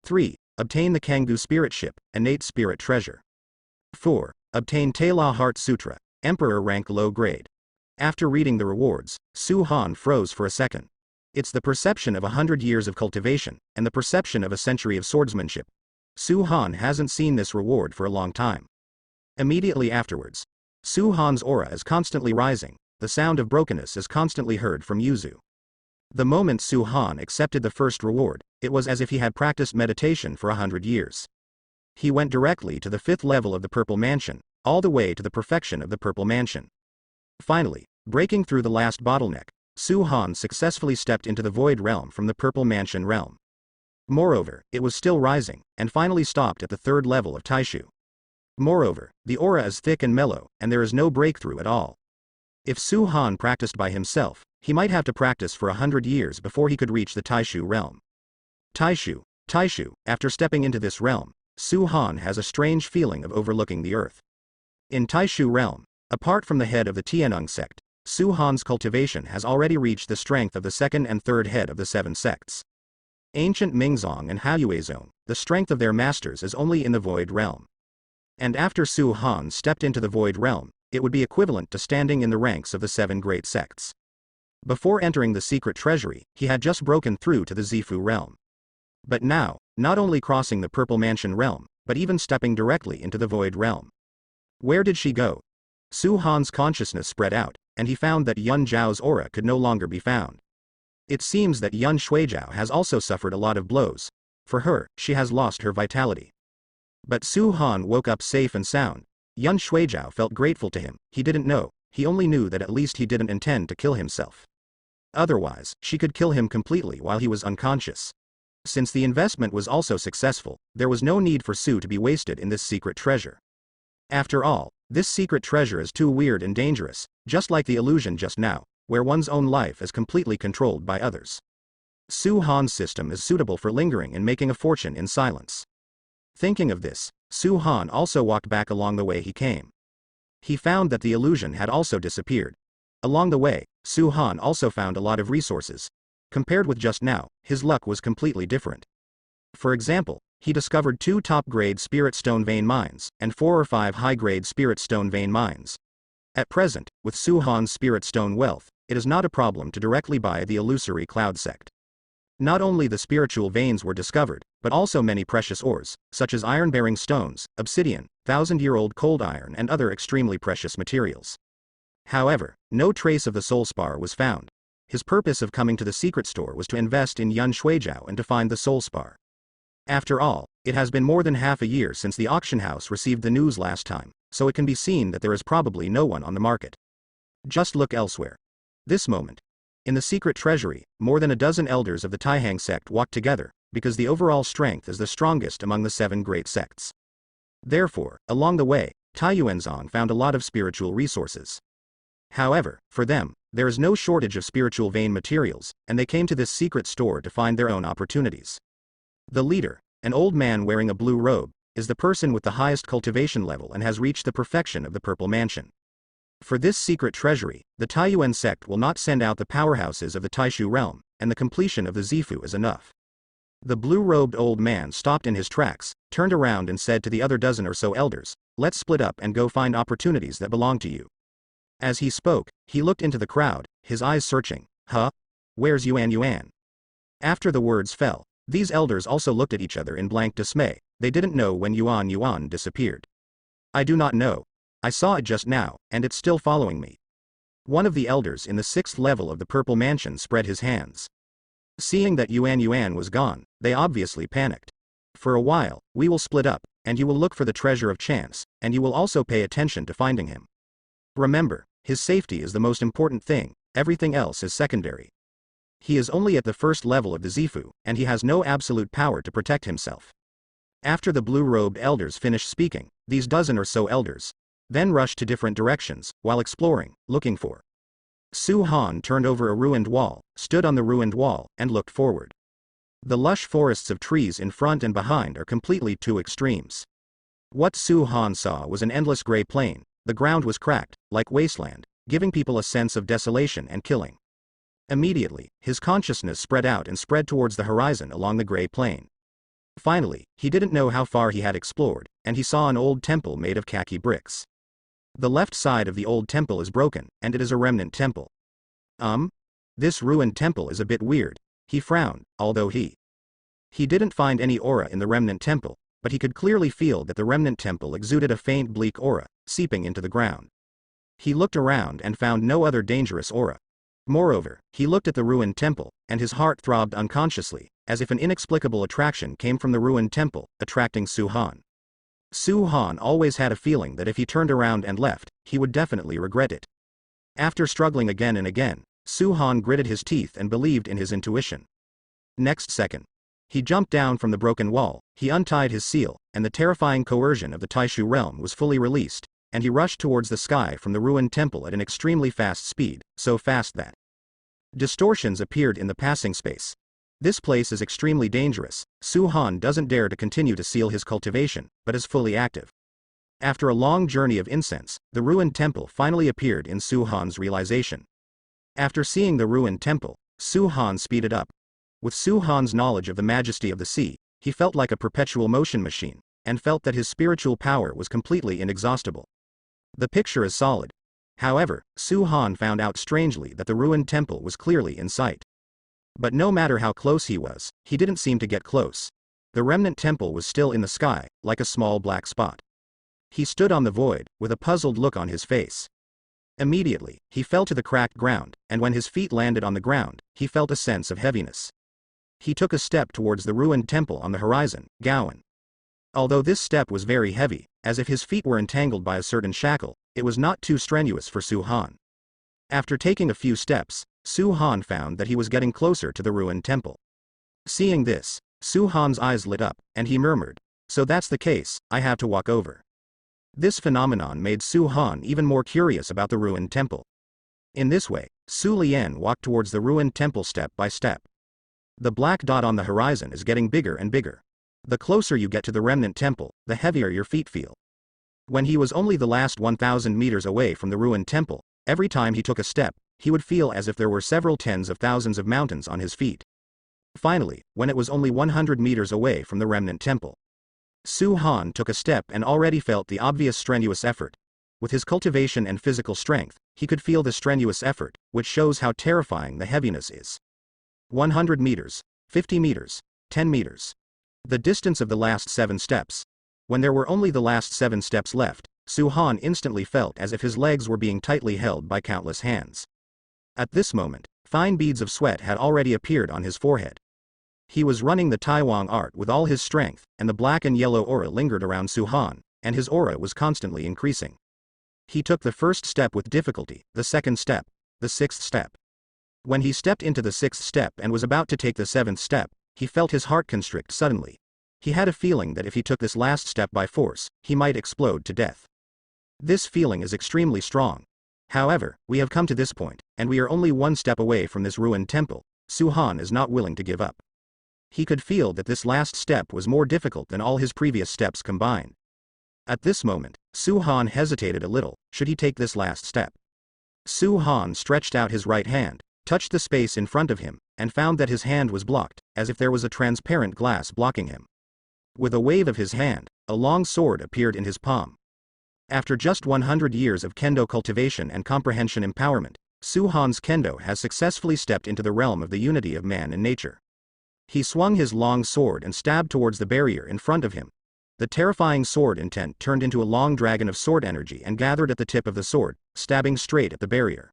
3. Obtain the Kanggu spirit ship, innate spirit treasure. 4. Obtain Tela Heart Sutra, Emperor rank low grade. After reading the rewards, Su Han froze for a second. It's the perception of 100 years of cultivation, and the perception of a century of swordsmanship. Su Han hasn't seen this reward for a long time. Immediately afterwards, Su Han's aura is constantly rising, the sound of brokenness is constantly heard from Yuzu. The moment Su Han accepted the first reward, it was as if he had practiced meditation for 100 years. He went directly to the 5th level of the Purple Mansion, all the way to the perfection of the Purple Mansion. Finally, breaking through the last bottleneck, Su Han successfully stepped into the Void Realm from the Purple Mansion realm. Moreover, it was still rising, and finally stopped at the 3rd level of Taishu. Moreover, the aura is thick and mellow, and there is no breakthrough at all. If Su Han practiced by himself, he might have to practice for 100 years before he could reach the Taishu realm. Taishu. After stepping into this realm, Su Han has a strange feeling of overlooking the earth. In Taishu realm, apart from the head of the Tianeng sect, Su Han's cultivation has already reached the strength of the 2nd and 3rd head of the 7 sects. Ancient Mingzong and Haiyue Zone, the strength of their masters is only in the Void Realm. And after Su Han stepped into the Void Realm, it would be equivalent to standing in the ranks of the 7 great sects. Before entering the secret treasury, he had just broken through to the Zifu realm. But now, not only crossing the Purple Mansion realm, but even stepping directly into the Void Realm. Where did she go? Su Han's consciousness spread out, and he found that Yun Zhao's aura could no longer be found. It seems that Yun Shuijiao has also suffered a lot of blows. For her, she has lost her vitality. But Su Han woke up safe and sound. Yun Shuijiao felt grateful to him. He didn't know, he only knew that at least he didn't intend to kill himself. Otherwise, she could kill him completely while he was unconscious. Since the investment was also successful, there was no need for Su to be wasted in this secret treasure. After all, this secret treasure is too weird and dangerous, just like the illusion just now, where one's own life is completely controlled by others. Su Han's system is suitable for lingering and making a fortune in silence. Thinking of this, Su Han also walked back along the way he came. He found that the illusion had also disappeared. Along the way, Su Han also found a lot of resources. Compared with just now, his luck was completely different. For example, he discovered 2 top-grade spirit stone vein mines, and 4 or 5 high-grade spirit stone vein mines. At present, with Su Han's spirit stone wealth, it is not a problem to directly buy the illusory cloud sect. Not only the spiritual veins were discovered, but also many precious ores, such as iron-bearing stones, obsidian, 1,000-year-old cold iron and other extremely precious materials. However, no trace of the soul spar was found. His purpose of coming to the secret store was to invest in Yun Shuijiao and to find the soul spar. After all, it has been more than half a year since the auction house received the news last time, so it can be seen that there is probably no one on the market. Just look elsewhere. This moment. In the secret treasury, more than a dozen elders of the Taihang sect walked together, because the overall strength is the strongest among the 7 great sects. Therefore, along the way, Taiyuanzong found a lot of spiritual resources. However, for them, there is no shortage of spiritual vein materials, and they came to this secret store to find their own opportunities. The leader, an old man wearing a blue robe, is the person with the highest cultivation level and has reached the perfection of the Purple Mansion. For this secret treasury, the Taiyuan sect will not send out the powerhouses of the Taishu realm, and the completion of the Zifu is enough. The blue-robed old man stopped in his tracks, turned around and said to the other dozen or so elders, "Let's split up and go find opportunities that belong to you." As he spoke, he looked into the crowd, his eyes searching. "Huh? Where's Yuan Yuan?" After the words fell, these elders also looked at each other in blank dismay. They didn't know when Yuan Yuan disappeared. "I do not know. I saw it just now, and it's still following me." One of the elders in the 6th level of the Purple Mansion spread his hands. Seeing that Yuan Yuan was gone, they obviously panicked. "For a while, we will split up, and you will look for the treasure of chance, and you will also pay attention to finding him. Remember, his safety is the most important thing, everything else is secondary. He is only at the 1st level of the Zifu, and he has no absolute power to protect himself." After the blue-robed elders finished speaking, these dozen or so elders then rushed to different directions, while exploring, looking for. Su Han turned over a ruined wall, stood on the ruined wall, and looked forward. The lush forests of trees in front and behind are completely two extremes. What Su Han saw was an endless gray plain. The ground was cracked, like wasteland, giving people a sense of desolation and killing. Immediately, his consciousness spread out and spread towards the horizon along the gray plain. Finally, he didn't know how far he had explored, and he saw an old temple made of khaki bricks. The left side of the old temple is broken, and it is a remnant temple. This ruined temple is a bit weird. He frowned, although he didn't find any aura in the remnant temple, but he could clearly feel that the remnant temple exuded a faint bleak aura, seeping into the ground. He looked around and found no other dangerous aura. Moreover, he looked at the ruined temple, and his heart throbbed unconsciously, as if an inexplicable attraction came from the ruined temple, attracting Su Han. Su Han always had a feeling that if he turned around and left, he would definitely regret it. After struggling again and again, Su Han gritted his teeth and believed in his intuition. Next second, he jumped down from the broken wall, he untied his seal, and the terrifying coercion of the Taishu realm was fully released, and he rushed towards the sky from the ruined temple at an extremely fast speed, so fast that distortions appeared in the passing space. This place is extremely dangerous. Su Han doesn't dare to continue to seal his cultivation, but is fully active. After a long journey of incense, the ruined temple finally appeared in Su Han's realization. After seeing the ruined temple, Su Han speeded up. With Su Han's knowledge of the majesty of the sea, he felt like a perpetual motion machine, and felt that his spiritual power was completely inexhaustible. The picture is solid. However, Su Han found out strangely that the ruined temple was clearly in sight. But no matter how close he was, he didn't seem to get close. The remnant temple was still in the sky, like a small black spot. He stood on the void, with a puzzled look on his face. Immediately, he fell to the cracked ground, and when his feet landed on the ground, he felt a sense of heaviness. He took a step towards the ruined temple on the horizon, Gowan. Although this step was very heavy, as if his feet were entangled by a certain shackle, it was not too strenuous for Su Han. After taking a few steps, Su Han found that he was getting closer to the ruined temple. Seeing this, Su Han's eyes lit up, and he murmured, "So that's the case, I have to walk over." This phenomenon made Su Han even more curious about the ruined temple. In this way, Su Lian walked towards the ruined temple step by step. The black dot on the horizon is getting bigger and bigger. The closer you get to the remnant temple, the heavier your feet feel. When he was only the last 1,000 meters away from the ruined temple, every time he took a step, he would feel as if there were several tens of thousands of mountains on his feet. Finally, when it was only 100 meters away from the remnant temple, Su Han took a step and already felt the obvious strenuous effort. With his cultivation and physical strength, he could feel the strenuous effort, which shows how terrifying the heaviness is. 100 meters, 50 meters, 10 meters. The distance of the last 7 steps. When there were only the last 7 steps left, Su Han instantly felt as if his legs were being tightly held by countless hands. At this moment, fine beads of sweat had already appeared on his forehead. He was running the Taiwang art with all his strength, and the black and yellow aura lingered around Su Han, and his aura was constantly increasing. He took the first step with difficulty, the second step, the 6th step. When he stepped into the 6th step and was about to take the 7th step, he felt his heart constrict suddenly. He had a feeling that if he took this last step by force, he might explode to death. This feeling is extremely strong. However, we have come to this point, and we are only one step away from this ruined temple. Su-han is not willing to give up. He could feel that this last step was more difficult than all his previous steps combined. At this moment, Su-han hesitated a little. Should he take this last step? Su-han stretched out his right hand, touched the space in front of him, and found that his hand was blocked, as if there was a transparent glass blocking him. With a wave of his hand, a long sword appeared in his palm. After just 100 years of kendo cultivation and comprehension empowerment, Su-han's kendo has successfully stepped into the realm of the unity of man and nature. He swung his long sword and stabbed towards the barrier in front of him. The terrifying sword intent turned into a long dragon of sword energy and gathered at the tip of the sword, stabbing straight at the barrier.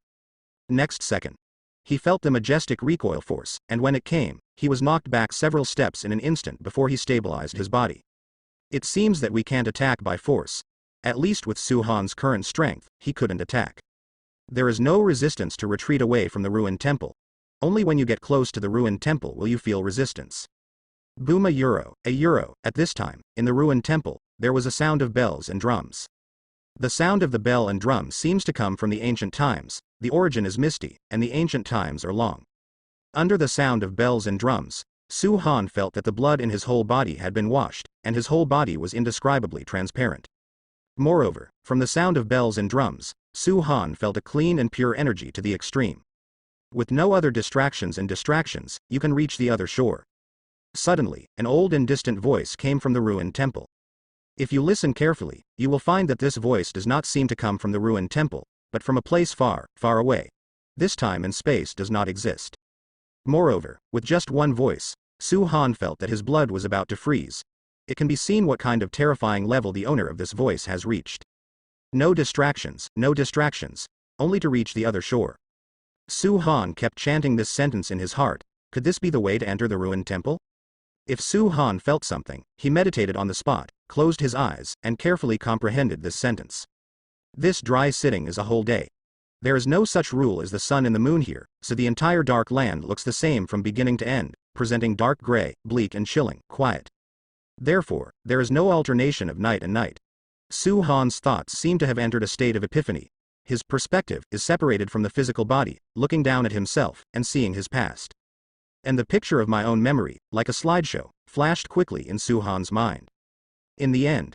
Next second, he felt the majestic recoil force, and when it came, he was knocked back several steps in an instant before he stabilized his body. It seems that we can't attack by force. At least with Su-han's current strength, he couldn't attack. There is no resistance to retreat away from the ruined temple. Only when you get close to the ruined temple will you feel resistance. Boom, a euro. At this time, in the ruined temple, there was a sound of bells and drums. The sound of the bell and drum seems to come from the ancient times. The origin is misty, and the ancient times are long. Under the sound of bells and drums, Su-han felt that the blood in his whole body had been washed, and his whole body was indescribably transparent. Moreover, from the sound of bells and drums, Su-han felt a clean and pure energy to the extreme. With no other distractions, you can reach the other shore. Suddenly, an old and distant voice came from the ruined temple. If you listen carefully, you will find that this voice does not seem to come from the ruined temple, but from a place far, far away. This time and space does not exist. Moreover, with just one voice, Su-han felt that his blood was about to freeze. It can be seen what kind of terrifying level the owner of this voice has reached. No distractions, only to reach the other shore. Su-han kept chanting this sentence in his heart. Could this be the way to enter the ruined temple? If Su-han felt something, he meditated on the spot, closed his eyes, and carefully comprehended this sentence. This dry sitting is a whole day. There is no such rule as the sun and the moon here, so the entire dark land looks the same from beginning to end, presenting dark gray, bleak and chilling, quiet. Therefore, there is no alternation of night and night. Su-han's thoughts seem to have entered a state of epiphany. His perspective is separated from the physical body, looking down at himself, and seeing his past. And the picture of my own memory, like a slideshow, flashed quickly in Su-han's mind. In the end,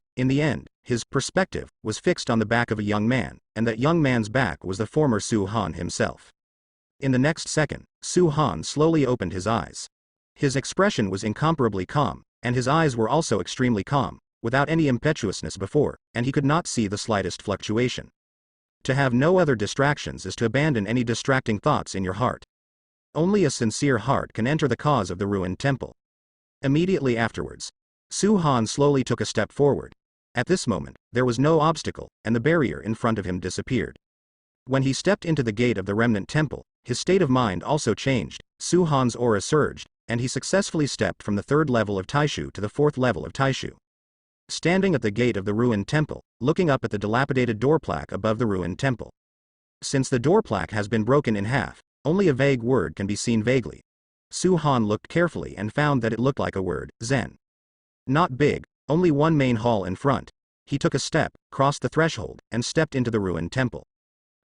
his perspective was fixed on the back of a young man, and that young man's back was the former Su-han himself. In the next second, Su-han slowly opened his eyes. His expression was incomparably calm, and his eyes were also extremely calm, without any impetuousness before, and he could not see the slightest fluctuation. To have no other distractions is to abandon any distracting thoughts in your heart. Only a sincere heart can enter the cause of the ruined temple. Immediately afterwards, Su-han slowly took a step forward. At this moment, there was no obstacle, and the barrier in front of him disappeared. When he stepped into the gate of the remnant temple, his state of mind also changed. Su-han's aura surged, and he successfully stepped from the 3rd level of Taishu to the 4th level of Taishu. Standing at the gate of the ruined temple, looking up at the dilapidated door plaque above the ruined temple. Since the door plaque has been broken in half, only a vague word can be seen vaguely. Su-han looked carefully and found that it looked like a word, Zen. Not big, only one main hall in front. He took a step, crossed the threshold, and stepped into the ruined temple.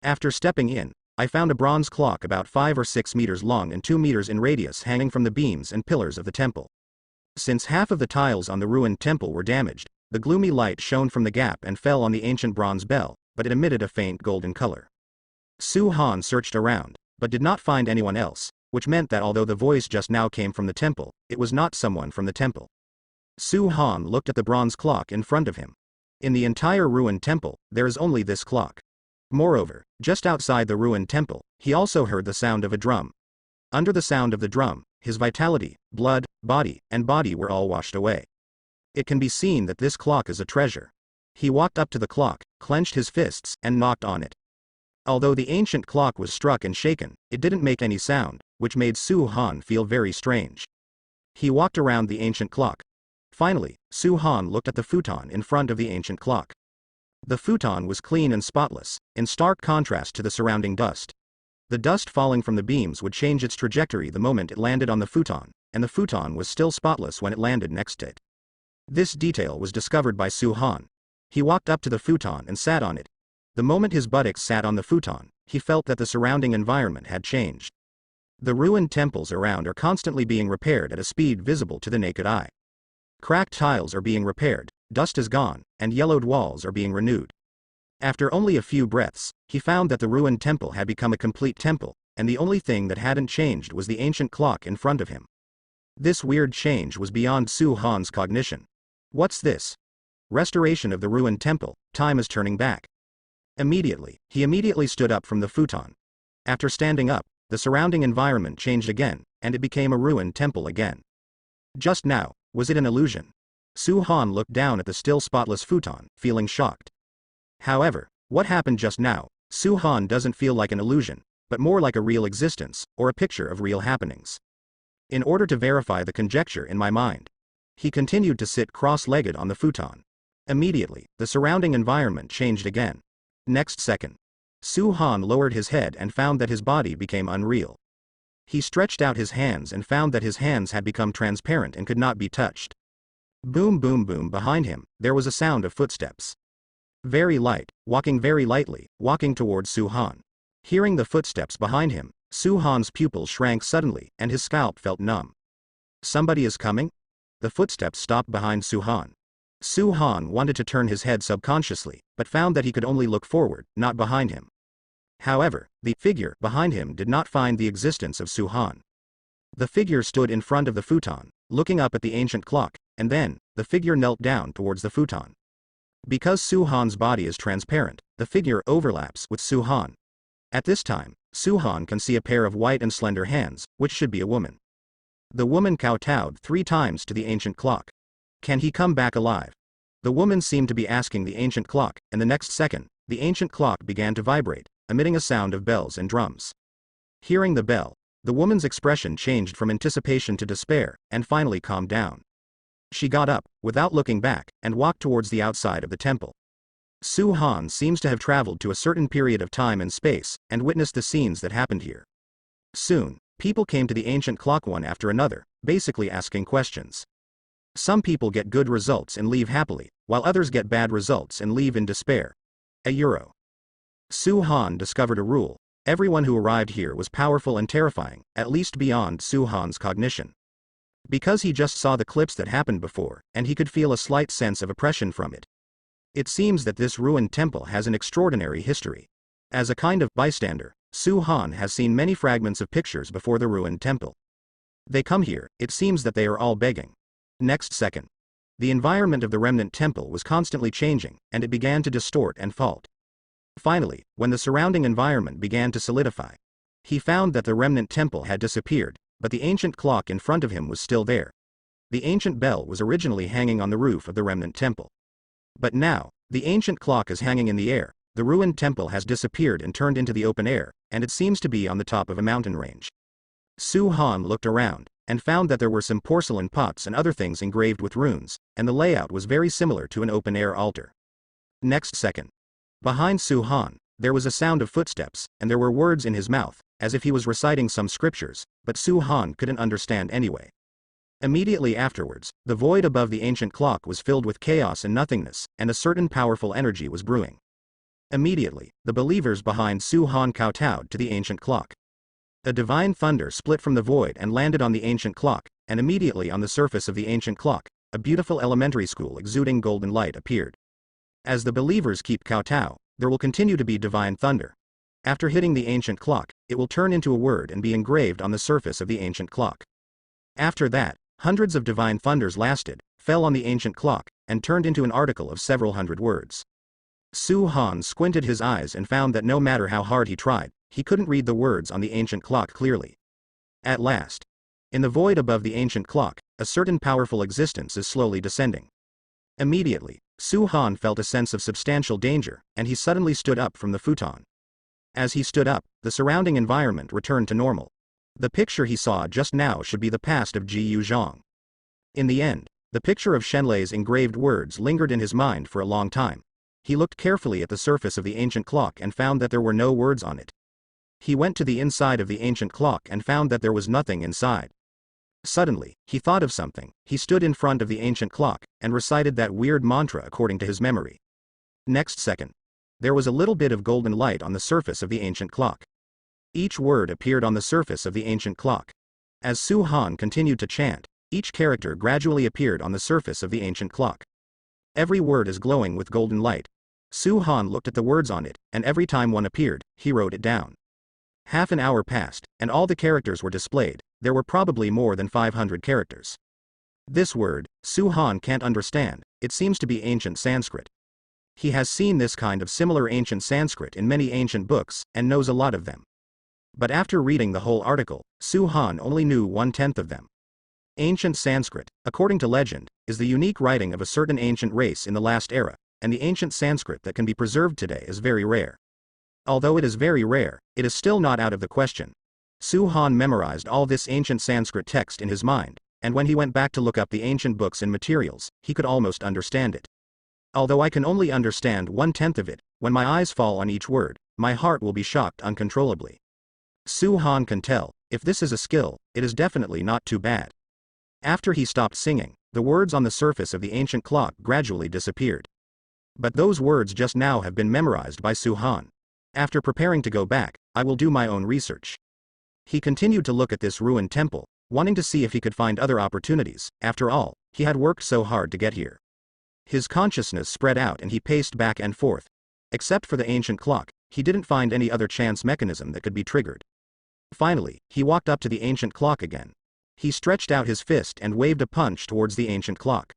After stepping in, I found a bronze clock about 5 or 6 meters long and 2 meters in radius hanging from the beams and pillars of the temple. Since half of the tiles on the ruined temple were damaged, the gloomy light shone from the gap and fell on the ancient bronze bell, but it emitted a faint golden color. Su-han searched around, but did not find anyone else, which meant that although the voice just now came from the temple, it was not someone from the temple. Su-han looked at the bronze clock in front of him. In the entire ruined temple, there is only this clock. Moreover, just outside the ruined temple, he also heard the sound of a drum. Under the sound of the drum, his vitality, blood, body were all washed away. It can be seen that this clock is a treasure. He walked up to the clock, clenched his fists, and knocked on it. Although the ancient clock was struck and shaken, it didn't make any sound, which made Su-han feel very strange. He walked around the ancient clock. Finally, Su-han looked at the futon in front of the ancient clock. The futon was clean and spotless, in stark contrast to the surrounding dust. The dust falling from the beams would change its trajectory the moment it landed on the futon, and the futon was still spotless when it landed next to it. This detail was discovered by Su-han. He walked up to the futon and sat on it. The moment his buttocks sat on the futon, he felt that the surrounding environment had changed. The ruined temples around are constantly being repaired at a speed visible to the naked eye. Cracked tiles are being repaired, dust is gone, and yellowed walls are being renewed. After only a few breaths, he found that the ruined temple had become a complete temple, and the only thing that hadn't changed was the ancient clock in front of him. This weird change was beyond Su Han's cognition. What's this? Restoration of the ruined temple, time is turning back. He immediately stood up from the futon. After standing up, the surrounding environment changed again, and it became a ruined temple again. Just now, was it an illusion? Su Han looked down at the still spotless futon, feeling shocked. However, what happened just now, Su Han doesn't feel like an illusion, but more like a real existence, or a picture of real happenings. In order to verify the conjecture in my mind, he continued to sit cross-legged on the futon. Immediately, the surrounding environment changed again. Next second, Su Han lowered his head and found that his body became unreal. He stretched out his hands and found that his hands had become transparent and could not be touched. Boom boom boom behind him, there was a sound of footsteps. Very light, walking very lightly, walking towards Su Han. Hearing the footsteps behind him, Su Han's pupils shrank suddenly, and his scalp felt numb. Somebody is coming? The footsteps stopped behind Su Han. Su Han wanted to turn his head subconsciously, but found that he could only look forward, not behind him. However, the figure behind him did not find the existence of Su Han. The figure stood in front of the futon, looking up at the ancient clock, and then, the figure knelt down towards the futon. Because Su Han's body is transparent, the figure overlaps with Su Han. At this time, Su Han can see a pair of white and slender hands, which should be a woman. The woman kowtowed 3 times to the ancient clock. Can he come back alive? The woman seemed to be asking the ancient clock, and the next second, the ancient clock began to vibrate, emitting a sound of bells and drums. Hearing the bell, the woman's expression changed from anticipation to despair, and finally calmed down. She got up, without looking back, and walked towards the outside of the temple. Su Han seems to have traveled to a certain period of time and space, and witnessed the scenes that happened here. Soon, people came to the ancient clock one after another, basically asking questions. Some people get good results and leave happily, while others get bad results and leave in despair. €. Su Han discovered a rule: everyone who arrived here was powerful and terrifying, at least beyond Su Han's cognition. Because he just saw the clips that happened before, and he could feel a slight sense of oppression from it. It seems that this ruined temple has an extraordinary history. As a kind of bystander, Su Han has seen many fragments of pictures before the ruined temple. They come here, it seems that they are all begging. Next second, the environment of the remnant temple was constantly changing, and it began to distort and fault. Finally, when the surrounding environment began to solidify, he found that the remnant temple had disappeared, but the ancient clock in front of him was still there. The ancient bell was originally hanging on the roof of the remnant temple. But now, the ancient clock is hanging in the air, the ruined temple has disappeared and turned into the open air, and it seems to be on the top of a mountain range. Su Han looked around, and found that there were some porcelain pots and other things engraved with runes, and the layout was very similar to an open-air altar. Next second, behind Su Han, there was a sound of footsteps, and there were words in his mouth, as if he was reciting some scriptures, but Su Han couldn't understand anyway. Immediately afterwards, the void above the ancient clock was filled with chaos and nothingness, and a certain powerful energy was brewing. Immediately, the believers behind Su Han kowtowed to the ancient clock. A divine thunder split from the void and landed on the ancient clock, and immediately on the surface of the ancient clock, a beautiful elementary school exuding golden light appeared. As the believers keep kowtow, there will continue to be divine thunder. After hitting the ancient clock, it will turn into a word and be engraved on the surface of the ancient clock. After that, hundreds of divine thunders lasted, fell on the ancient clock, and turned into an article of several hundred words. Su Han squinted his eyes and found that no matter how hard he tried, he couldn't read the words on the ancient clock clearly. At last, in the void above the ancient clock, a certain powerful existence is slowly descending. Immediately, Su Han felt a sense of substantial danger, and he suddenly stood up from the futon. As he stood up, the surrounding environment returned to normal. The picture he saw just now should be the past of Ji Yuzhong. In the end, the picture of Shenlei's engraved words lingered in his mind for a long time. He looked carefully at the surface of the ancient clock and found that there were no words on it. He went to the inside of the ancient clock and found that there was nothing inside. Suddenly, he thought of something. He stood in front of the ancient clock, and recited that weird mantra according to his memory. Next second, there was a little bit of golden light on the surface of the ancient clock. Each word appeared on the surface of the ancient clock. As Su Han continued to chant, each character gradually appeared on the surface of the ancient clock. Every word is glowing with golden light. Su Han looked at the words on it, and every time one appeared, he wrote it down. Half an hour passed, and all the characters were displayed. There were probably more than 500 characters. This word, Su Han can't understand. It seems to be ancient Sanskrit. He has seen this kind of similar ancient Sanskrit in many ancient books, and knows a lot of them. But after reading the whole article, Su Han only knew 1/10 of them. Ancient Sanskrit, according to legend, is the unique writing of a certain ancient race in the last era, and the ancient Sanskrit that can be preserved today is very rare. Although it is very rare, it is still not out of the question. Su Han memorized all this ancient Sanskrit text in his mind, and when he went back to look up the ancient books and materials, he could almost understand it. Although I can only understand 1/10 of it, when my eyes fall on each word, my heart will be shocked uncontrollably. Su Han can tell, if this is a skill, it is definitely not too bad. After he stopped singing, the words on the surface of the ancient clock gradually disappeared. But those words just now have been memorized by Su Han. After preparing to go back, I will do my own research. He continued to look at this ruined temple, wanting to see if he could find other opportunities. After all, he had worked so hard to get here. His consciousness spread out and he paced back and forth. Except for the ancient clock, he didn't find any other chance mechanism that could be triggered. Finally, he walked up to the ancient clock again. He stretched out his fist and waved a punch towards the ancient clock.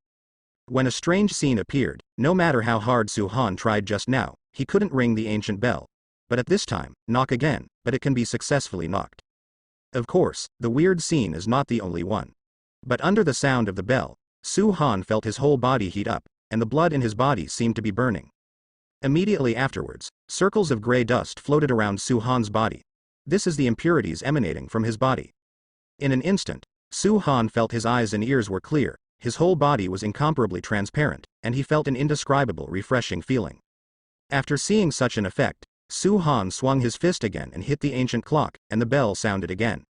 When a strange scene appeared, no matter how hard Su Han tried just now, he couldn't ring the ancient bell. But at this time, knock again, but it can be successfully knocked. Of course, the weird scene is not the only one. But under the sound of the bell, Su Han felt his whole body heat up, and the blood in his body seemed to be burning. Immediately afterwards, circles of gray dust floated around Su Han's body. This is the impurities emanating from his body. In an instant, Su Han felt his eyes and ears were clear, his whole body was incomparably transparent, and he felt an indescribable refreshing feeling. After seeing such an effect, Su Han swung his fist again and hit the ancient clock, and the bell sounded again.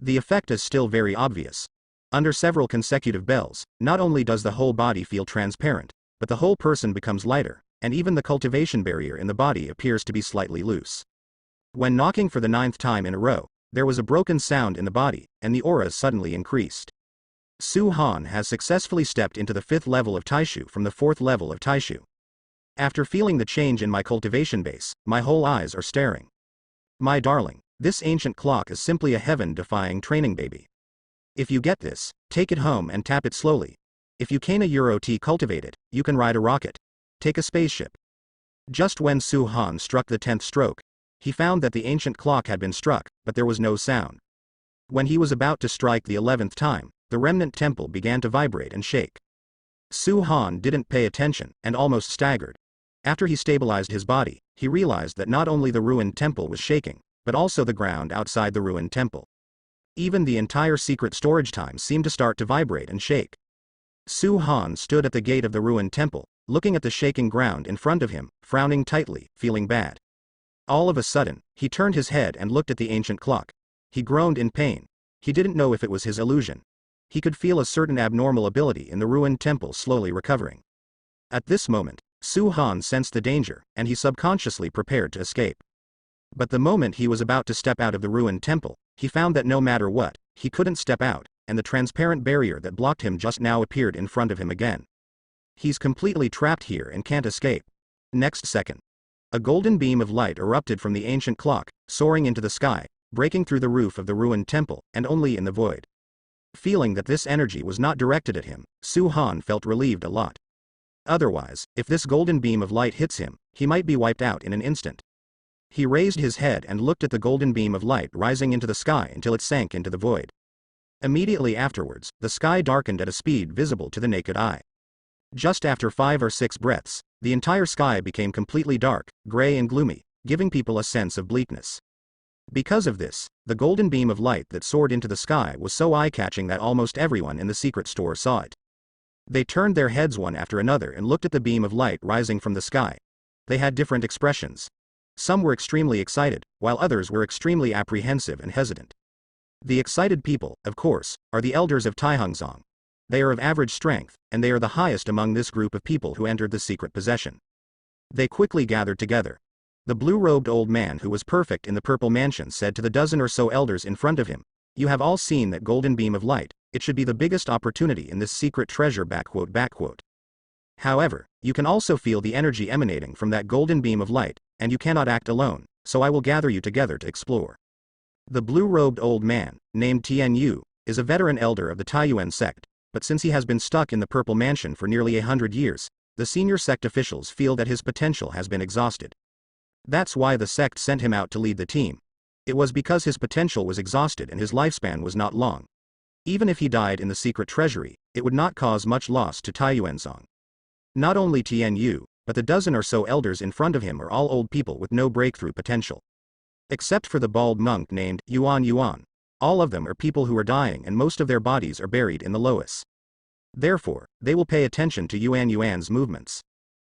The effect is still very obvious. Under several consecutive bells, not only does the whole body feel transparent, but the whole person becomes lighter, and even the cultivation barrier in the body appears to be slightly loose. When knocking for the 9th time in a row, there was a broken sound in the body, and the aura suddenly increased. Su Han has successfully stepped into the 5th level of Taishu from the 4th level of Taishu. After feeling the change in my cultivation base, my whole eyes are staring. My darling, this ancient clock is simply a heaven-defying training baby. If you get this, take it home and tap it slowly. If you can cultivate it, you can ride a rocket. Take a spaceship. Just when Su Han struck the 10th stroke, he found that the ancient clock had been struck, but there was no sound. When he was about to strike the 11th time, the remnant temple began to vibrate and shake. Su Han didn't pay attention, and almost staggered. After he stabilized his body, he realized that not only the ruined temple was shaking, but also the ground outside the ruined temple. Even the entire secret storage time seemed to start to vibrate and shake. Su Han stood at the gate of the ruined temple, looking at the shaking ground in front of him, frowning tightly, feeling bad. All of a sudden, he turned his head and looked at the ancient clock. He groaned in pain. He didn't know if it was his illusion. He could feel a certain abnormal ability in the ruined temple slowly recovering. At this moment, Su Han sensed the danger, and he subconsciously prepared to escape. But the moment he was about to step out of the ruined temple, he found that no matter what, he couldn't step out, and the transparent barrier that blocked him just now appeared in front of him again. He's completely trapped here and can't escape. Next second, a golden beam of light erupted from the ancient clock, soaring into the sky, breaking through the roof of the ruined temple, and only in the void. Feeling that this energy was not directed at him, Su Han felt relieved a lot. Otherwise, if this golden beam of light hits him, he might be wiped out in an instant. He raised his head and looked at the golden beam of light rising into the sky until it sank into the void. Immediately afterwards, the sky darkened at a speed visible to the naked eye. Just after 5 or 6 breaths, the entire sky became completely dark, gray and gloomy, giving people a sense of bleakness. Because of this, the golden beam of light that soared into the sky was so eye-catching that almost everyone in the secret store saw it. They turned their heads one after another and looked at the beam of light rising from the sky. They had different expressions. Some were extremely excited, while others were extremely apprehensive and hesitant. The excited people, of course, are the elders of Taihangzong. They are of average strength, and they are the highest among this group of people who entered the secret possession. They quickly gathered together. The blue-robed old man who was perfect in the purple mansion said to the dozen or so elders in front of him, "You have all seen that golden beam of light. It should be the biggest opportunity in this secret treasure." However, you can also feel the energy emanating from that golden beam of light, and you cannot act alone, so I will gather you together to explore. The blue-robed old man, named Tian Yu, is a veteran elder of the Taiyuan sect, but since he has been stuck in the purple mansion for nearly 100 years, the senior sect officials feel that his potential has been exhausted. That's why the sect sent him out to lead the team. It was because his potential was exhausted and his lifespan was not long. Even if he died in the secret treasury, it would not cause much loss to Taiyuanzong. Not only Tian Yu, but the dozen or so elders in front of him are all old people with no breakthrough potential. Except for the bald monk named Yuan. All of them are people who are dying and most of their bodies are buried in the loess. Therefore, they will pay attention to Yuan's movements.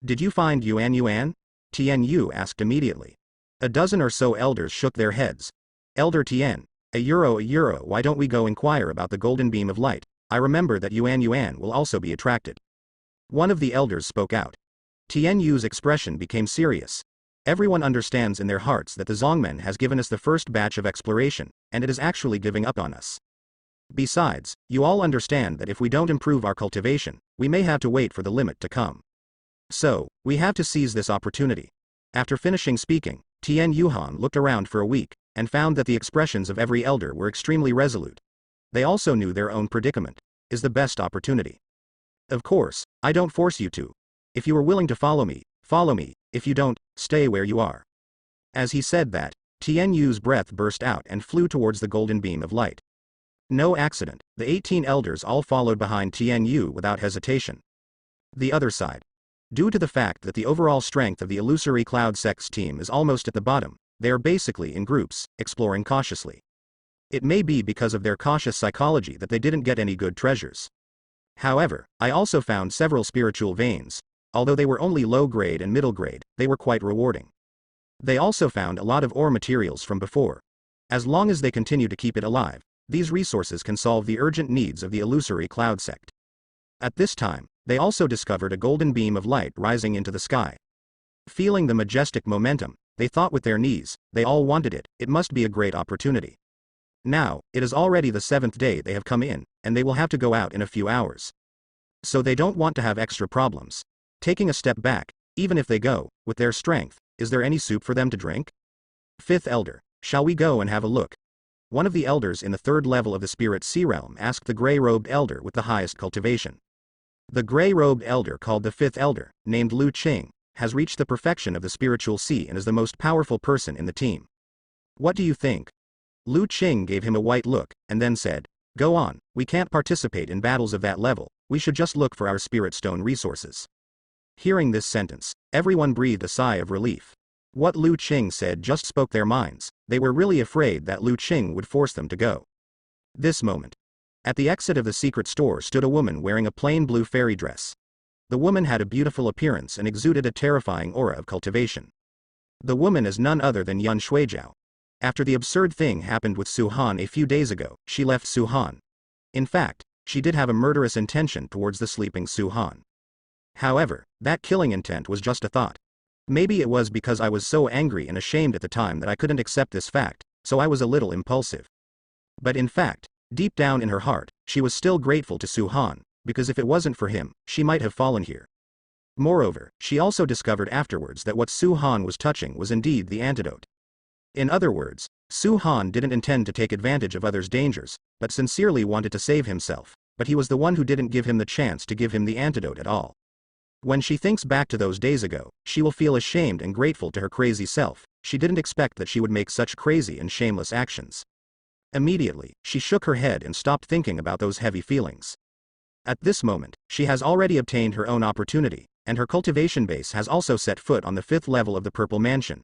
"Did you find Yuan?" Tian Yu asked immediately. A dozen or so elders shook their heads. "Elder Tian, a euro, why don't we go inquire about the golden beam of light? I remember that Yuan will also be attracted." One of the elders spoke out. Tian Yu's expression became serious. Everyone understands in their hearts that the Zongmen has given us the first batch of exploration, and it is actually giving up on us. Besides, you all understand that if we don't improve our cultivation, we may have to wait for the limit to come. So, we have to seize this opportunity. After finishing speaking, Tian Yuhan looked around for a week, and found that the expressions of every elder were extremely resolute. They also knew their own predicament is the best opportunity. "Of course, I don't force you to. If you are willing to follow me, follow me. If you don't, stay where you are." As he said that, Tian Yu's breath burst out and flew towards the golden beam of light. No accident, the 18 elders all followed behind Tian Yu without hesitation. The other side. Due to the fact that the overall strength of the illusory cloud sect's team is almost at the bottom, they are basically in groups, exploring cautiously. It may be because of their cautious psychology that they didn't get any good treasures. However, I also found several spiritual veins. Although they were only low grade and middle grade, they were quite rewarding. They also found a lot of ore materials from before. As long as they continue to keep it alive, these resources can solve the urgent needs of the illusory cloud sect. At this time, they also discovered a golden beam of light rising into the sky. Feeling the majestic momentum, they thought with their knees, they all wanted it, it must be a great opportunity. Now, it is already the 7th day they have come in, and they will have to go out in a few hours. So they don't want to have extra problems. Taking a step back, even if they go, with their strength, is there any soup for them to drink? Fifth elder, shall we go and have a look? One of the elders in the 3rd level of the Spirit Sea Realm asked the gray-robed elder with the highest cultivation. The gray-robed elder called the 5th elder, named Lu Qing, has reached the perfection of the spiritual sea and is the most powerful person in the team. What do you think? Lu Qing gave him a white look, and then said, "Go on, we can't participate in battles of that level, we should just look for our spirit stone resources." Hearing this sentence, everyone breathed a sigh of relief. What Lu Qing said just spoke their minds. They were really afraid that Lu Qing would force them to go. This moment. At the exit of the secret store stood a woman wearing a plain blue fairy dress. The woman had a beautiful appearance and exuded a terrifying aura of cultivation. The woman is none other than Yun Shuijiao. After the absurd thing happened with Su Han a few days ago, she left Su Han. In fact, she did have a murderous intention towards the sleeping Su Han. However, that killing intent was just a thought. Maybe it was because I was so angry and ashamed at the time that I couldn't accept this fact, so I was a little impulsive. But in fact, deep down in her heart, she was still grateful to Su Han, because if it wasn't for him, she might have fallen here. Moreover, she also discovered afterwards that what Su Han was touching was indeed the antidote. In other words, Su Han didn't intend to take advantage of others' dangers, but sincerely wanted to save himself, but he was the one who didn't give him the chance to give him the antidote at all. When she thinks back to those days ago, she will feel ashamed and grateful to her crazy self. She didn't expect that she would make such crazy and shameless actions. Immediately, she shook her head and stopped thinking about those heavy feelings. At this moment, she has already obtained her own opportunity, and her cultivation base has also set foot on the 5th level of the Purple Mansion.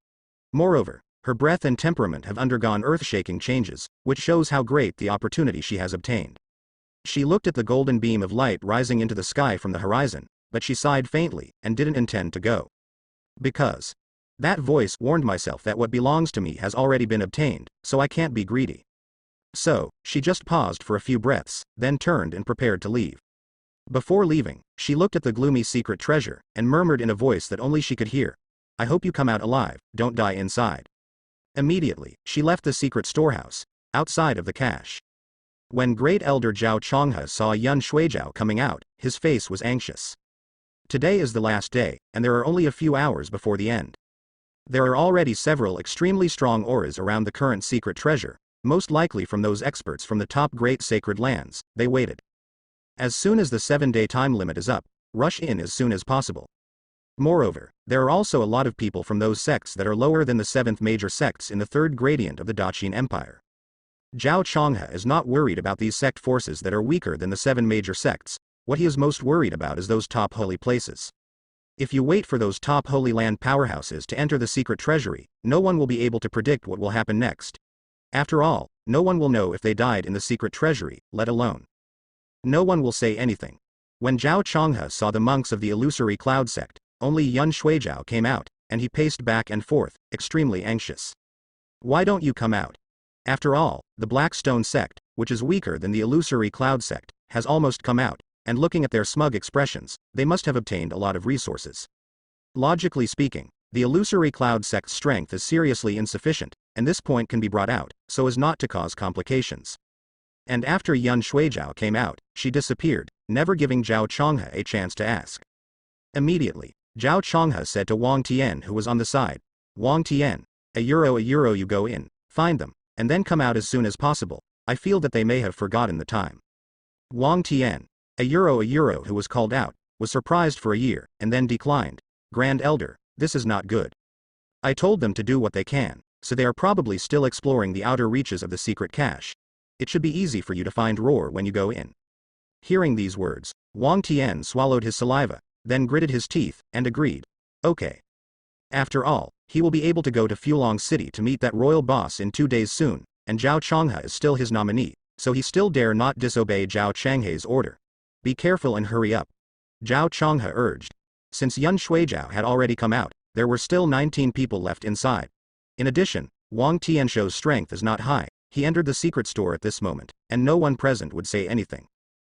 Moreover, her breath and temperament have undergone earth-shaking changes, which shows how great the opportunity she has obtained. She looked at the golden beam of light rising into the sky from the horizon, but she sighed faintly, and didn't intend to go. Because that voice warned myself that what belongs to me has already been obtained, so I can't be greedy. So, she just paused for a few breaths, then turned and prepared to leave. Before leaving, she looked at the gloomy secret treasure, and murmured in a voice that only she could hear, "I hope you come out alive, don't die inside." Immediately, she left the secret storehouse, outside of the cache. When Great Elder Zhao Chonghe saw Yun Shuijiao coming out, his face was anxious. Today is the last day, and there are only a few hours before the end. There are already several extremely strong auras around the current secret treasure, most likely from those experts from the top great sacred lands. They waited. As soon as the 7-day time limit is up, rush in as soon as possible. Moreover, there are also a lot of people from those sects that are lower than the 7th major sects in the 3rd gradient of the Daqin Empire. Zhao Chonghe is not worried about these sect forces that are weaker than the 7 major sects. What he is most worried about is those top holy places. If you wait for those top holy land powerhouses to enter the secret treasury, no one will be able to predict what will happen next. After all, no one will know if they died in the secret treasury, let alone. No one will say anything. When Zhao Chonghe saw the monks of the illusory cloud sect, only Yun Shuijiao came out, and he paced back and forth, extremely anxious. Why don't you come out? After all, the Blackstone sect, which is weaker than the illusory cloud sect, has almost come out, and looking at their smug expressions, they must have obtained a lot of resources. Logically speaking, the illusory cloud sect's strength is seriously insufficient, and this point can be brought out, so as not to cause complications. And after Yun Shuijiao came out, she disappeared, never giving Zhao Chonghe a chance to ask. Immediately, Zhao Chonghe said to Wang Tian, who was on the side, "Wang Tian, €1 you go in, find them, and then come out as soon as possible. I feel that they may have forgotten the time." Wang Tian, €1 who was called out, was surprised for a year, and then declined. "Grand Elder, this is not good. I told them to do what they can, so they are probably still exploring the outer reaches of the secret cache. It should be easy for you to find Roar when you go in." Hearing these words, Wang Tian swallowed his saliva, then gritted his teeth, and agreed. Okay. After all, he will be able to go to Fulong City to meet that royal boss in 2 days soon, and Zhao Chonghe is still his nominee, so he still dare not disobey Zhao Changhe's order. Be careful and hurry up. Zhao Chonghe urged. Since Yun Shuijiao had already come out, there were still 19 people left inside. In addition, Wang Tianshou's strength is not high. He entered the secret store at this moment, and no one present would say anything.